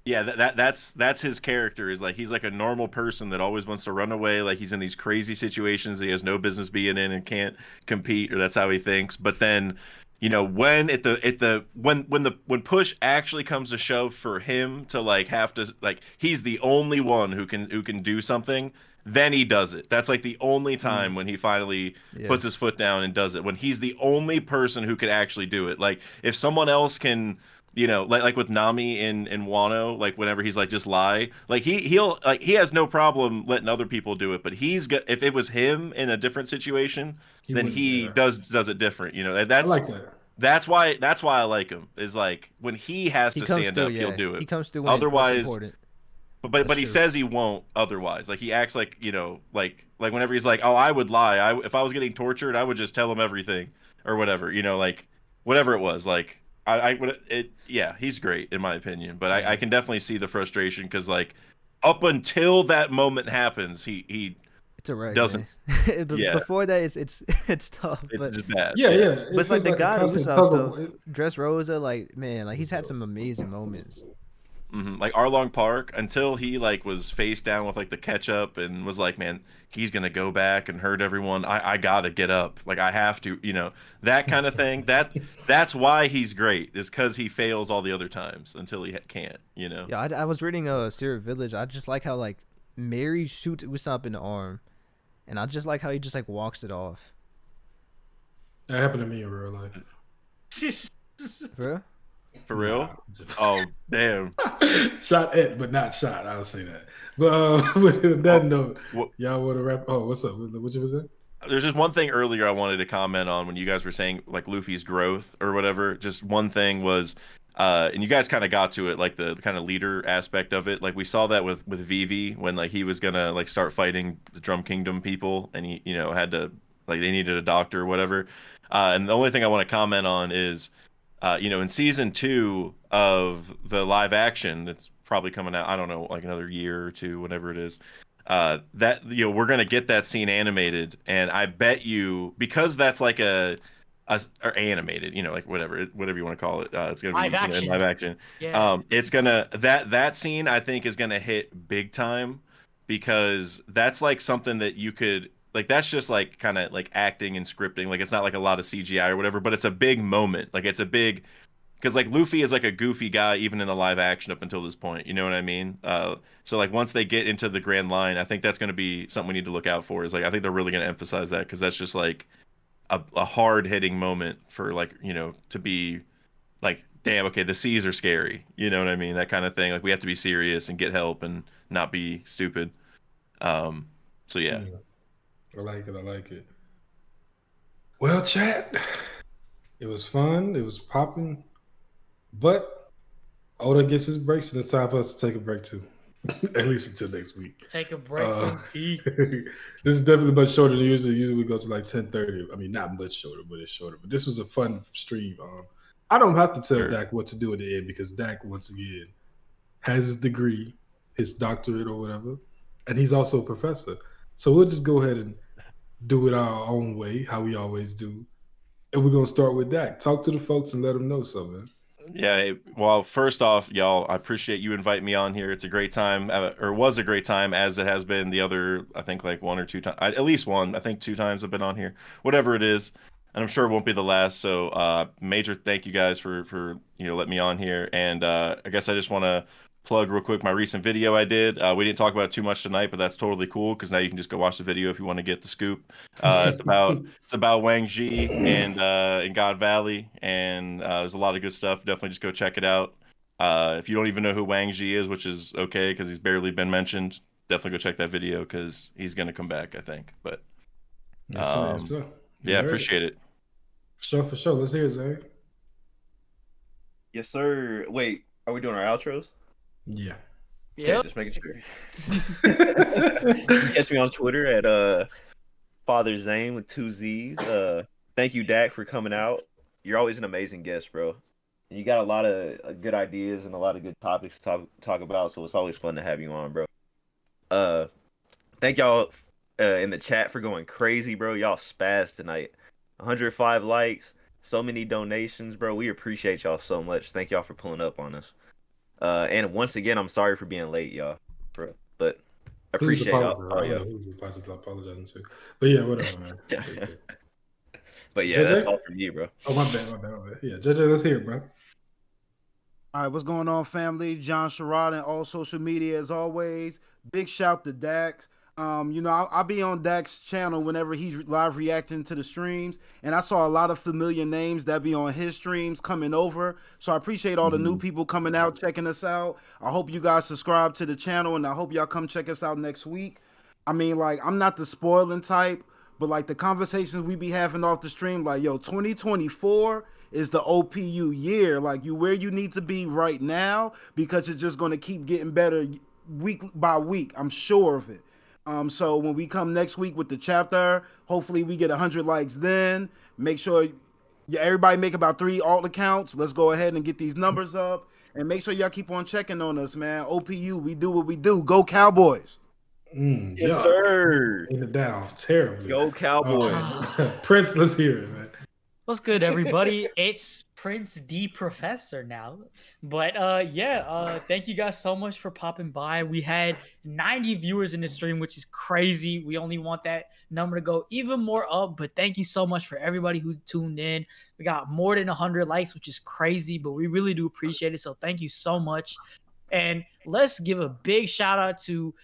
it. That's his character. Is like he's like a normal person that always wants to run away. Like he's in these crazy situations that he has no business being in and can't compete, or that's how he thinks. But then, you know, when when push actually comes to shove for him to like have to like he's the only one who can do something. Then he does it. That's like the only time when he finally puts his foot down and does it. When he's the only person who could actually do it. Like if someone else can, you know, like with Nami in Wano, like whenever he's like just lie, like he has no problem letting other people do it. But if it was him in a different situation, then he does it different. You know, that's I like that. That's why I like him. Is like when he has He to comes stand through, up, he'll yeah. do it. He comes through when what's Otherwise, important. but That's he true. says he won't. Otherwise, like he acts like like whenever he's like, oh, I would lie. If I was getting tortured, I would just tell him everything or whatever. Like whatever it was. Like I would it. Yeah, he's great in my opinion. But I can definitely see the frustration because like up until that moment happens, he It's alright, doesn't. man. But Yeah. before that, it's tough. It's But just bad. Yeah. but it's like the God constant Usopp tug of- stuff. Dressrosa, like man, like he's had some amazing moments. Like Arlong Park, until he like was face down with like the ketchup and was like, man, he's gonna go back and hurt everyone. I gotta get up, like I have to, that kind of thing. That's why he's great, is because he fails all the other times until he can't. Yeah, I was reading Syrup Village. I just like how like Mary shoots Usopp in the arm, and I just like how he just like walks it off. That happened to me in real life. Bro, For real? Nah, Oh damn. shot at, but not shot. I'll say that. But with that note, y'all want to wrap? Oh, what's up? What you was saying? There's just one thing earlier I wanted to comment on when you guys were saying like Luffy's growth or whatever. Just one thing was, and you guys kind of got to it, like the kind of leader aspect of it. Like we saw that with Vivi when like he was gonna like start fighting the Drum Kingdom people, and he had to like they needed a doctor or whatever. And the only thing I want to comment on is, in season 2 of the live action that's probably coming out, I don't know, like another year or two, whatever it is. That we're gonna get that scene animated, and I bet you, because that's like or animated, like whatever you want to call it, it's gonna Live be action. live action. Yeah. It's gonna that scene I think is gonna hit big time, because that's like something that you could like, that's just like kind of like acting and scripting, like it's not like a lot of CGI or whatever, but it's a big moment, like it's a big, because like Luffy is like a goofy guy even in the live action up until this point, you know what I mean? So like once they get into the Grand Line, I think that's going to be something we need to look out for. Is like I think they're really going to emphasize that, because that's just like a hard hitting moment for like to be like, damn, okay, the seas are scary, you know what I mean? That kind of thing. Like we have to be serious and get help and not be stupid. So yeah. I like it. Well, chat, it was fun. It was popping. But Oda gets his breaks, and it's time for us to take a break too. At least until next week. Take a break from P. This is definitely much shorter than usual. Usually we go to like 10:30. I mean, not much shorter, but it's shorter. But this was a fun stream. I don't have to tell Dak what to do at the end, because Dak, once again, has his degree, his doctorate or whatever, and he's also a professor. So we'll just go ahead and do it our own way, how we always do. And we're going to start with Dak. Talk to the folks and let them know something. Yeah, well, first off, y'all, I appreciate you inviting me on here. It's a great time, or was a great time, as it has been the other, I think, like 1 or 2 times, at least one, I think 2 times I've been on here, whatever it is, and I'm sure it won't be the last. So, major thank you guys for letting me on here, and I guess I just want to plug real quick my recent video I did. We didn't talk about it too much tonight, but that's totally cool, because now you can just go watch the video if you want to get the scoop. It's about Wang Ji and in God Valley, and there's a lot of good stuff. Definitely just go check it out. If you don't even know who Wang Ji is, which is okay because he's barely been mentioned, definitely go check that video, because he's gonna come back, I think. But yes, sir. Yeah, appreciate it. For sure. Let's hear it, Zane. Yes, sir. Wait, are we doing our outros? Yeah. Okay, just making sure. You can catch me on Twitter at Father Zane with 2 Z's. Thank you, Dak, for coming out. You're always an amazing guest, bro. And you got a lot of good ideas and a lot of good topics to talk about, so it's always fun to have you on, bro. Thank y'all in the chat for going crazy, bro. Y'all spazzed tonight. 105 likes, so many donations, bro. We appreciate y'all so much. Thank y'all for pulling up on us. And once again, I'm sorry for being late, y'all. But I appreciate y'all. Oh, yeah. Who's apologizing to? But yeah, whatever, man. But yeah, that's all from you, bro. Oh, my bad. Yeah, JJ, let's hear it, bro. All right, what's going on, family? John Sherrod and all social media as always. Big shout to Dax. I'll be on Dak's channel whenever he's live reacting to the streams, and I saw a lot of familiar names that be on his streams coming over. So I appreciate all the new people coming out, checking us out. I hope you guys subscribe to the channel, and I hope y'all come check us out next week. I mean, like, I'm not the spoiling type, but like the conversations we be having off the stream, like, yo, 2024 is the OPU year. Like, you where you need to be right now, because it's just going to keep getting better week by week. I'm sure of it. So when we come next week with the chapter, hopefully we get 100 likes then. Make sure everybody make about 3 alt accounts. Let's go ahead and get these numbers up. And make sure y'all keep on checking on us, man. OPU, we do what we do. Go Cowboys. Yes, sir. Ended that off terribly. Go Cowboys. Prince, let's hear it, man. What's good, everybody? It's Prince D Professor now. But thank you guys so much for popping by. We had 90 viewers in the stream, which is crazy. We only want that number to go even more up, but thank you so much for everybody who tuned in. We got more than 100 likes, which is crazy, but we really do appreciate it. So thank you so much. And let's give a big shout out to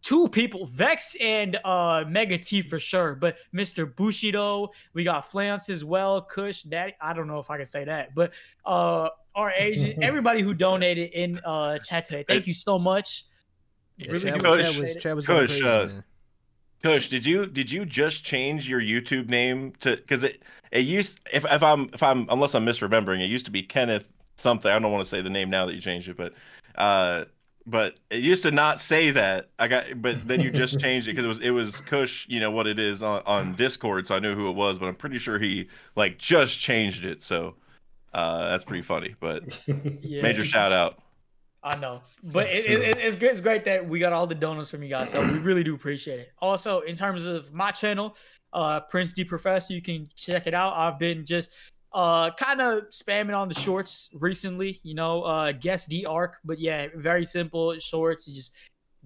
2 people, Vex and Mega T for sure, but Mr. Bushido, we got Flance as well, Kush, Daddy, I don't know if I can say that, but our Asian, everybody who donated in chat today, thank you so much. Yeah, Really Chad was going crazy, man. Kush, did you just change your YouTube name to, because it used, if I'm unless I'm misremembering, it used to be Kenneth something. I don't want to say the name now that you changed it, but it used to not say that. But then you just changed it because it was Kush, you know what it is on Discord, so I knew who it was. But I'm pretty sure he like just changed it, so that's pretty funny. But major shout out. I know, but it's great that we got all the donuts from you guys, so we really do appreciate it. Also, in terms of my channel, Prince D Professor, you can check it out. I've been just kind of spamming on the shorts recently, guess the arc, but yeah, very simple shorts. You just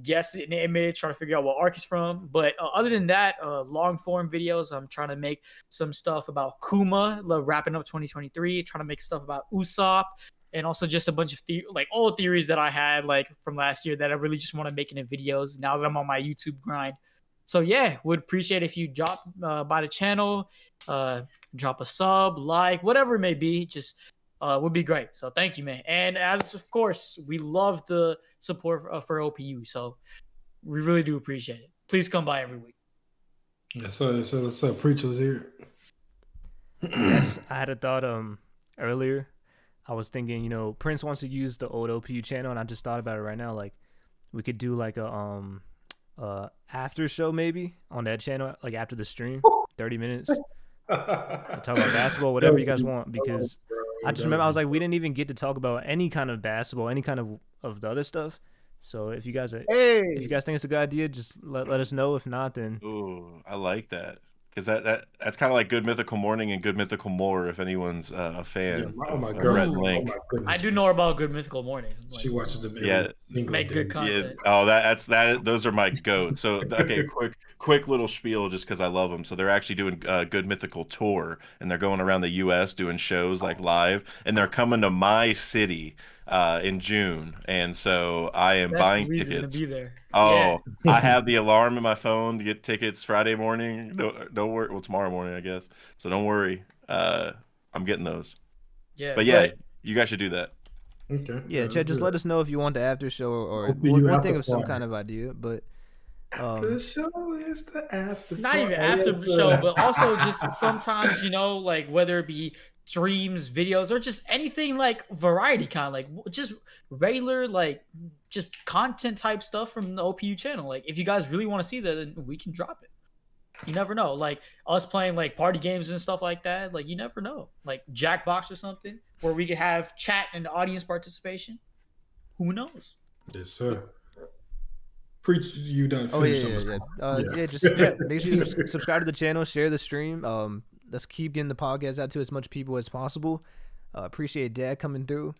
guess an image, try to figure out what arc is from. But other than that, long form videos. I'm trying to make some stuff about Kuma, wrapping up 2023, trying to make stuff about Usopp, and also just a bunch of old theories that I had like from last year that I really just want to make into videos now that I'm on my YouTube grind. So yeah, would appreciate if you drop by the channel, drop a sub, like, whatever it may be, just would be great. So thank you, man. And as of course, we love the support for OPU, so we really do appreciate it. Please come by every week. Yes, sir. So what's up, preachers here? I had a thought earlier. I was thinking, Prince wants to use the old OPU channel, and I just thought about it right now. Like, we could do like a after show maybe on that channel, like after the stream, 30 minutes. Talk about basketball, whatever you guys want, because I just remember I was like, we didn't even get to talk about any kind of basketball, any kind of the other stuff. So if you guys think it's a good idea, just let us know. If not, then I like that. Because that's kind of like Good Mythical Morning and Good Mythical More, if anyone's a fan. Yeah, oh my of Red God. Link. Oh my goodness. I do know about Good Mythical Morning. Like, she watches them. Make good content. Yeah. Oh, those are my goats. So okay, quick little spiel, just because I love them. So they're actually doing a Good Mythical tour, and they're going around the U.S. doing shows like live, and they're coming to my city in June, and so I am buying tickets. Be there. Oh, yeah. I have the alarm in my phone to get tickets Friday morning. Don't worry. Well, tomorrow morning, I guess. So don't worry. I'm getting those. Yeah. But yeah, you guys should do that. Okay. Yeah, Chad, just let us know if you want the after show or we'll think of some kind of idea. But the show is the after. Not even after the show, but also just sometimes, like whether it be streams, videos, or just anything like variety kind, like just regular, like just content type stuff from the OPU channel. Like if you guys really want to see that, then we can drop it. You never know. Like us playing like party games and stuff like that. Like you never know. Like Jackbox or something where we could have chat and audience participation. Who knows? Yes, sir. Preach, you done. Oh yeah. Just make sure you subscribe to the channel, share the stream. Let's keep getting the podcast out to as much people as possible. Appreciate Dad coming through.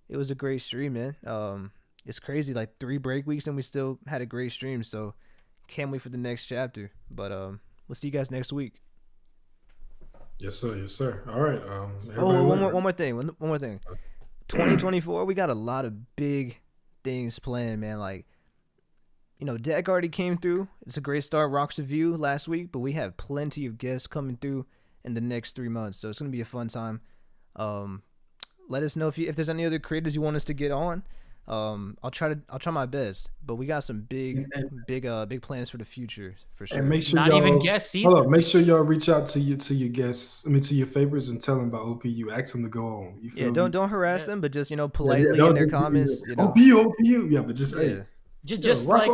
It was a great stream, man. It's crazy, like 3 break weeks and we still had a great stream. So can't wait for the next chapter. But we'll see you guys next week. Yes, sir. Yes, sir. All right. One more thing. 2024, we got a lot of big things planned, man. Like, Deck already came through. It's a great start. Rocks Review last week, but we have plenty of guests coming through in the next 3 months, so it's gonna be a fun time. Let us know if there's any other creators you want us to get on. I'll try my best, but we got some big plans for the future for sure. And make sure Not y'all, even guests either. hold up, make sure y'all reach out to your guests. I mean, to your favorites, and tell them about OPU. Ask them to go on. You feel me? Don't harass Yeah. them, but just Yeah, politely don't in their just- comments. OPU. Yeah, but just hey, Just rock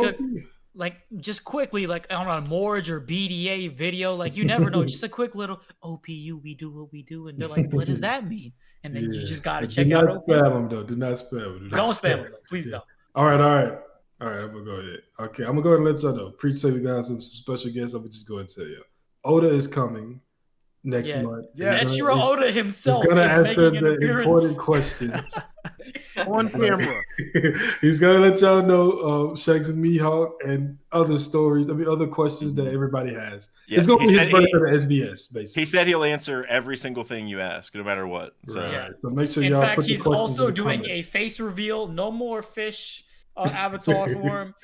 like OPU. just quickly, like on a Morge or BDA video, like you never know, just a quick little OPU, we do what we do, and they're like, what does that mean? And then you just gotta But check do out not spam them though. Do not spam them. Don't spam them, please don't. All right. I'm gonna go ahead. Okay, I'm gonna go ahead and let y'all know. Preach say we got some special guests. I'm gonna just go ahead and tell you. Oda is coming next month. Yeah. Metro Oda He's himself gonna is answer making an the appearance. important questions. On camera. He's gonna let y'all know Shanks and Mihawk and other stories. I mean, other questions that everybody has. Yeah, it's gonna he be his said version of SBS, basically. He said he'll answer every single thing you ask, no matter what. So Right. Yeah. So make sure In y'all fact, put the he's questions also in the doing comments. a face reveal. No more fish avatar form.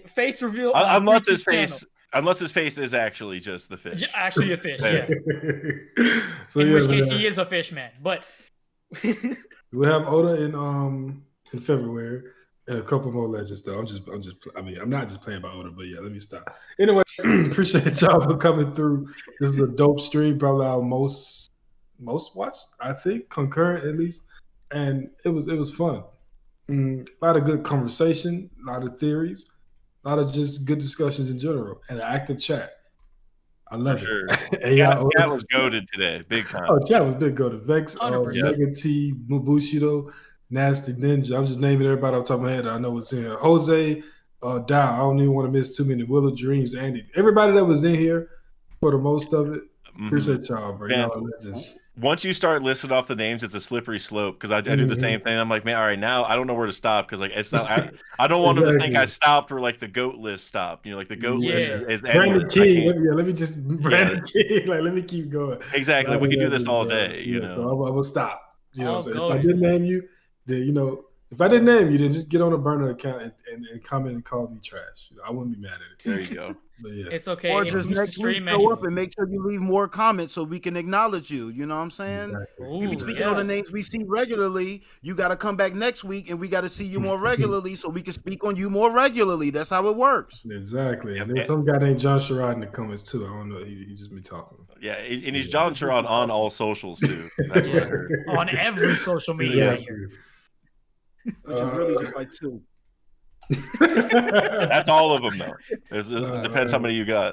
Face reveal. On unless his Preach's face, unless his face is actually just the fish. actually a fish. Yeah. So In yeah, which case, man. he is a fish man. But We'll have Oda in February and a couple more legends though. I'm not just playing by Oda, but yeah, let me stop. Anyway, appreciate y'all for coming through. This is a dope stream, probably our most watched, I think, concurrent at least. And it was fun. A lot of good conversation, a lot of theories, a lot of just good discussions in general, and an active chat. I love Sure. it. Chat was goaded today, big time. Oh, chat was big. Go to Vex, 100%. Mega T, Mubushido, Nasty Ninja. I'm just naming everybody off the top of my head. I know what's in here. Jose, Dow. I don't even want to miss too many. Willow Dreams, Andy. Everybody that was in here for the most of it. Appreciate y'all, bro. Man, Y'all are legends. once you start listing off the names, it's a slippery slope because I do the same thing. I'm like, man, all right, now I don't know where to stop because like it's not. I don't want them to think I stopped or like the goat list stopped. Like the goat list is Brandon endless. King. Let me just Brandon King. Like let me keep going. Exactly. We could do this all day. So I will stop. You know, I'll so go. if I didn't name you, then if I didn't name you, then just get on a burner account and comment and call me trash. I wouldn't be mad at it. There you go. But yeah. it's okay. Or It just boosts the next week stream show anyway. up and make sure you leave more comments so we can acknowledge you. You know what I'm saying? Exactly. You be speaking on the names we see regularly. You got to come back next week and we got to see you more regularly so we can speak on you more regularly. That's how it works. Exactly. And there's some guy named John Sherrod in the comments too. I don't know. He just be talking. Yeah, and he's John Sherrod on all socials too. That's what I heard. On every social media out here. Which is really just like two. That's all of them though. It depends how many you got.